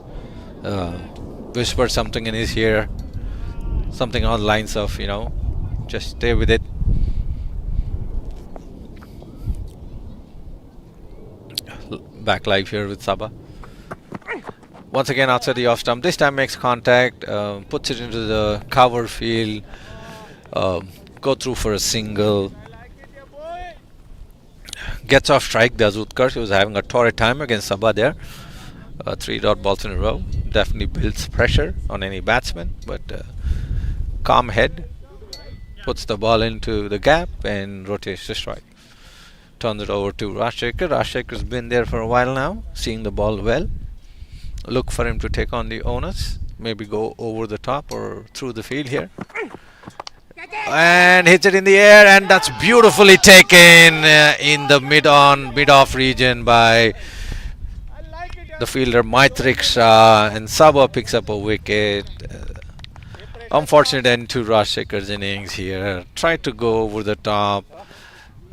whispers something in his ear, something on the lines of, just stay with it. Back live here with Sabah. Once again outside the off stump. This time makes contact, puts it into the cover field, go through for a single. Gets off strike, does Utkarsh. He was having a torrid time against Sabah there. 3 dot balls in a row. Definitely builds pressure on any batsman, but calm head. Puts the ball into the gap and rotates to strike. Turns it over to Rajshekhar. Rajshekhar's been there for a while now, seeing the ball well. Look for him to take on the onus. Maybe go over the top or through the field here. And hits it in the air, and that's beautifully taken in the mid-off region by the fielder Maitrik Shah, and Sabah picks up a wicket. Unfortunate end to Rajshekhar's innings here. Tried to go over the top,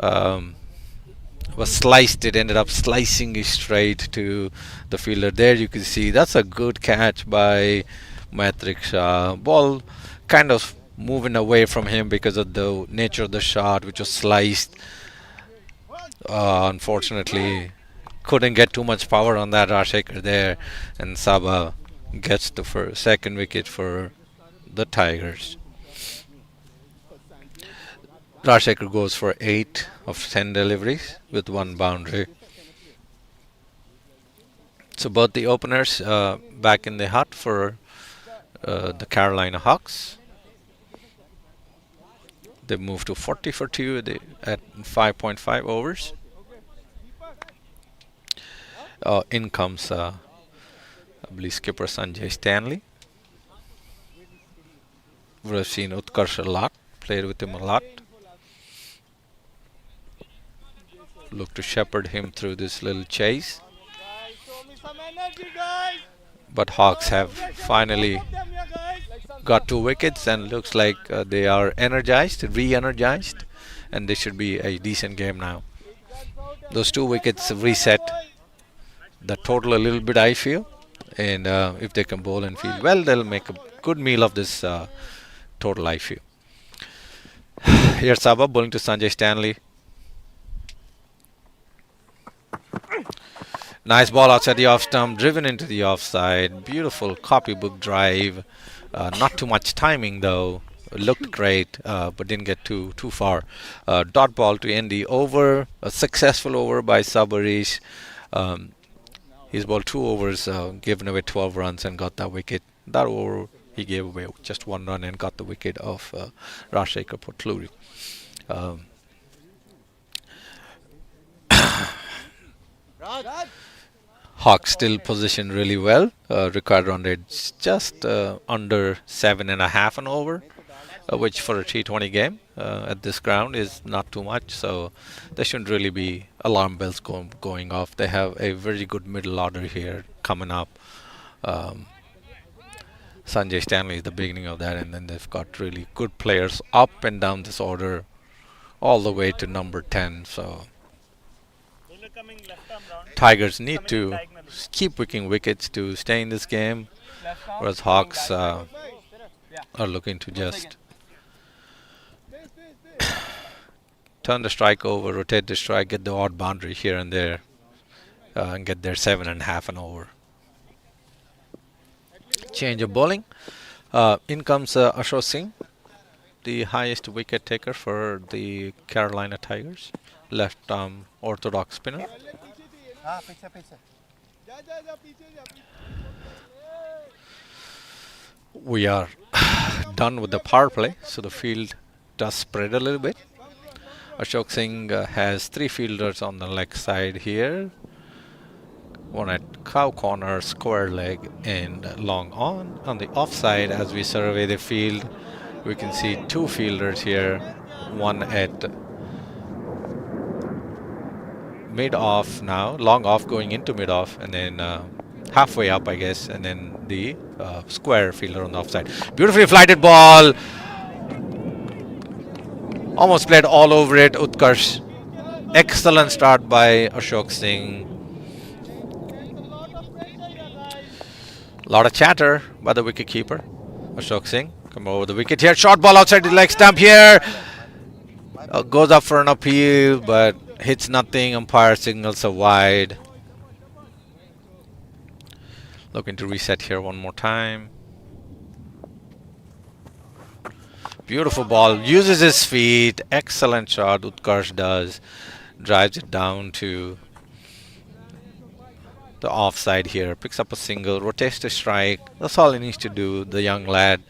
was sliced. It ended up slicing it straight to the fielder. There you can see that's a good catch by Maitrik Shah. Ball kind of moving away from him because of the nature of the shot, which was sliced. Unfortunately, couldn't get too much power on that Rajshekhar there, and Sabah gets the second wicket for the Tigers. Rajshekhar goes for 8 of 10 deliveries with 1 boundary. So both the openers back in the hut for the Carolina Hawks. They move to 40 for 2 at 5.5 overs. In comes, I believe, skipper Sanjay Stanley. We've seen Utkarsh a lot, played with him a lot. Look to shepherd him through this little chase. Guys, show me some energy, guys. But Hawks have finally Them here, guys. got 2 wickets and looks like they are energized, re-energized, and this should be a decent game now. Those 2 wickets reset the total a little bit, I feel, and if they can bowl and field well, they'll make a good meal of this total, I feel. Here's Sabah bowling to Sanjay Stanley. Nice ball outside the off stump, driven into the offside. Beautiful copybook drive. Not too much timing though. Looked great, but didn't get too far. Dot ball to end the over. A successful over by Sabarish. He's bowled 2 overs, given away 12 runs and got that wicket. That over he gave away just 1 run and got the wicket of Rajshekhar Potluri. Hawks still positioned really well. Required run rate just under 7.5 an over, which for a T20 game at this ground is not too much. So there shouldn't really be alarm bells going off. They have a very good middle order here coming up. Sanjay Stanley is the beginning of that, and then they've got really good players up and down this order, all the way to number 10. So Tigers need to keep picking wickets to stay in this game, whereas Hawks are looking to just turn the strike over, rotate the strike, get the odd boundary here and there, and get their 7.5 and over. Change of bowling. In comes Ashok Singh, the highest wicket taker for the Carolina Tigers, left arm orthodox spinner. We are done with the power play, so the field does spread a little bit. Ashok Singh has 3 fielders on the leg side here. One at cow corner, square leg, and long on. On the offside, as we survey the field, we can see 2 fielders here. One at mid-off now, long off going into mid-off, and then halfway up, I guess, and then the square fielder on the offside. Beautifully flighted ball. Almost played all over it, Utkarsh. Excellent start by Ashok Singh. Lot of chatter by the wicketkeeper, Ashok Singh. Come over the wicket here. Short ball outside the leg stump here. Goes up for an appeal, but hits nothing. Umpire signals a wide. Looking to reset here one more time. Beautiful ball. Uses his feet. Excellent shot. Utkarsh does. Drives it down to the offside here. Picks up a single. Rotates the strike. That's all he needs to do. The young lad.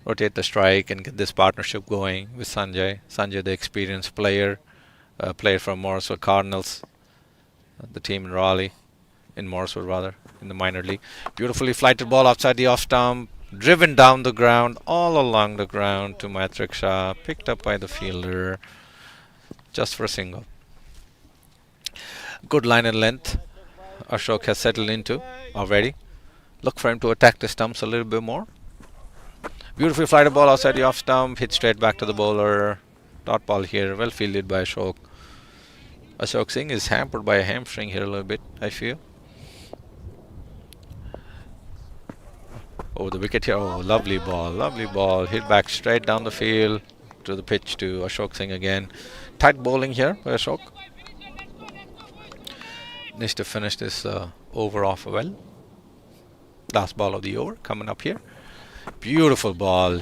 Rotate the strike and get this partnership going with Sanjay. Sanjay, the experienced player. Player from Morrisville Cardinals. The team in Raleigh. In Morrisville, rather. In the minor league. Beautifully flighted ball outside the off stump. Driven down the ground, all along the ground to Maitrik Shah, picked up by the fielder, just for a single. Good line and length. Ashok has settled into already. Look for him to attack the stumps a little bit more. Beautifully flighted ball outside the off stump, hit straight back to the bowler. Dot ball here, well fielded by Ashok. Ashok Singh is hampered by a hamstring here a little bit, I feel. Over the wicket here. Oh, lovely ball. Lovely ball. Hit back straight down the field to the pitch to Ashok Singh again. Tight bowling here by Ashok. Needs to finish this over off well. Last ball of the over coming up here. Beautiful ball.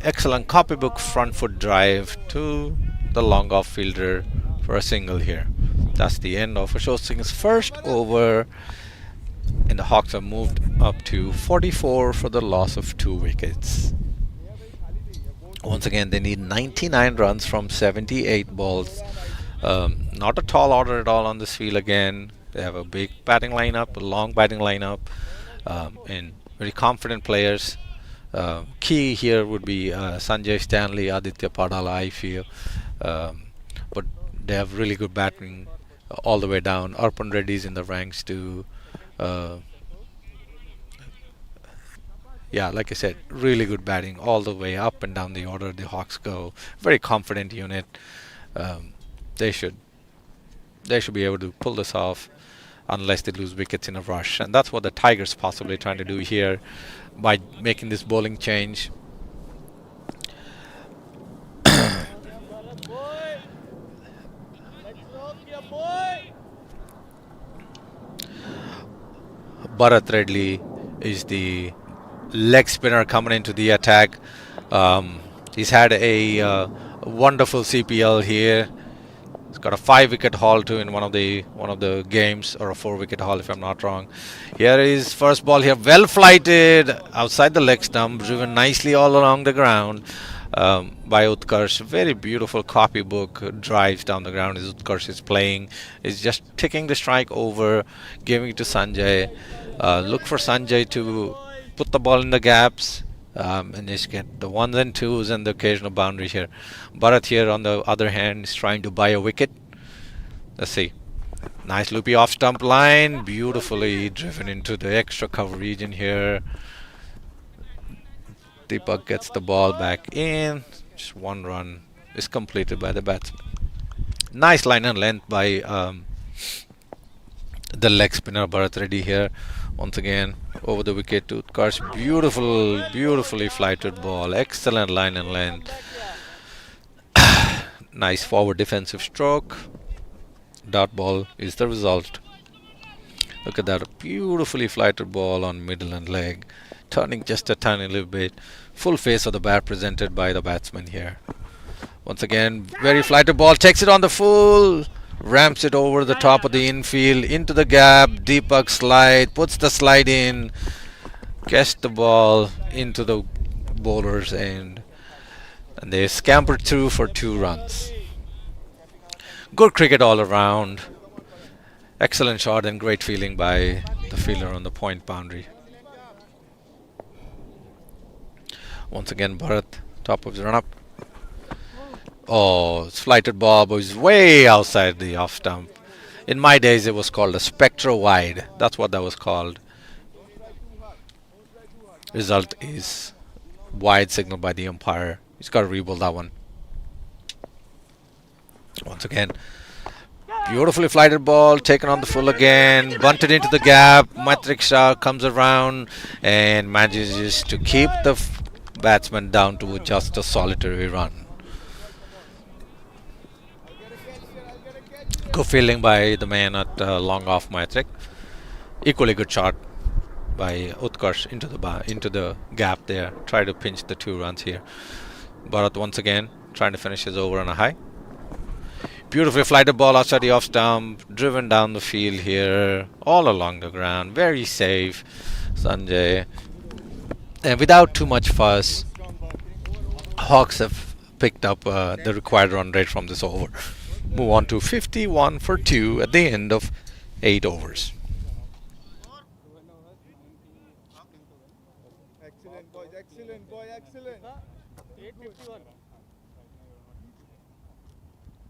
excellent copybook front foot drive to the long off fielder for a single here. That's the end of Ashok Singh's first over, and the Hawks have moved up to 44 for the loss of 2 wickets. Once again, they need 99 runs from 78 balls. Not a tall order at all on this field again. They have a big batting lineup, a long batting lineup, and very confident players. Key here would be Sanjay Stanley, Aditya Padala, I feel. But they have really good batting all the way down. Arpan Reddy is in the ranks too. Yeah, like I said, really good batting all the way up and down the order. The Hawks go. Very confident unit. They should be able to pull this off unless they lose wickets in a rush. And that's what the Tigers possibly trying to do here by making this bowling change. Bharat Reddy is the leg spinner coming into the attack. He's had a wonderful CPL here. He's got a 5-wicket haul too in one of the games, or a 4-wicket haul if I'm not wrong. Here is first ball here, well flighted outside the leg stump, driven nicely all along the ground by Utkarsh. Very beautiful copybook drives down the ground as Utkarsh is playing. He's just taking the strike over, giving it to Sanjay. Look for Sanjay to put the ball in the gaps. And just get the 1s and 2s and the occasional boundary here. Bharat here on the other hand is trying to buy a wicket. Let's see. Nice loopy off stump line, beautifully driven into the extra cover region here. Deepak gets the ball back in. Just 1 run is completed by the batsman. Nice line and length by the leg spinner Bharat Reddy here. Once again, over the wicket to Utkarsh. Beautifully flighted ball. Excellent line and length. Nice forward defensive stroke. Dot ball is the result. Look at that. Beautifully flighted ball on middle and leg. Turning just a tiny little bit. Full face of the bat presented by the batsman here. Once again, very flighted ball. Takes it on the full. Ramps it over the top of the infield into the gap. Deepak slide, puts the slide in, gets the ball into the bowler's end, and they scampered through for 2 runs. Good cricket all around. Excellent shot and great feeling by the fielder on the point boundary. Once again, Bharat, top of the run-up. Oh, it's flighted ball, but it's way outside the off stump. In my days, it was called a spectral wide. That's what that was called. Result is wide signal by the umpire. He's got to re-bowl that one. Once again, beautifully flighted ball, taken on the full again, bunted into the gap. Maitrik Shah comes around and manages to keep the batsman down to just a solitary run. Good fielding by the man at long off Maitrik. Equally good shot by Utkarsh into the gap there. Try to pinch the 2 runs here. Bharat once again trying to finish his over on a high. Beautifully flighted ball outside the off stump, driven down the field here, all along the ground. Very safe, Sanjay. And without too much fuss, Hawks have picked up the required run rate from this over. Move on to 51 for 2 at the end of 8 overs. Excellent, boys. Excellent, boy. Excellent. 851.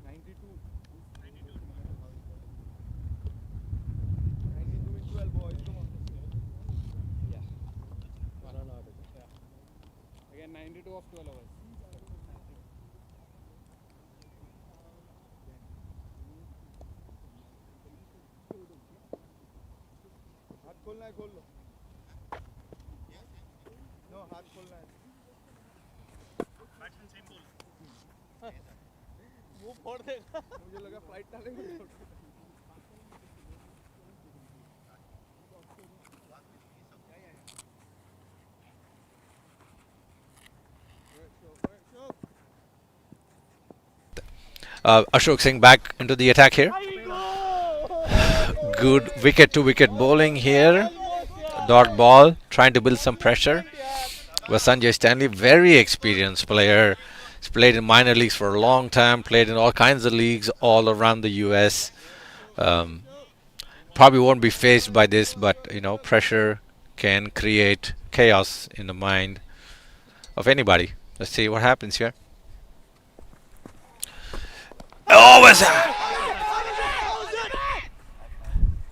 92. 92 in 12, boys. Come on. Yeah. Again, 92 of 12 overs. हाथ खोलना है खोल लो no हाथ खोलना है मुंह फोड़ देगा मुझे लगा फ्लाइट डालेंगे Ashok Singh back into the attack here. Good wicket to wicket bowling here. Dot ball, trying to build some pressure. But Sanjay Stanley, very experienced player. He's played in minor leagues for a long time, played in all kinds of leagues all around the US. Probably won't be faced by this, but pressure can create chaos in the mind of anybody. Let's see what happens here. Oh, what's that?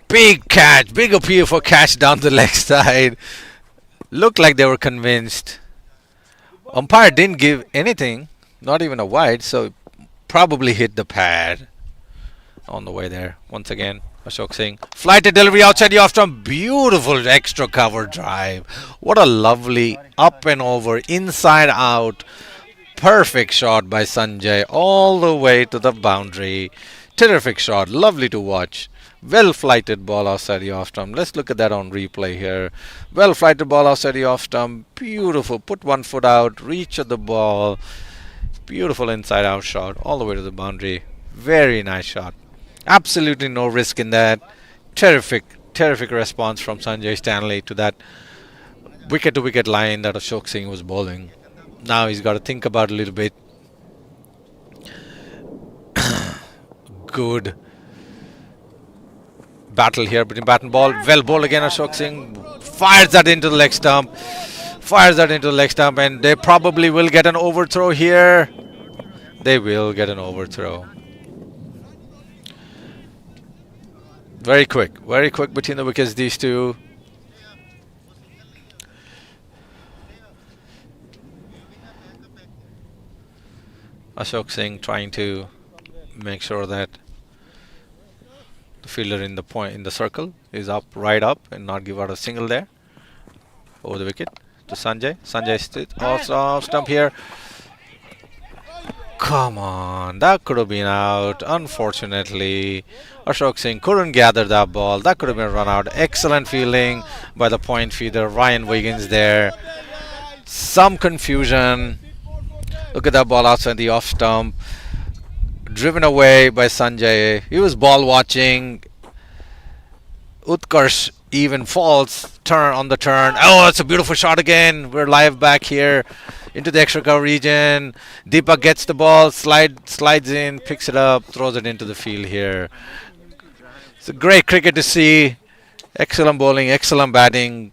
Big catch, big appeal for catch down the leg side. Looked like they were convinced. Umpire didn't give anything, not even a wide, so probably hit the pad on the way there. Once again, Ashok Singh. Flighted delivery outside the off stump. Beautiful extra cover drive. What a lovely up and over, inside out. Perfect shot by Sanjay all the way to the boundary. Terrific shot. Lovely to watch. Well flighted ball outside the off stump. Let's look at that on replay here. Well flighted ball outside the off stump. Beautiful. Put one foot out. Reach of the ball. Beautiful inside out shot all the way to the boundary. Very nice shot. Absolutely no risk in that. Terrific response from Sanjay Stanley to that wicket to wicket line that Ashok Singh was bowling. Now he's got to think about it a little bit. Good battle here between bat and ball. Well bowled again, Ashok Singh. Fires that into the leg stump. And they probably will get an overthrow here. They will get an overthrow. Very quick between the wickets, these two. Ashok Singh trying to make sure that the fielder in the circle is right up and not give out a single there. Over the wicket to Sanjay. Sanjay off stump here. Come on, that could have been out. Unfortunately, Ashok Singh couldn't gather that ball. That could have been a run out. Excellent fielding by the point feeder Ryan Wiggins there. Some confusion. Look at that ball outside the off stump. Driven away by Sanjay. He was ball watching. Utkarsh even falls on the turn. Oh, it's a beautiful shot again. We're live back here into the extra cover region. Deepak gets the ball, slides in, picks it up, throws it into the field here. It's a great cricket to see. Excellent bowling, excellent batting.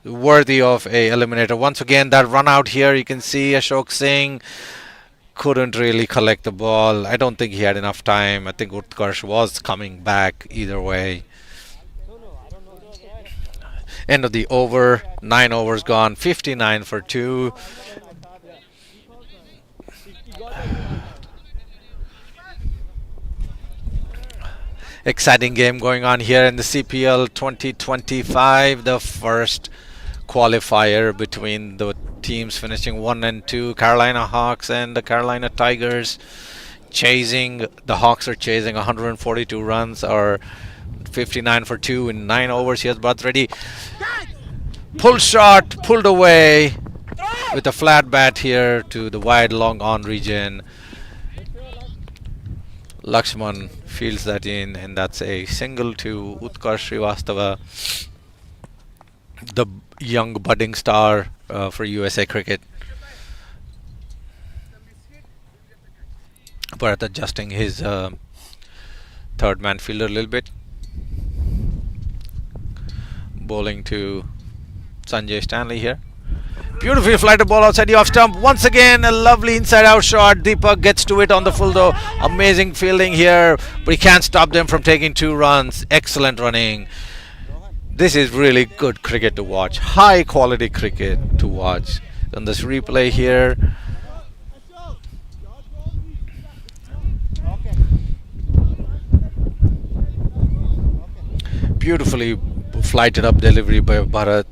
Worthy of a eliminator. Once again, that run out here, you can see Ashok Singh couldn't really collect the ball. I don't think he had enough time. I think Utkarsh was coming back either way. End of the over. 9 overs gone. 59 for 2. Exciting game going on here in the CPL 2025. The first qualifier between the teams finishing 1 and 2. Carolina Hawks and the Carolina Tigers. The Hawks are chasing 142 runs, or 59 for 2 in 9 overs. Here's Bharat ready. Pull shot, pulled away with a flat bat here to the wide long on region. Lakshman fields that in, and that's a single to Utkarsh Srivastava, the young budding star for USA Cricket. Bharat adjusting his third man fielder a little bit. Bowling to Sanjay Stanley here. Beautifully flighted ball outside the off stump. Once again, a lovely inside out shot. Deepak gets to it on the full though. Amazing fielding here, but he can't stop them from taking 2 runs. Excellent running. This is really good cricket to watch. High quality cricket to watch. On this replay here. Beautifully flighted up delivery by Bharat.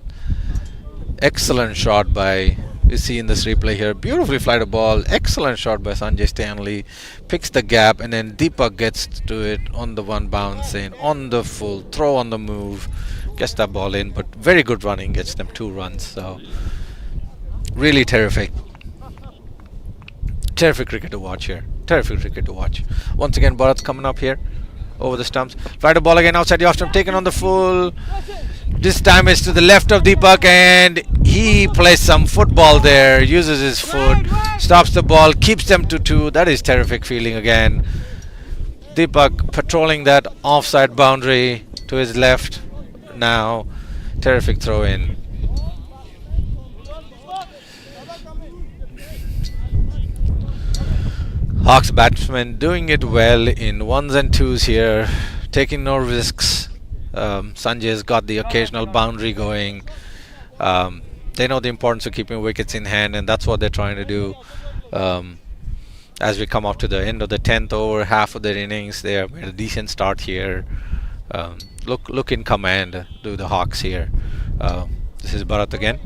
Excellent shot by, you see in this replay here, beautifully flighted ball. Excellent shot by Sanjay Stanley. Picks the gap, and then Deepak gets to it on the one bounce in, on the full throw, on the move. Gets that ball in, but very good running, gets them 2 runs. So really terrific cricket to watch here. Terrific cricket to watch. Once again, Bharat's coming up here over the stumps. Try to ball again outside the off stump, taken on the full. This time it's to the left of Deepak, and he plays some football there. Uses his foot, stops the ball, keeps them to 2. That is terrific feeling again. Deepak patrolling that offside boundary to his left now. Terrific throw in. Hawks batsmen doing it well in 1s and 2s here, taking no risks. Sanjay's got the occasional boundary going. They know the importance of keeping wickets in hand, and that's what they're trying to do. As we come up to the end of the 10th over, half of their innings, they have made a decent start here. Look in command, do the Hawks here. This is Bharat again.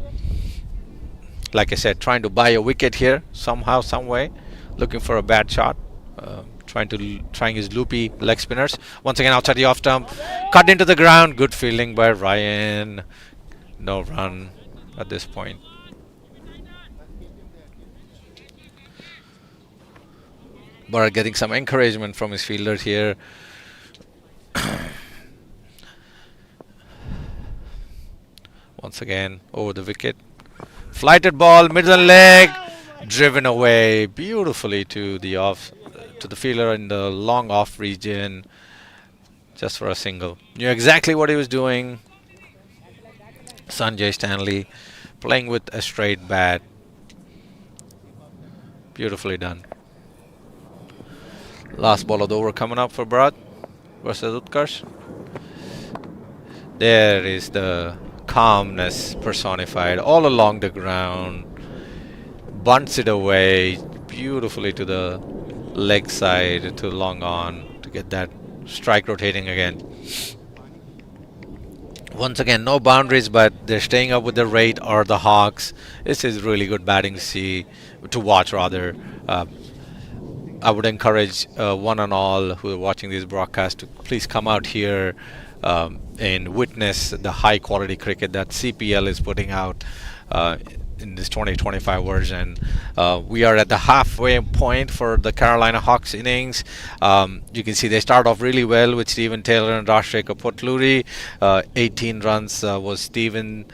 Like I said, trying to buy a wicket here somehow, some way. Looking for a bad shot. Trying his loopy leg spinners. Once again outside the off stump. Cut into the ground. Good fielding by Ryan. No run at this point. Bharat getting some encouragement from his fielders here. Once again over the wicket. Flighted ball, middle leg, driven away beautifully to the fielder in the long off region, just for a single. Knew exactly what he was doing. Sanjay Stanley playing with a straight bat. Beautifully done. Last ball of the over coming up for Bharat versus Utkarsh. There is the calmness personified all along the ground. Bunts it away beautifully to the leg side, to long on, to get that strike rotating again. Once again, no boundaries, but they're staying up with the rate or the Hawks. This is really good batting to watch rather. I would encourage one and all who are watching this broadcast to please come out here and witness the high quality cricket that CPL is putting out in this 2025 version. We are at the halfway point for the Carolina Hawks innings. You can see they start off really well with Steven Taylor and Rashekar Potluri. 18 runs was Steven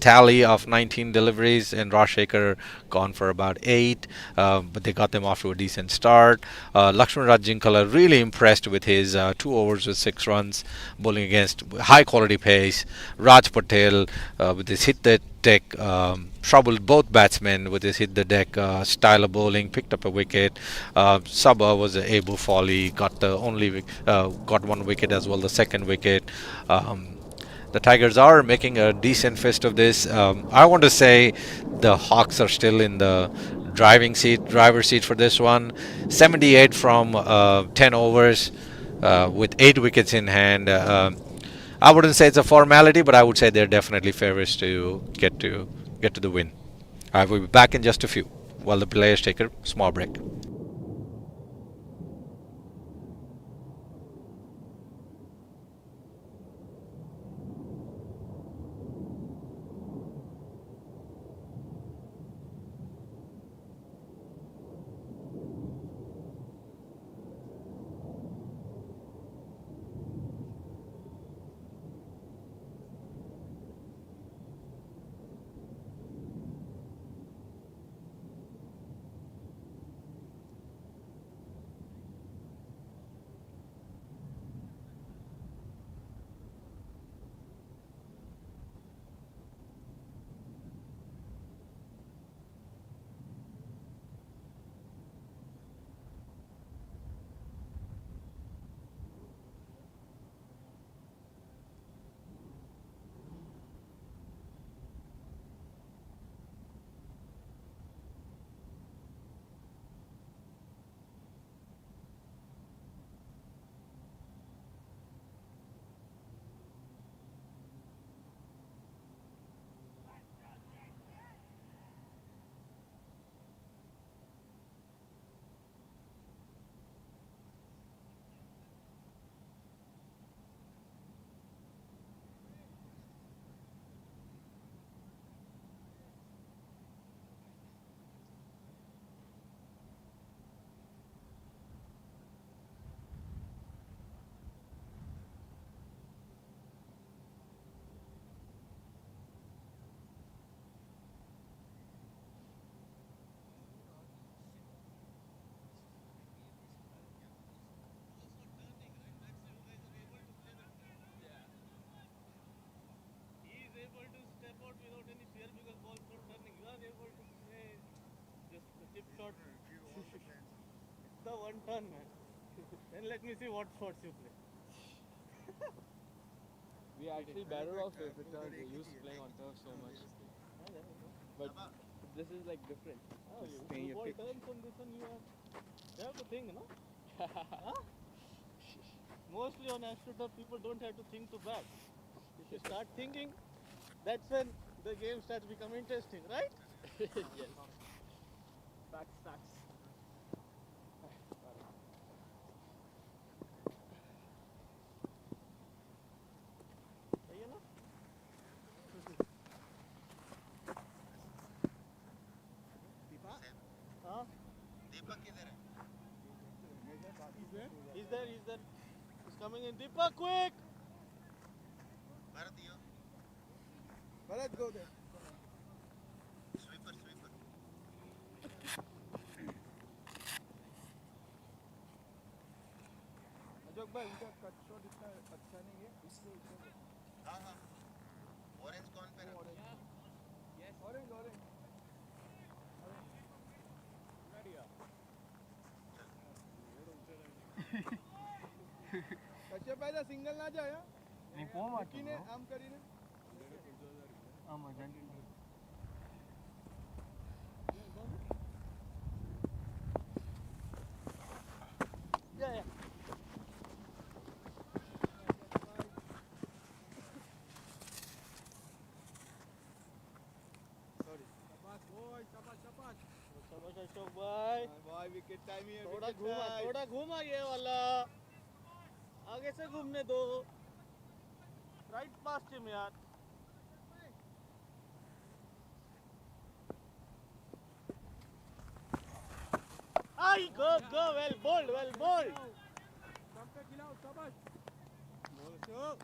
tally of 19 deliveries, and Rashekar gone for about 8, but they got them off to a decent start. Lakshman Rajinkala really impressed with his 2 overs with 6 runs, bowling against high quality pace. Raj Patel with his hit the deck troubled both batsmen with his hit the deck style of bowling, picked up a wicket. Sabha was a Abu Foley, got one wicket as well, the second wicket. The Tigers are making a decent fist of this. I want to say the Hawks are still in the driver's seat for this one. 78 from 10 overs with 8 wickets in hand. I wouldn't say it's a formality, but I would say they're definitely favorites to get to the win. I will be back in just a few while the players take a small break. chip shot. The one turn, man. Then let me see what shots you play. We are actually better off if because we used to playing on turf so much. But this is like different. Oh, you ball turns on this one, you have to think, no? Huh? Mostly on AstroTurf, people don't have to think too bad. If you start thinking, that's when the game starts becoming interesting, right? Yes. Facts. You know? Huh? दीपक किधर है? He's there. He's coming in. Deepak, quick! भर दियो. Bharat, go there. Sweeper. अजोक भाई उनका cut shot इतना अच्छा नहीं है इसलिए हाँ. Orange कौन पे रखा? ऑरेंज कश्यप भाई सिंगल ना जाए नहीं फोन ने आम કરીને આમાં જલ્દી Yeah. सॉरी शाबाश बॉय शाबाश शाबाश अशोक भाई. भाई विकेट टाइम ही है थोड़ा घूमा ये वाला. आगे से घूमने दो. राइट पास्ट हिम यार. आई go well bowled. सब पे खिलाओ शाबाश बोल अशोक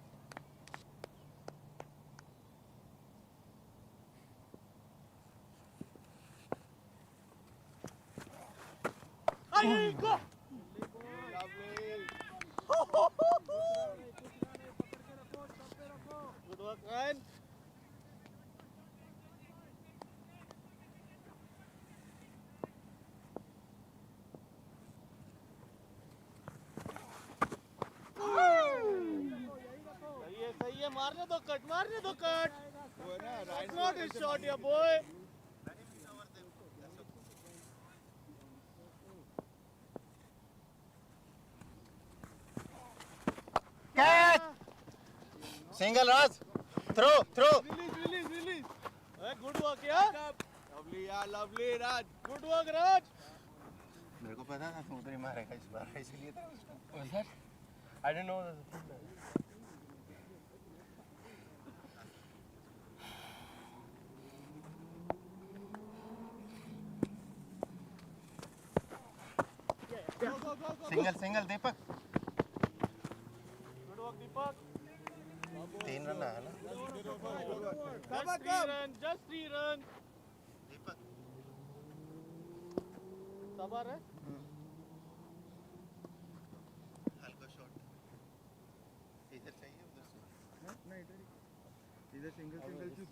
आई go. Good work, Ryan. सही है मारने दो कट वो है ना That's not his shot, yeah boy. Catch! Single Raj. Throw. Release. Good work, yeah. Lovely Raj Good work, Raj. मेरे को पता था तू उधर ही मारेगा इस बार इसलिए था उसको. Was that? I didn't know that. Single Deepak. Good work, Deepak. 3 run है ना? Just 3 runs. दीपक. सबर है. हल्का शॉट. इधर चाहिए उधर से. नहीं इधर single choose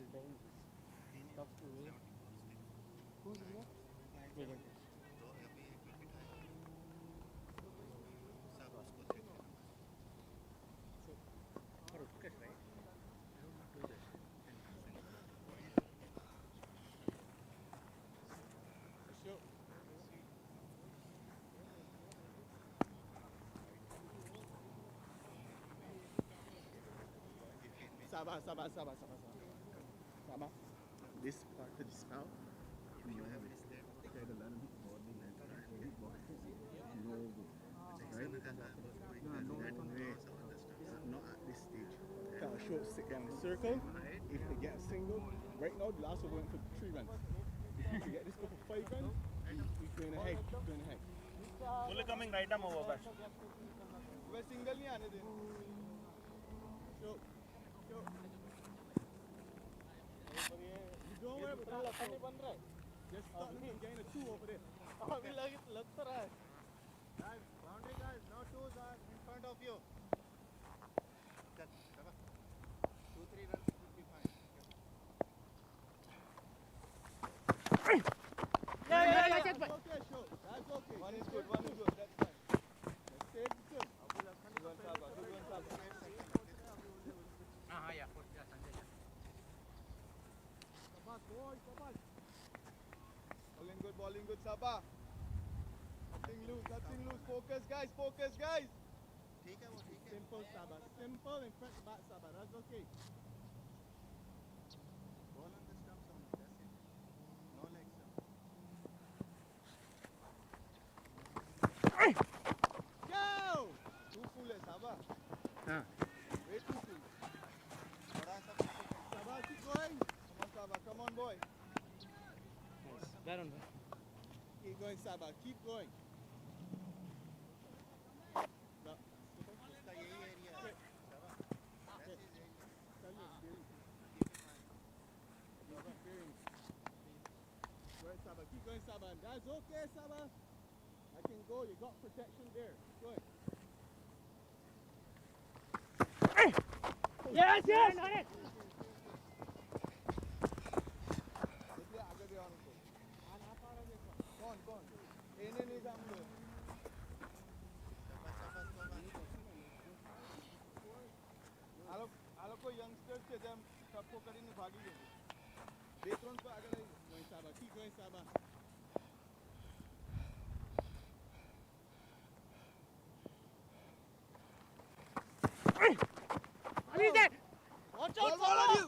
Sabah. This part of the spout, you have it. Okay, the land board, no good. Right? Not at this stage. Got a short sit down the circle. If they get a single, right now the last one went for 3 runs. If you get this go for 5 runs, he's going ahead. Fully coming right arm over back. वह single नहीं आने देना. Don't worry about that. बन रहा है. Just start looking, getting a 2 over there. अभी लग तो रहा है. Guys, boundary guys, no twos are in front of you. Chal, Sabah. 2-3 runs should be fine. Yeah. Bowling good, Sabah. Nothing loose. Focus, guys. ठीक है वो ठीक है Simple, Sabah. Simple and front to back, Sabah. That's okay. ball on the stumps only that's it no legs Go! Too foolish, Sabah. हाँ Way too foolish. थोड़ा सा Sabah, keep going. Come on, Sabah. Come on, boy. Baron. Keep going, Sabah. Keep going. No. उसका यही area है शाबाश that's his area Tell me experience. keep in mind Experience. Go ahead, Sabah. Keep going, Sabah. That's okay, Sabah. I can go. You got protection there. Keep going. Yes, yes. इसलिए आगे भी आने को। कौन? इन्हें नहीं जाम लो। आलो को youngsters के जम सबको करीने भागी गए। बेत्रोन को आगे नहीं। Going Sabah. Keep going, Sabah. Watch out, Follow you.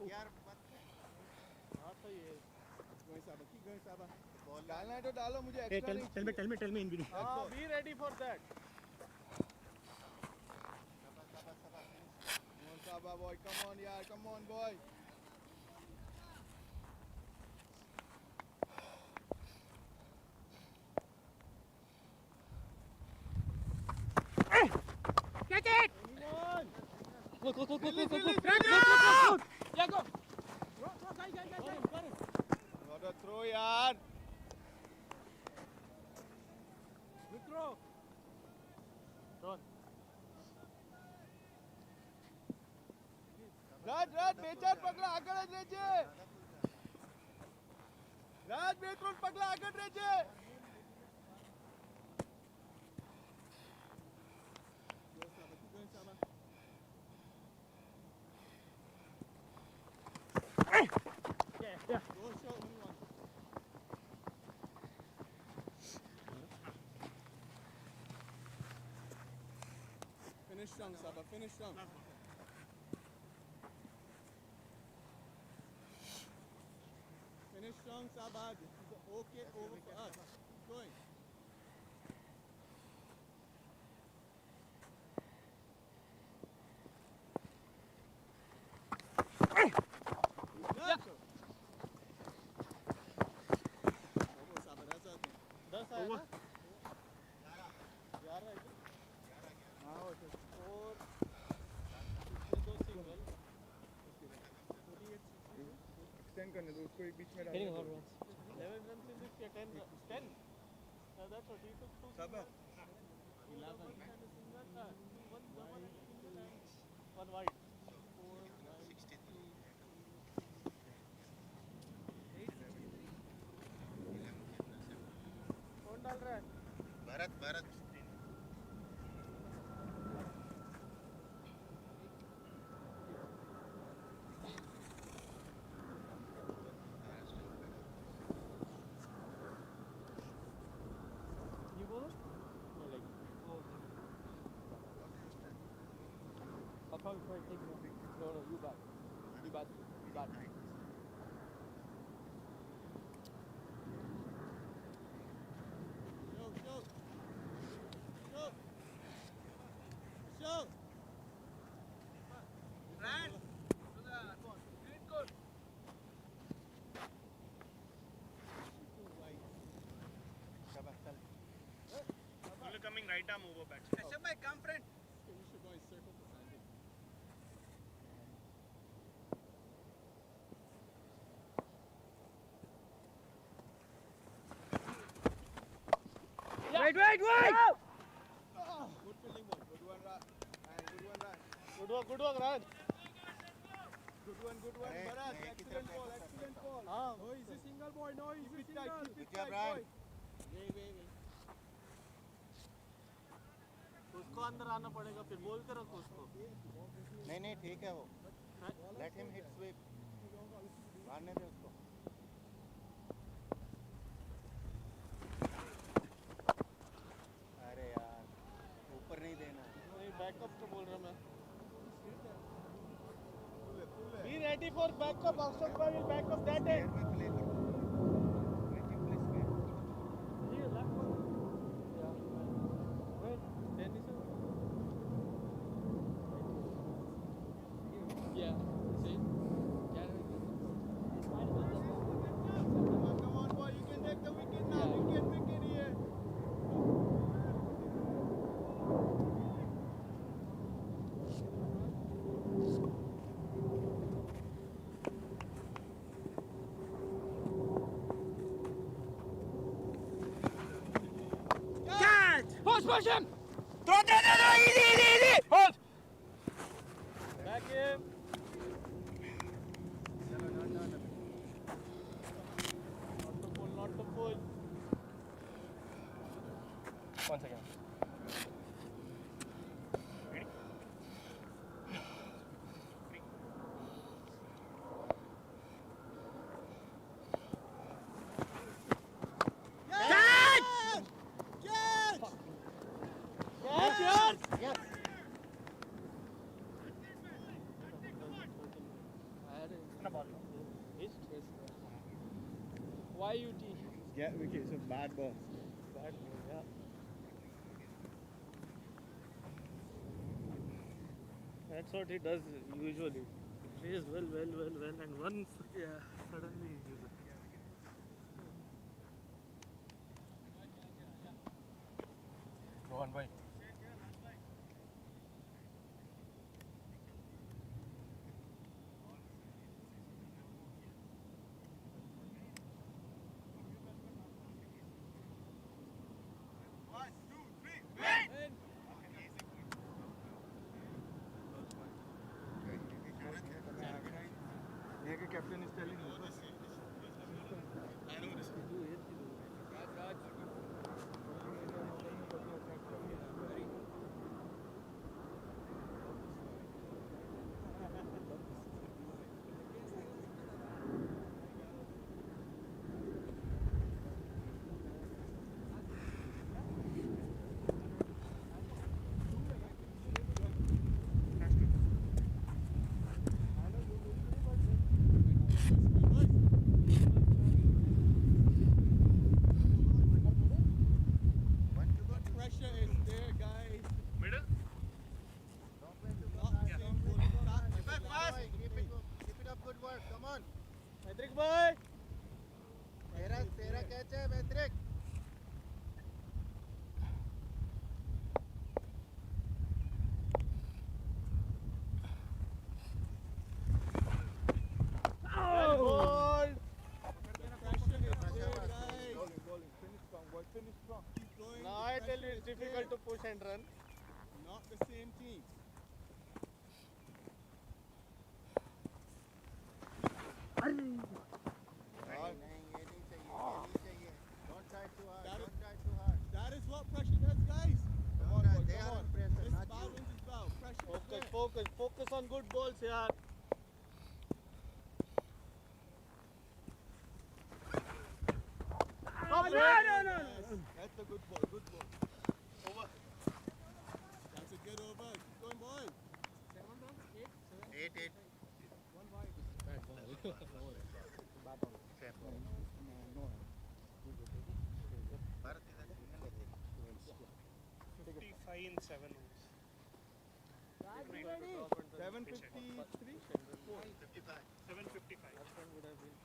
यार मत Going Sabah. Keep going, Sabah. Ball डालना है तो डालो मुझे Hey, extra नहीं चाहिए। tell me in video. Be ready for that. Come on, Sabah boy. Come on, yaar. Come on, boy. Catch it. Anyone? Look. Release. Yeah, go. Not a throw, yaar. Good throw. Run. રાજ બે-ચાર પગલા આગળ જ રહેજે. રાજ 2-3 પગલા આગળ રહેજે. Yeah. Go short when you want. Finish strong, Sabah. Finish strong. Finish strong, Sabah. This is an okay over for us. Keep going. Yeah. Over, Sabah. That's okay. 10 आया Over. ना? 11 है क्या? हाँ, okay. 4 इसमें 2 सिंगल Extend करने दो उसको एक बीच में Hitting hard runs. 11 runs in this yeah, 10 that's what he took 2 Sabah. singles, 11 and a single, one double and a single and one wide. 4 कौन डाल रहा है? Bharat You bowler? No, like, oh. I'll probably try taking off. No, you bat. You bat. You bat. Show. Brand. To the green court. शाबाश चल Bowler coming right arm over batsman. Kashyap bhai, come friend. Okay, you should go in circle to Sanjay. Wait. Good fielding, boy. Good one, Raj. Good work, Raj. Good one, Hey, Bharat. hey, Excellent kitna ball, practice excellent karta ball. हाँ No, he's a single boy. No, he's a single. Keep Good it job, tight, Raj. boy. Wait. उसको अंदर आना पड़ेगा फिर बोल के रखो उसको नहीं ठीक है वो लेट हिम हिट स्वीप मारने दे उसको. अरे यार ऊपर नहीं देना. नहीं बैकअप तो बोल रहा मैं. Be ready for backup. Akshat bhai will back up that end. में प्ले करो. Let him play square. Wait, Dennis. Yeah. See? Come on, boy, you can take the wicket now. Wicket here. Push him! Throw, easy! Hold! Back him. Not to pull. One second. Ready? Catch yours. Yes. Na ball. Why you T? Get wicket, it's a bad ball. Bad ball, yeah. That's what he does usually. He plays well, and once, suddenly he uses it. Go on, boy. The captain is telling you. Pressure is there, guys. Middle? Don't play too Not fast. the Don't same play goal. too fast. Back fast. Keep it up. Good work. Come on. Patrick boy. तेरा catch है मैत्रिक. Ball. Pressure is there, guys. Bowling. Finish strong, boy. Finish strong. Keep going. Now I tell you it's difficult to push and run. Not the same team. नहीं ये नहीं चाहिए. Don't try too hard. That is what pressure does, guys. Come on, boy. They Come are on. on pressure, This not bow you. wins this bow. Pressure is there. Focus on good balls, yaar. No. That's a good ball. Good ball. Over. That's a good over. Keep going, boy. 8. Bharat इधर signal है. 55 in 7 overs. 753. 55. 755. Would have been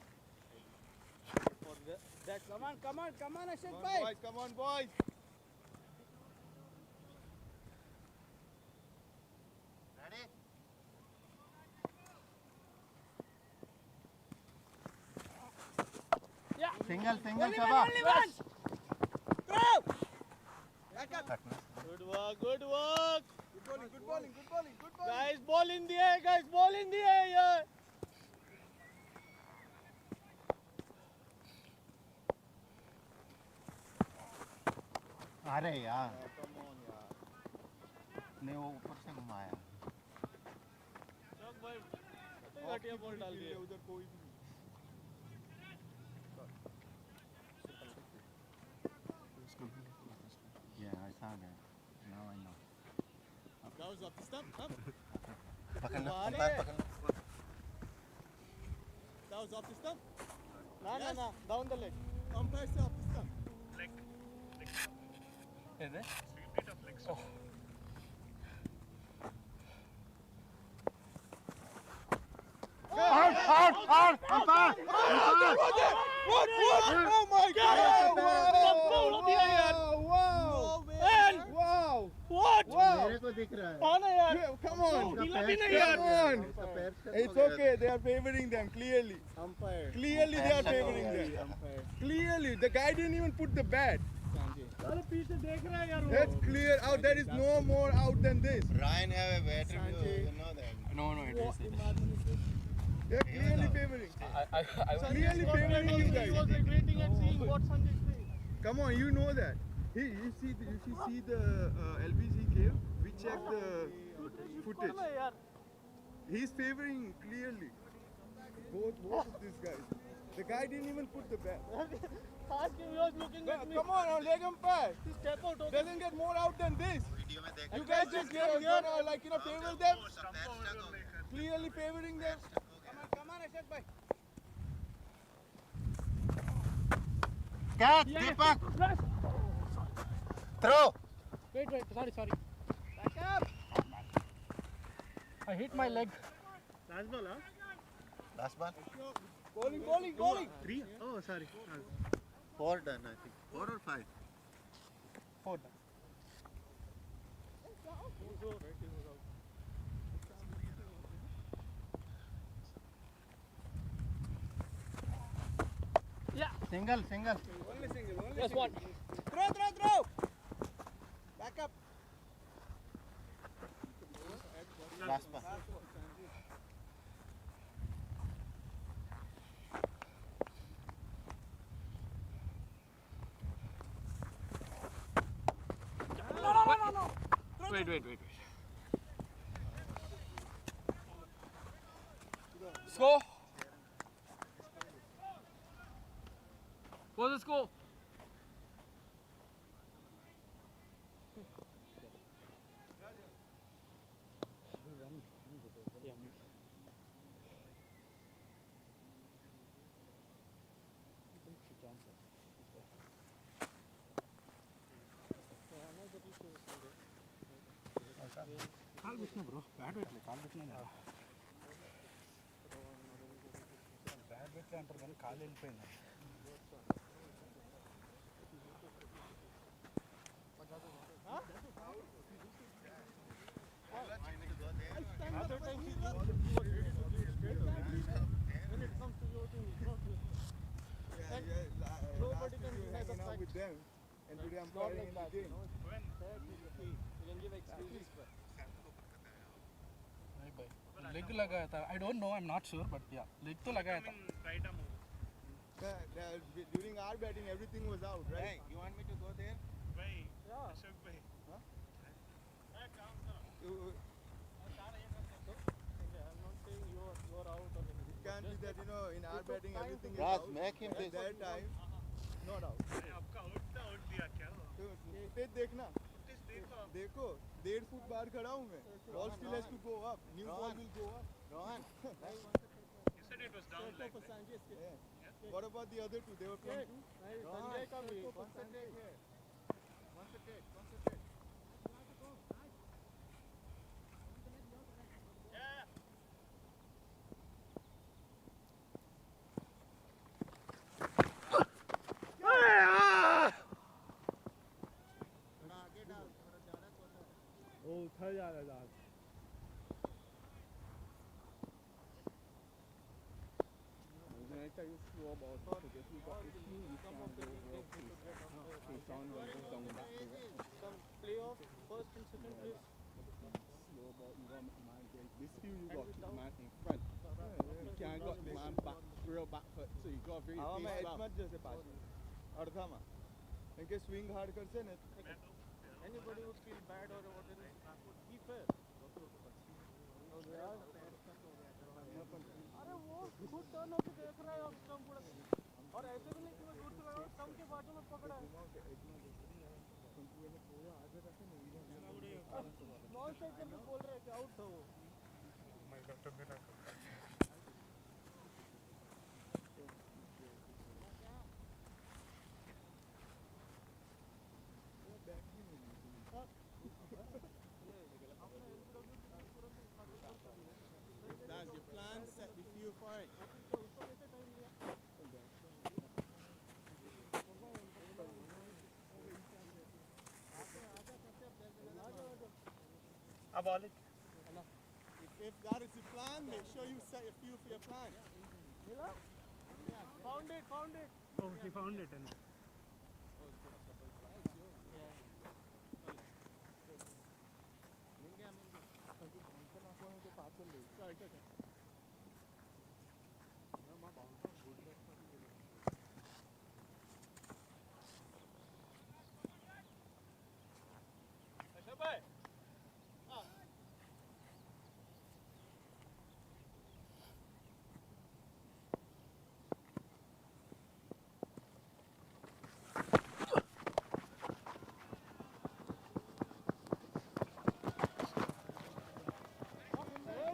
for that. Come on, Ashit Come on, bhai. boys. Come on, boys. Ready? Yeah. Single, Only Sabah. one. Throw. Good work. Good bowling. Guys, ball in the air, yeah. अरे यार. Come on, yaar. ने वो ऊपर से घुमाया. चौक भाई घटिया ball डाल दिया. उधर कोई भी नहीं. पकड़ना बाहर अंपायर है। पकड़ना That was off the stump. ना ना ना down the leg. Umpire said off the stump. is it? Oh my God! Wow! Wow! And Wow! what? मेरे को दिख रहा है कौन है यार? Yeah, come on! ढीला भी नहीं Come यार. on! इसका पैर से It's okay. They are favoring them clearly. Umpire Clearly, they are favoring them. Clearly, the guy didn't even put the bat. अरे पीछे देख रहा है यार वो. That's clear out. There is no more out than this. Ryan have a bad review, you know that. No, it is. They are clearly favoring. I Clearly favoring you He guys. was like waiting and seeing what Sanjay is saying. Come on, you know that. You see the LBC gave. We checked the footage. करना है यार. He's favoring clearly. Both of these guys. The guy didn't even put the bat. Ask him, he was looking at me. Come on, now let him pass. He step out. Okay. Doesn't get more out than this. Video में देख You guys just favor them. Clearly favoring them. Come on, Ashok bhai. Catch Deepak throw Wait, sorry. Back up. I hit my leg. Last ball, huh? Last ball Bowling. 3? Oh, sorry. 4 done I think 4 or 5 Four done. Single Only single. Just one. Throw. Back up. Last ball No. Wait. Score. What's the score? కాలు పెట్టినా bro bat పెట్టలే కాలు పెట్టినా bat పెట్టలే అంటారు కానీ కాలు వెళ్ళిపోయింది When it comes to your team, it's not good. Nobody can deny the fact. With them. And today I'm It's not playing like in the that, game. That is the key. You can give excuses, but leg लगाया था I don't know I am not sure but या leg तो लगाया था During our batting, everything was out, right? Hey, you want me to go there? yeah. You- I'm not saying you're out or anything. It can't be that, in our batting, everything is Raj, out. make him At this. that time, not out. तो footage देखना देखो 1.5 foot बाहर खड़ा हूँ मैं ball still has to go up new ball will go up Rohan, Set up for Sanjay's kid. yeah. What about the other two they were playing too नहीं, संजय का भी concentrate here. Concentrate. थोड़ा आगे डाल, थोड़ा ज़्यादा कोना। वो उधर जा रहा है Next time you slow ball because we got this new we can go real quick sound will go down back to it. some playoff first and second place. Slow ball you got man this few you got the man in front you can't got the man back real back foot so you got very हवा में इतना जैसे पास अर्धा में इनके swing hard करते हैं Anybody would feel bad or whatever. Be fair. अरे वो खुद टर्न होके देख रहा है और स्टंप पूरा और ऐसे भी नहीं कि मैं दूर से लगा स्टंप के बाजू में पकड़ा है नॉन स्ट्राइकर भी बोल रहे हैं कि आउट था वो to be like. That's your plan, set the fuel for it. Abolish. If that is the plan, make sure you set your fuel for your plan. Found it, found it. Oh, he found it. And Sorry, okay.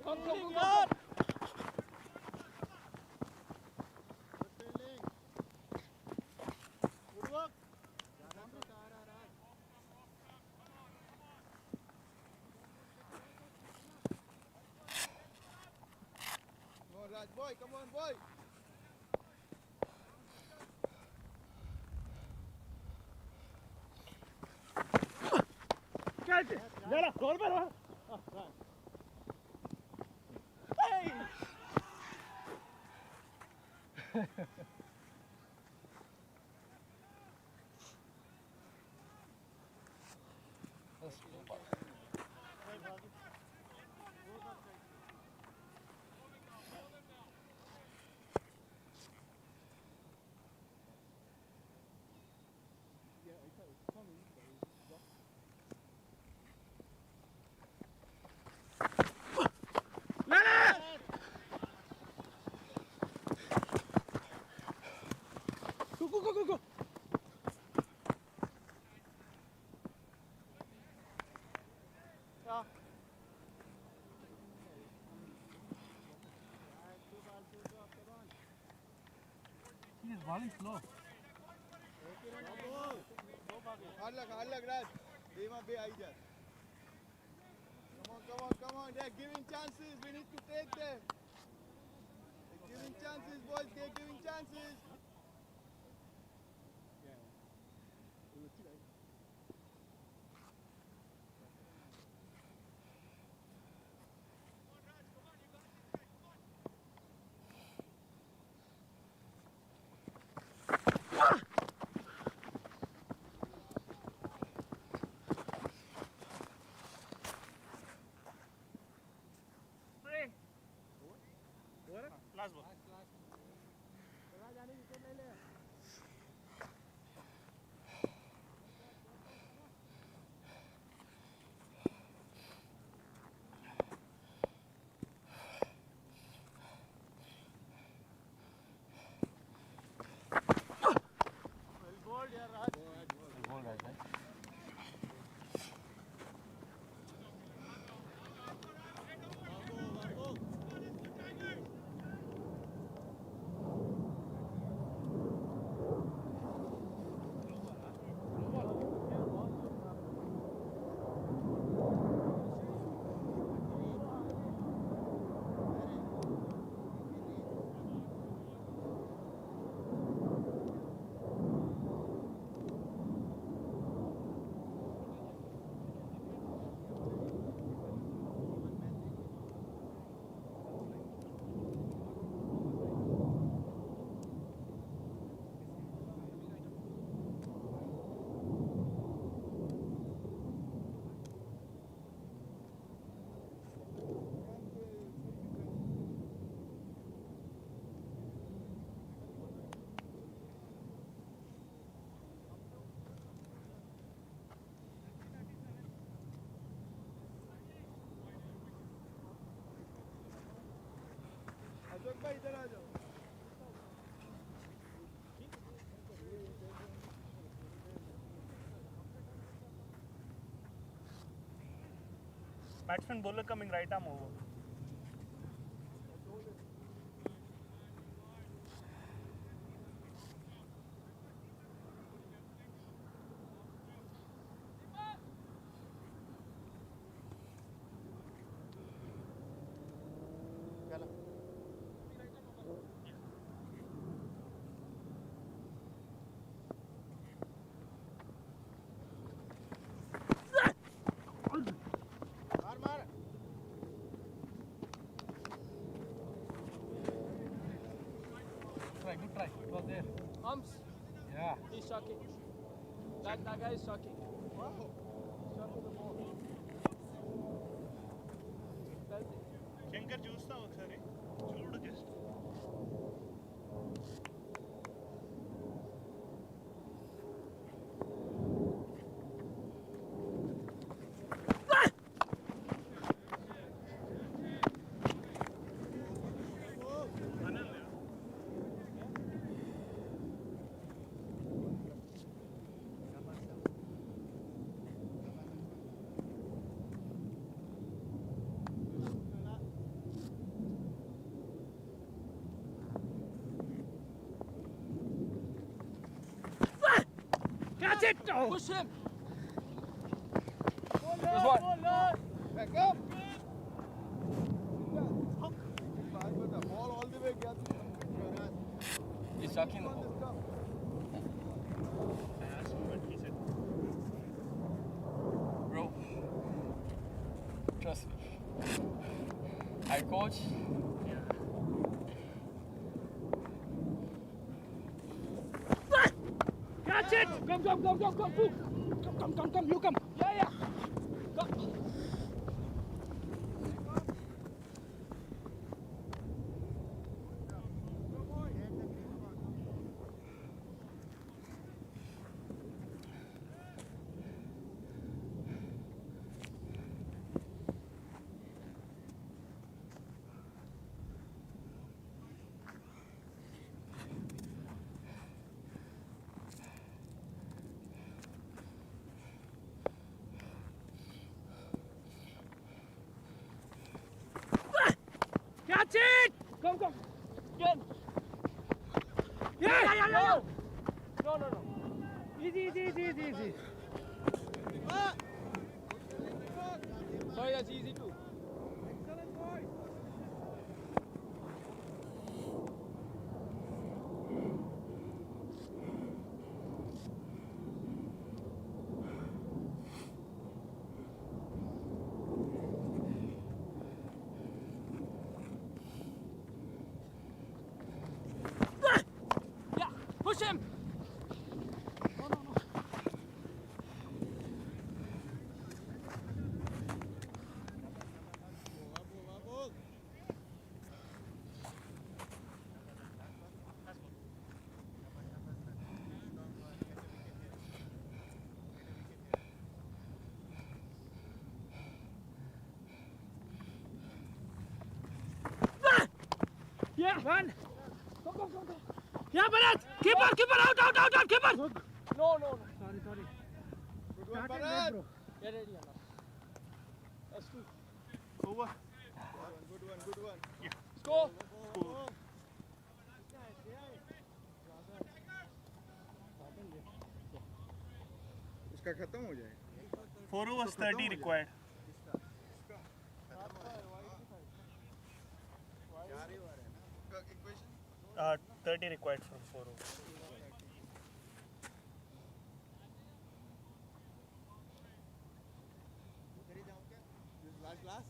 Something, yaar. Good fielding. Good work. ज़्यादा छोटा आ रहा राज. Come on, Raj boy, come on, boy. catch it. Jala, roll by roll. Hey! Yeah, I thought it was coming, but it was rough. Go. Yeah. He is balling slow. Hard luck, Raj. Dema be आई जा. Come on. They're giving chances. We need to take them. They're giving chances, boys. They're giving chances. Yeah. It was too late. Last ball. Well bowled, yeah, Raj. Ashok भाई इधर आ जाओ. Batsman bowler coming right arm over. Umps. Yeah. He's shocking. That guy is shocking. Shocking the ball. Felt it. Shankar చూస్తావు ఒకసారి చూడు just Catch it! Push him! This one. Back up. The ball all the way gets. He's sucking the ball. Bro, trust me. I coach. Catch it! Come. Come, you come. Yeah. Come. Catch it! Come. Again. Yeah. No. Easy. Sorry, that's easy too. Yeah, push him. No. Yeah, run. Go. Yeah, Bharat. Keeper, out, keeper. No. Sorry. Good one, Bharat. Get ready, Anna. That's two. over Good one. Score. इसका खत्म हो जाएगा 4 overs 30 required चार ही over है ना एक question 30 required from 4 overs उधर ही जाऊँ क्या लास्ट क्लास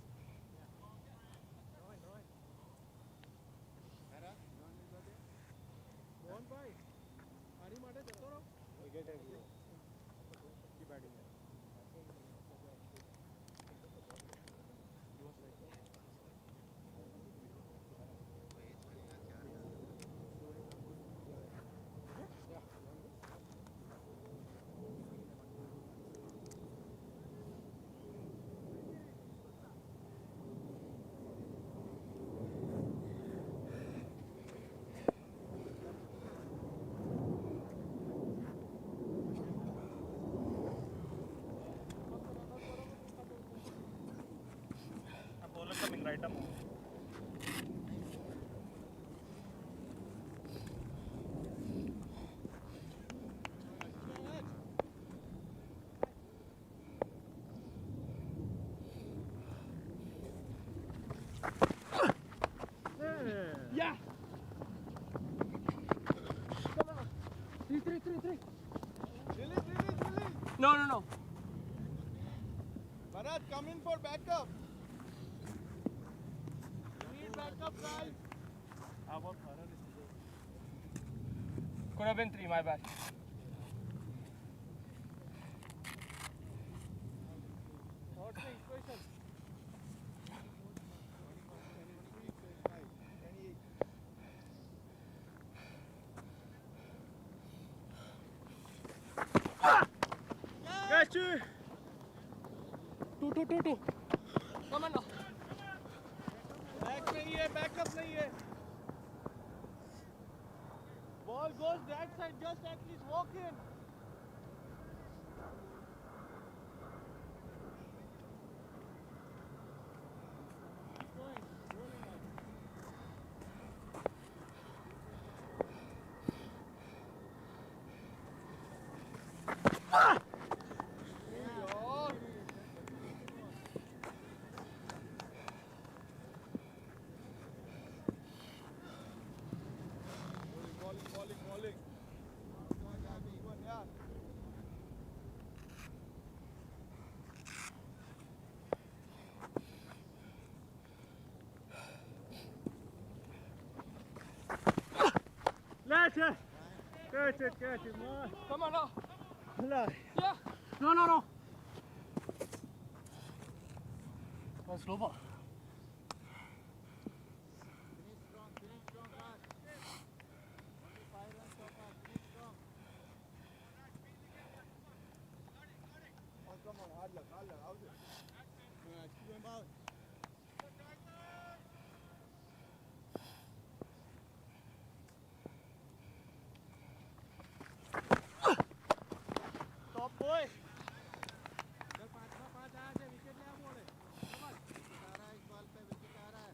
मेरा कौन भाई हरी माटे जतो रहो विकेट है ब्रो की बैटिंग है bowler coming right up Yeah. Three. Release. No. Bharat, come in for backup. We need backup, guys. how about Bharat is Could have been 3, my bad. What's the equation? 28. Got you. 2. Come on now. Back नहीं है, backup नहीं है. Ball goes that side, just at least walk in. Bowling. Yeah. Later. Catch it, man. Come on now. Hello. Yeah. No. That's slow ball. Finish strong, Raj. Only 5 runs so far. Finish strong. Oh, come on, hard luck. How's it? Keep him out. Top boy. आ रहा है इस ball पे wicket आ रहा है.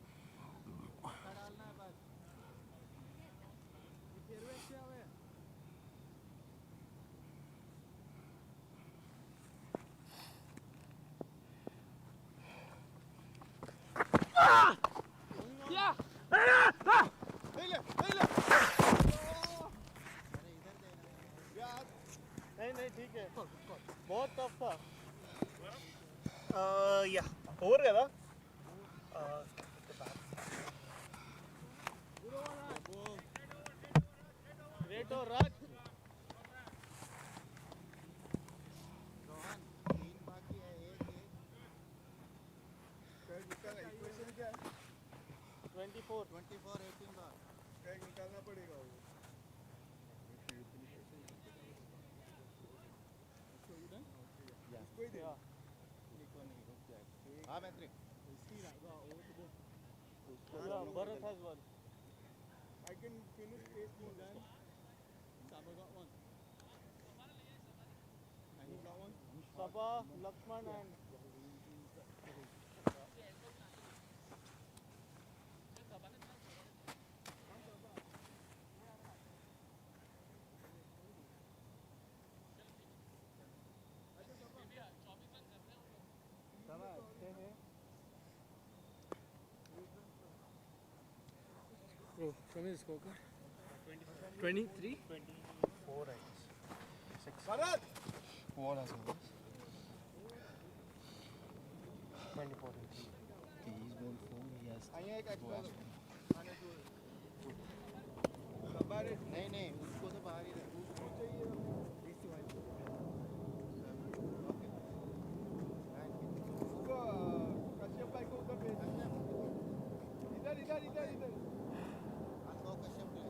छक्का डालना है बस. Yeah. Hele. अरे इधर देना. यार. नहीं ठीक है. बहुत टफ था. Yeah. Over गया था. Great और राज. रोहन 3 बाकी है. 1. कैच निकालना इक्वेशन क्या है? 24. 18 बार. कैच निकालना पड़ेगा वो. कोई दे. हाँ मैत्री. Bharat has one. I can finish 8 more than Saba got one. And he got one. Sabha, Lakshman and Bro, show me the scorecard. 23? 4 runs. 6. Bharat! 4 as well. 24 runs. અહીંયા એક extra આને જો સવારે नहीं उसको तो बाहर ही रख. उसको चाहिए इसी वाली ओके. उसको कश्यप भाई को उधर भेज इधर हाँ तो कश्यप ले.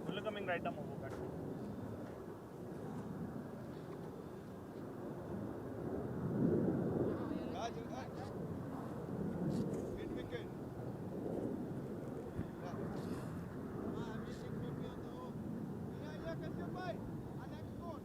Full coming right arm over back. Raj mid wicket Everything should be on the home. yeah Kashyap भाई our next goal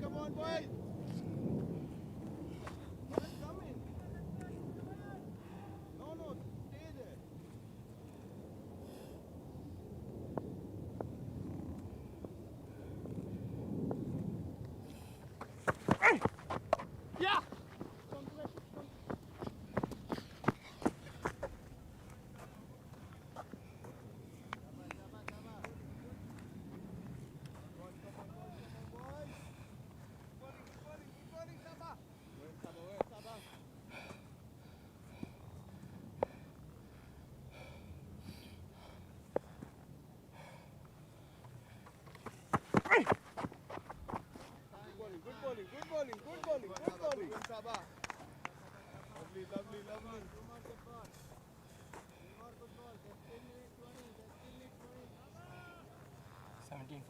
come on, boys. Let's come in. No, stay there. Yeah. Good bowling. Lovely. 17-14.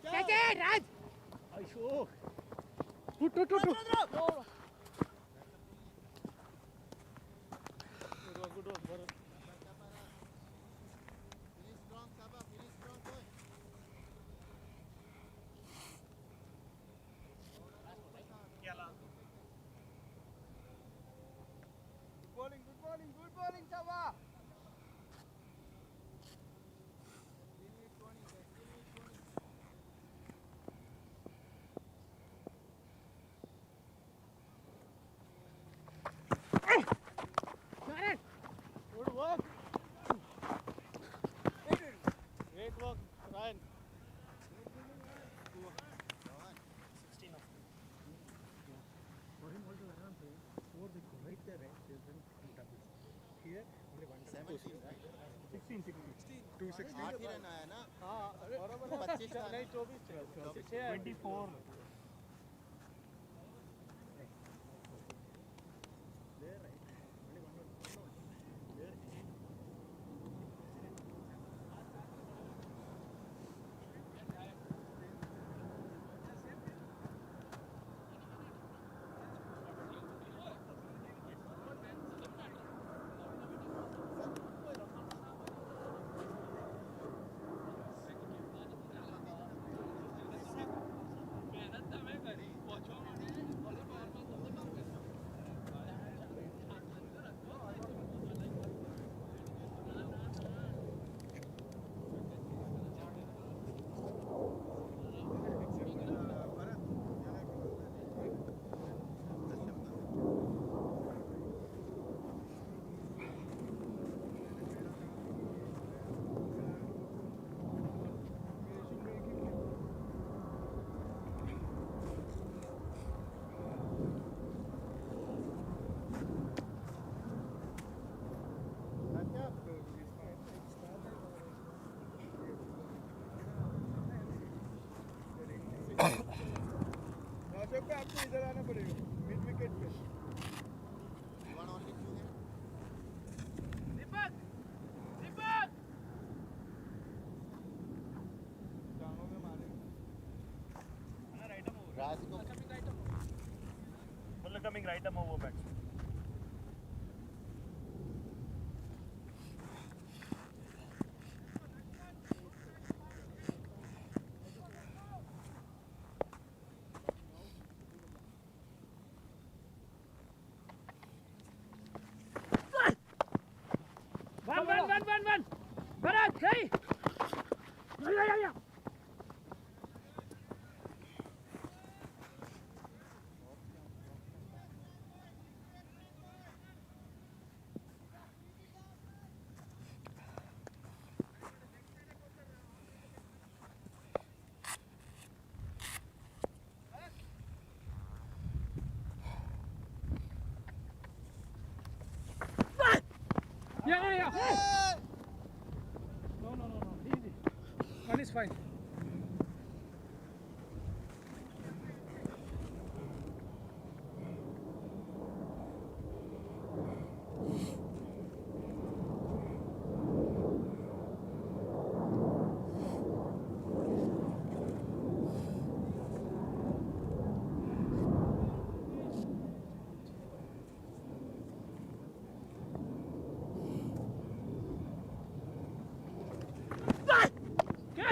Catch it, Raj! Aisho. Two. Good one, Bharat. Finish strong, Saba. Finish strong, boy. Good bowling, Saba. Good work. Great work, Ryan. Here, only one. 17, right? 16. 260. 8 he run आया ना हाँ, अरे 25 था नहीं 24 24. There, right? Only one. There. नाशक पे आपको इधर आना पड़ेगा मिड विकेट पे You want only 2 here? टांगों में मारे Raj को Bowler coming right arm over batsman. One. Bharat, hey! Yeah. Yeah. No. Easy. One is fine.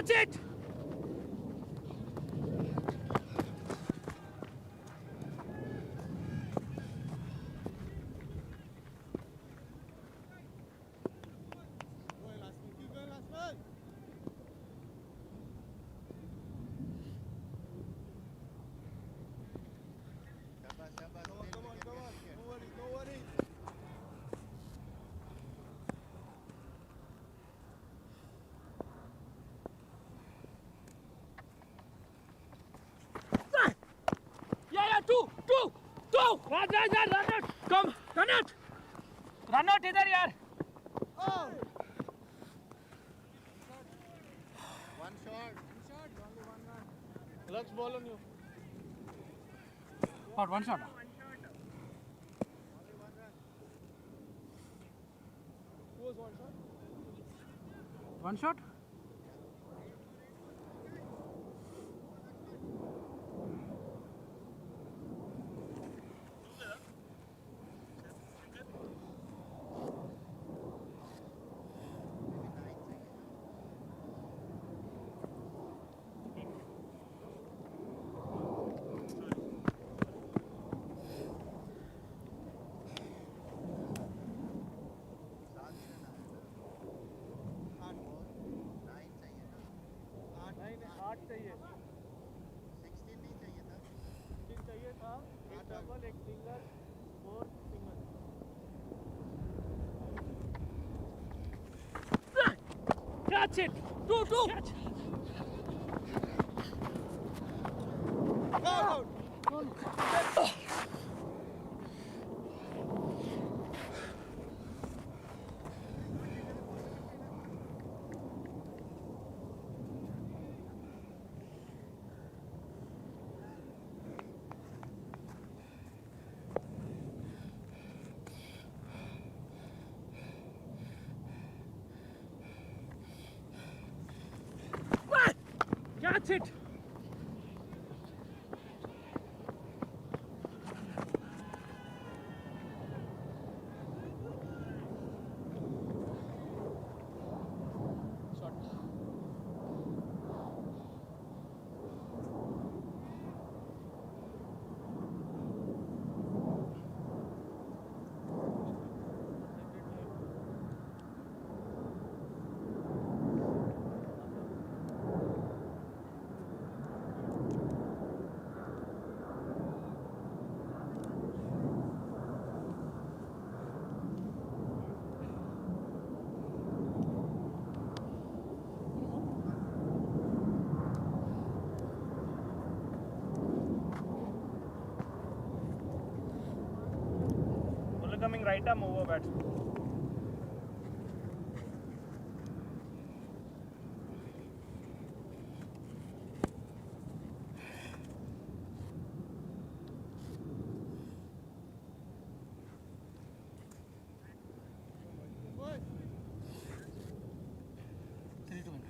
Catch it! Going last one, keep going last one. Shabash, shabash. Come on, Still come on, we can come get on. wicket. No worries, no worries. Yeah, two. Run it. Come, run it. Run out इधर यार. Oh! One shot. Let's ball on you. Out, one shot. Who was one shot? One shot? आठ चाहिए 16 नहीं चाहिए था. 16 चाहिए था एक डबल एक single 4 single Catch it. Two. Catch. Catch it. Bowler coming right arm over batsman. Boys. 3-2 in.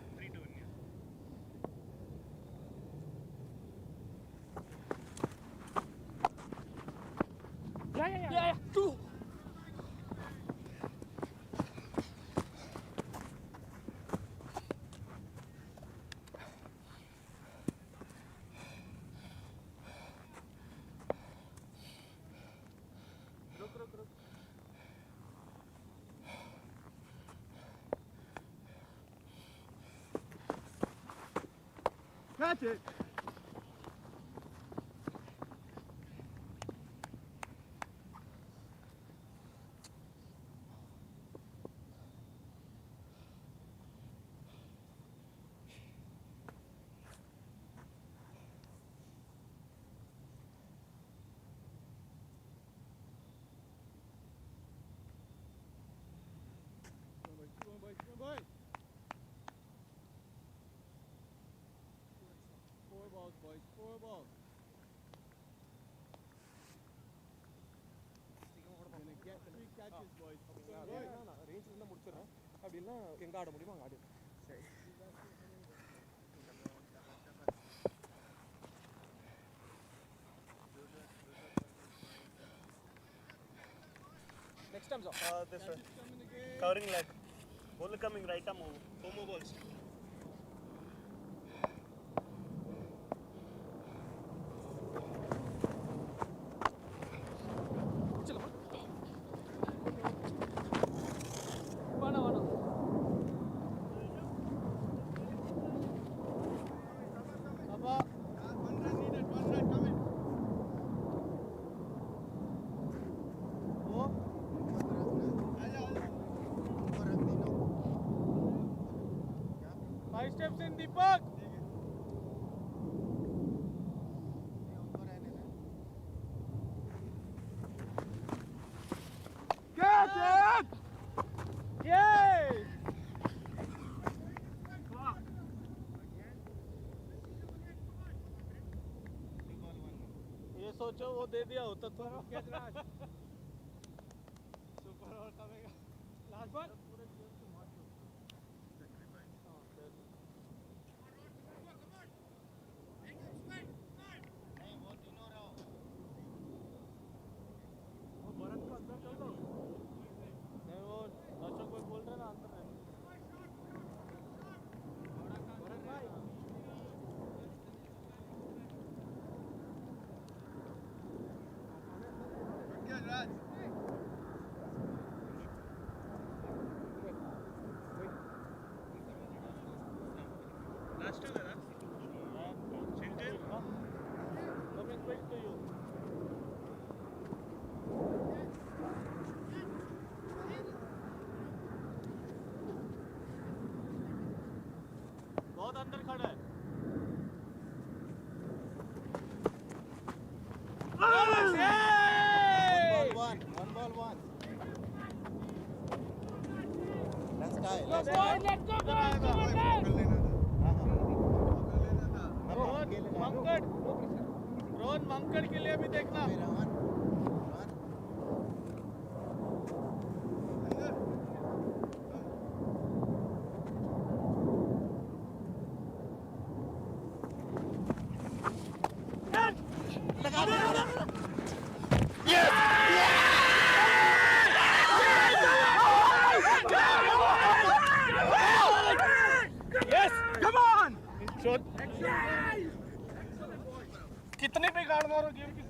Yeah. Two. रुक Catch it. Come on, boys. Four balls, boys. 4 balls. Gonna get 3 catches, boys. Boys. Range இருந்தா முடிச்சிடுறேன் அப்படின்னா எங்க ஆட முடியுமோ அங்க ஆடு சரி next time This one. Coming again. Covering leg. Bowler coming right arm over. 4 more balls. दीपक उनको रहने दें ये सोचो वो दे दिया होता तो सुपर ओवर कमेगा लास्ट बॉल नहीं वो तीनों रहो नहीं वो दर्शक भाई बोल रहे ना अंदर रहने Last two కదా Coming quick to you. बहुत अंदर खड़ा है one ball one let's try Let's go, boys. Rohan मंकड़ Rohan मंकड़ के लिए भी देखना कितने पे गाड़ मारो गेम की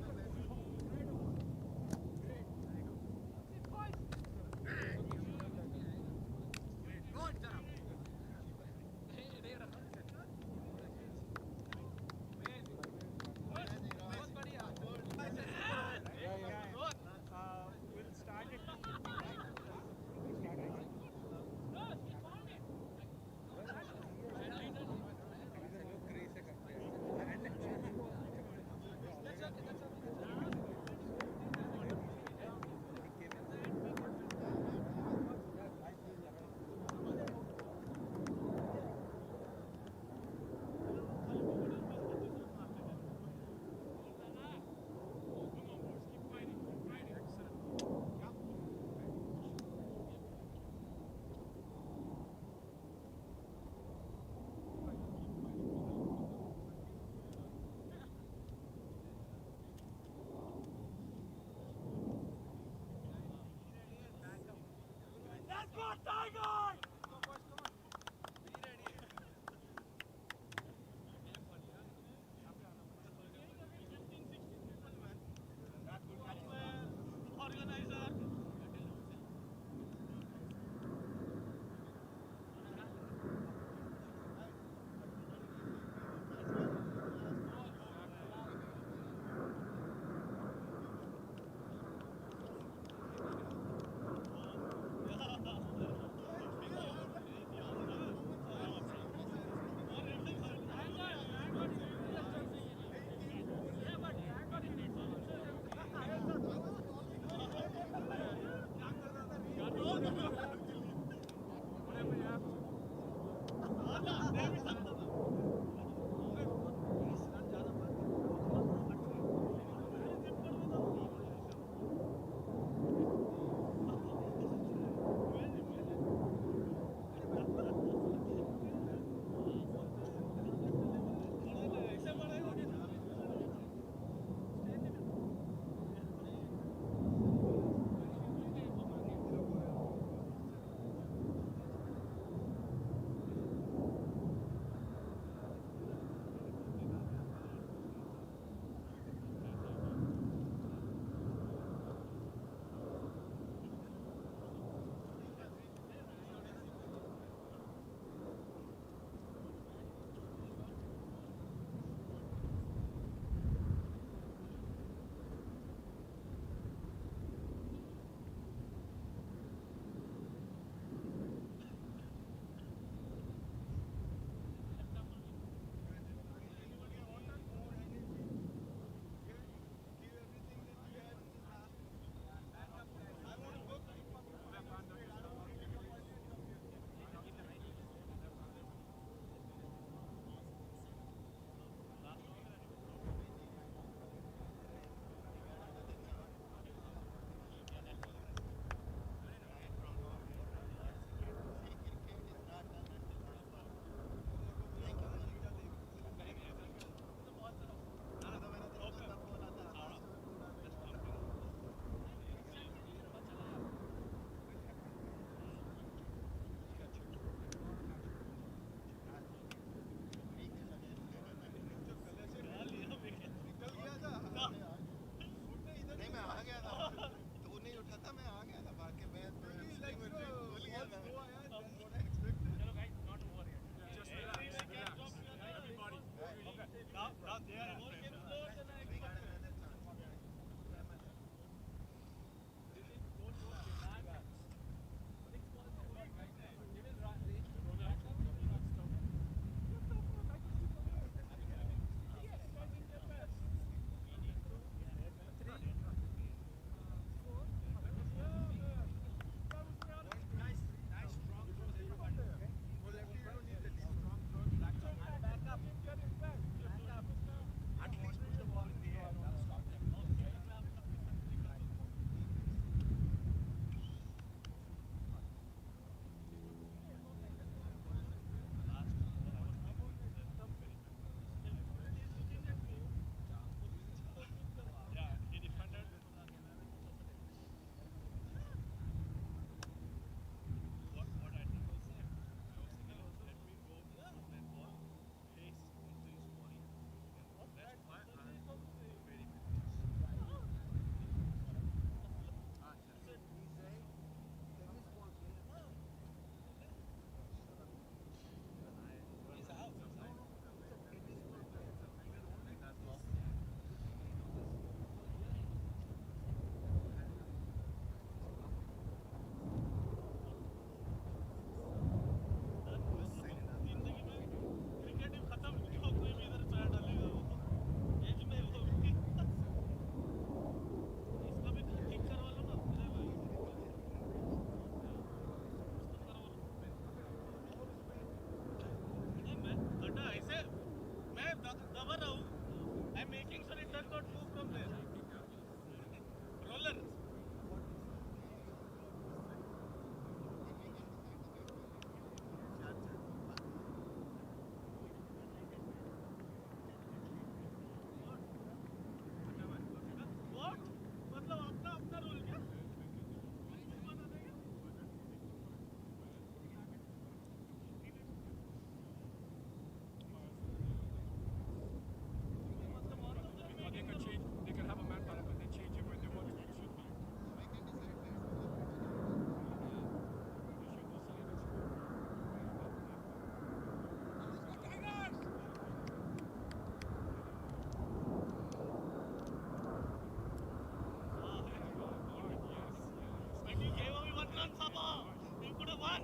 Man,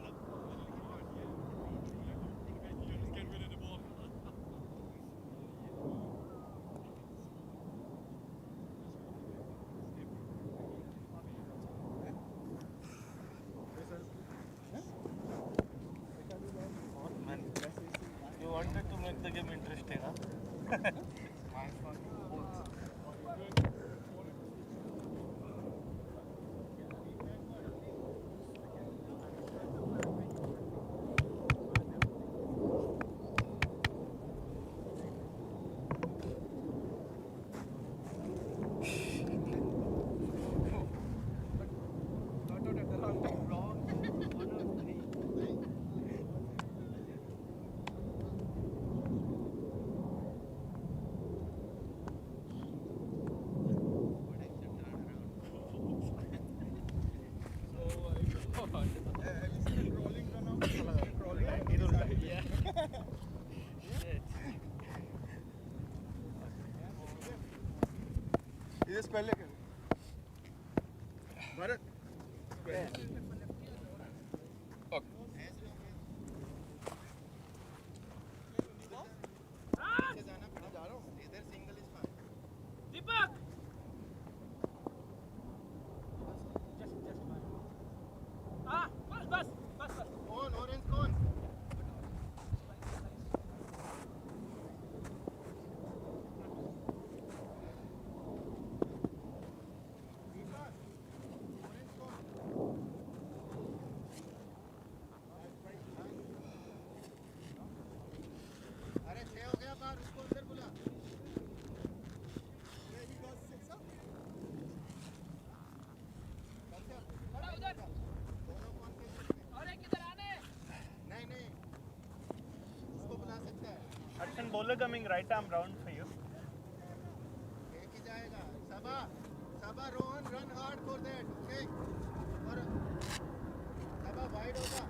you wanted to make the game interesting, huh? इधर पहले भरत इधर सिंगल इज फाइन दीपक हाँ बस बस बस बस कौन ऑरेंज कौन अरे 6 हो गया बाहर उसको अंदर बुला खड़ा उधर दोनों कौन के और एक इधर आने नहीं नहीं उसको बुला सकता है Action bowler coming right arm round for you. एक ही जाएगा Saba Saba Rohan run hard for that okay और सबा वाइड होगा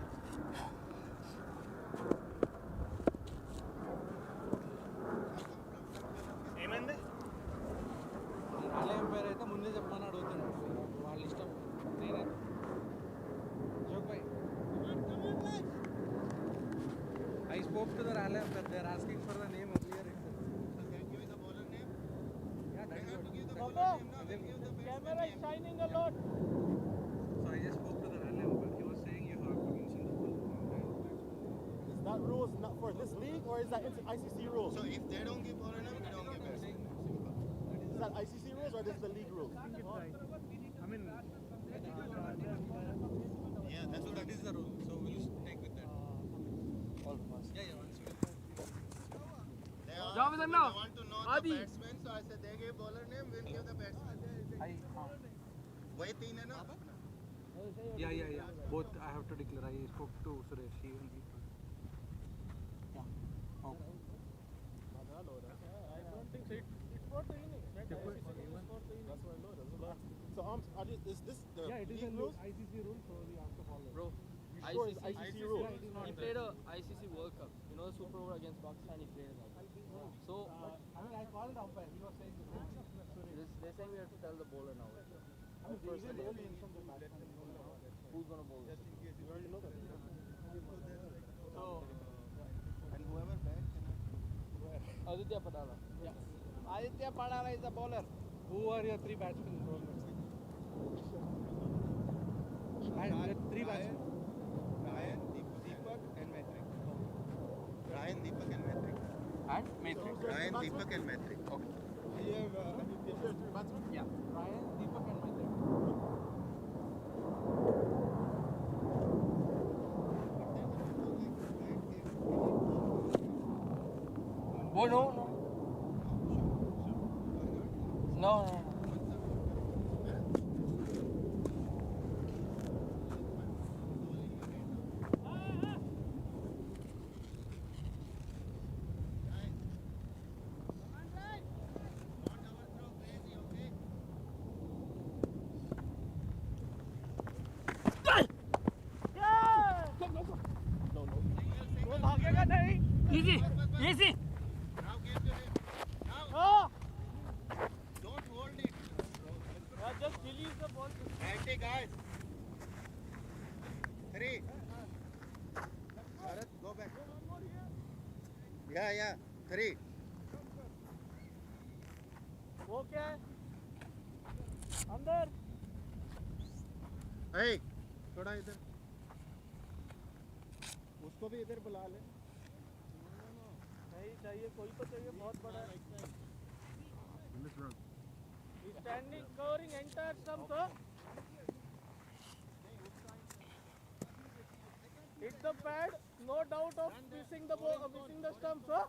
ఏమైంది ఆలయం పేరు అయితే ముందే చెప్పమని అడుగుతున్నాడు వాళ్ళ ఇష్టం నేనే joke Bhai I spoke to the rally umpire. They are asking for the name of clear itself. so can you give the bowler name Yeah, that they is have to what. give the Papa, bowler name now they'll give the camera batsman is name shining a lot So I just spoke to the rally umpire. He was saying you have to mention the full name. Is that rules not for this league or is that ICC rules? so if they don't give bowler name we don't give batsman Is that ICC rules or this is the league rules? I mean, yeah that's what that is the rule. So we'll take with that. all of us Yeah, yeah. Once you they are Jawad they Anna, want to know Adi. the batsman so I said they give bowler name we'll give the batsman वही तीन है ना अपना Yeah, yeah, yeah. Both I have to declare. I spoke to Suresh. He will be. Yeah. Oh. I don't think so it's for the innings right ICC is for the innings So is this the Yeah, it is league a rules? ICC rule, so we have to follow. bro You sure it's ICC rules? he played a ICC World Cup you know Super Over against Pakistan he played in that so I mean, I called the umpire. He was saying the same thing. they're saying we have to tell the bowler now I mean, they usually inform the batsman. who's gonna bowl You already know that. so and whoever bats Aditya Padala Aditya Padala is the bowler Who are your three batsmen? Three batsmen. Ryan, Deepak and Maitri. Ryan Deepak and Maitri and Maitri Ryan Deepak and Maitri okay You have three batsmen? yeah Ryan, Deepak and Maitri. oh no no easy easy now give to him now oh don't hold it just release the ball Ready guys 3 Yeah. 3. Okay. अंदर. Hey, थोड़ा इधर. उसको भी इधर बुला ले. नहीं चाहिए, कोई तो चाहिए बहुत बड़ा. He's standing, covering entire stump, sir. Hit the pad, no doubt of missing the ball, missing the stump, sir.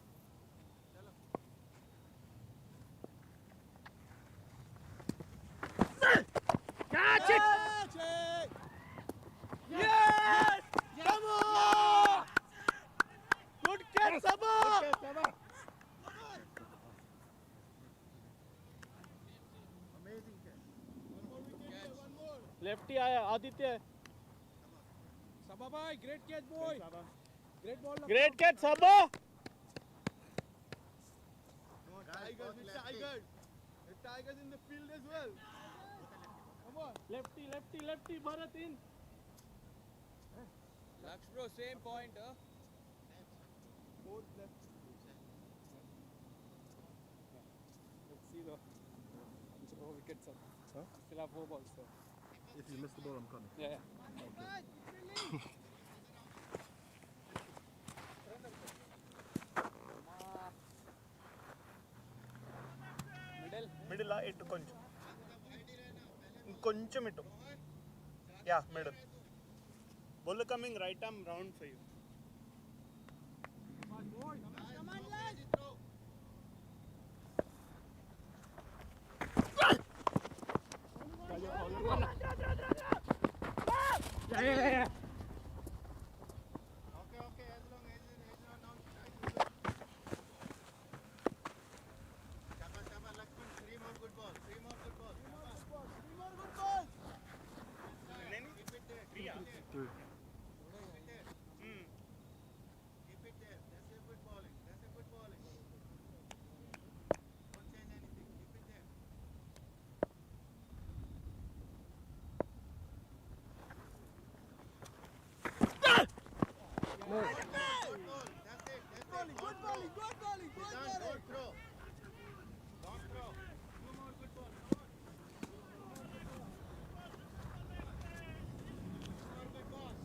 Catch it! Yes! Come on! Good catch, Sabha! Amazing catch. Lefty आया, आदित्य है. Sabha bhai, great catch boy. Great ball. Great catch, Sabha! Tigers, The Tigers in the field as well. Come on. Lefty, Bharat in. Laksh bro, same point, huh? Both left. Let's see the wickets up. Huh? Still have 4 balls, so. If you miss the ball, I'm coming. Yeah. Middle ఇటు కొంచెం ఇంకొంచెం ఇటు yeah middle bowl coming right arm round for you Yeah. Okay, as long as now. Shabba, Lakshman, 3 more good balls. Keep it there. Keep it there. That's a good bowling. Don't change anything. Keep it there. Good ball. That's it. Good bowling. Siddhant, don't throw. Two more good balls. More good balls. Come on. More good balls.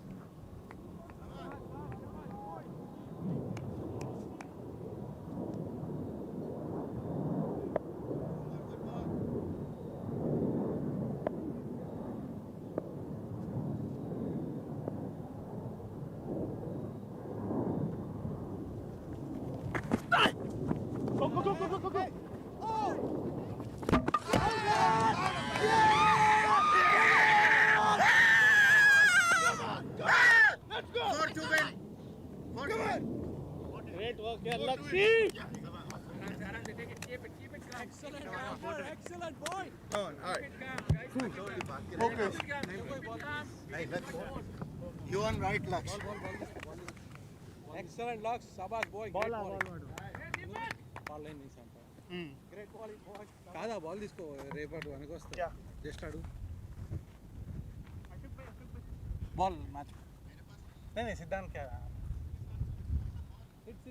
Go. Let's go. 4 to win. Great work, yeah, Lakshi. Keep it calm. Excellent boy. All right. Focus. Hey, let's go. You on right, Laksh. Excellent Laksh. Sabash boy. Great ball. Ball line is great ball ball కాదా ball తీసుకో రేపటి వెనక వస్తా yeah just ఆడు ball match నేను సిద్ధాంత్ క్యా it's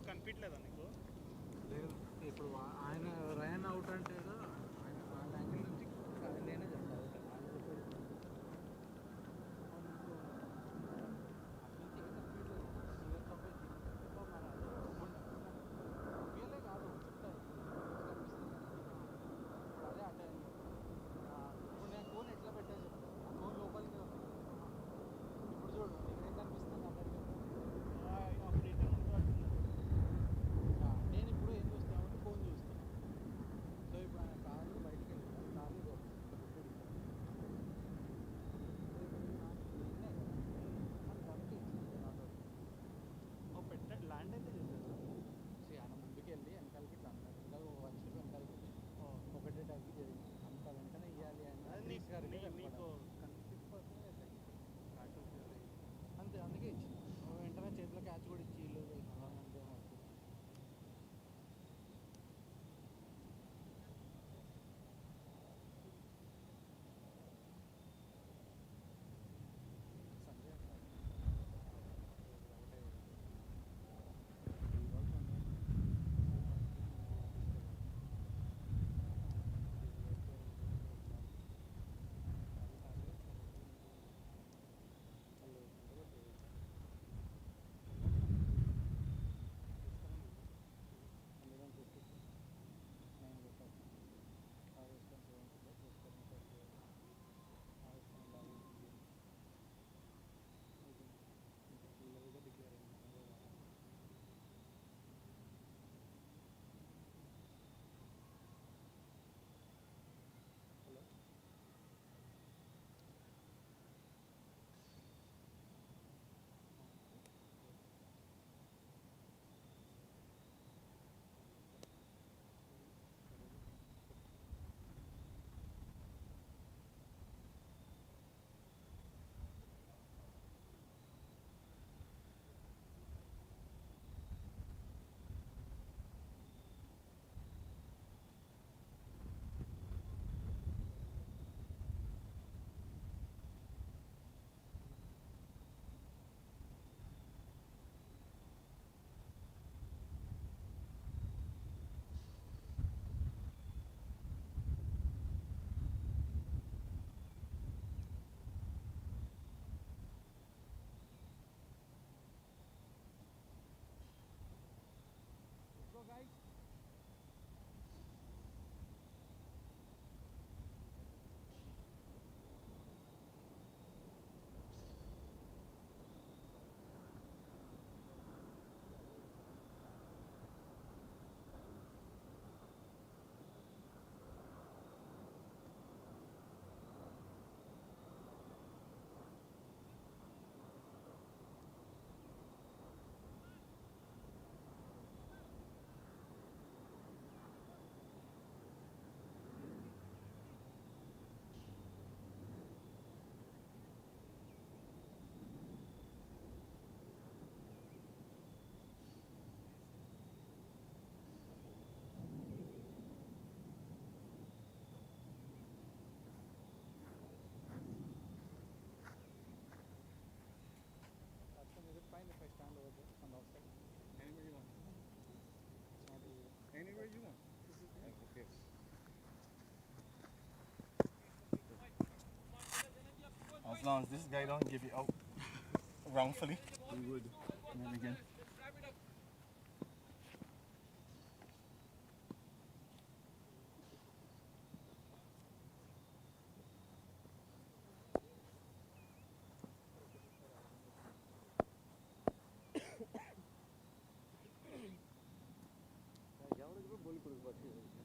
కనిపించలేదా నీకు లేదు ఇప్పుడు ఆయన రయాన్ అవుట్ అంటే ఆయన వాళ్ళ యాంగిల్ నుంచి నేనే చెప్తాను కాదు చెప్తాను అదే అంటే ఇప్పుడు నేను ఫోన్ ఎట్లా పెట్టాను చెప్తాను ఫోన్ లోపలికి ఉంది ఇప్పుడు చూడు నీకు ఏం కనిపిస్తుంది అందరికీ నేను ఇప్పుడు ఏం చూస్తామంటే ఫోన్ చూస్తాను సో ఇప్పుడు ఆయన Is it fine if I stand over there on the outside? Anywhere you want. Anywhere you want. Okay. As long as this guy don't give it out wrongfully, we would. And then again. ಯಾವ್ದಾದ್ರು ಬೋಲಿ ಕೊಡಬೇಕು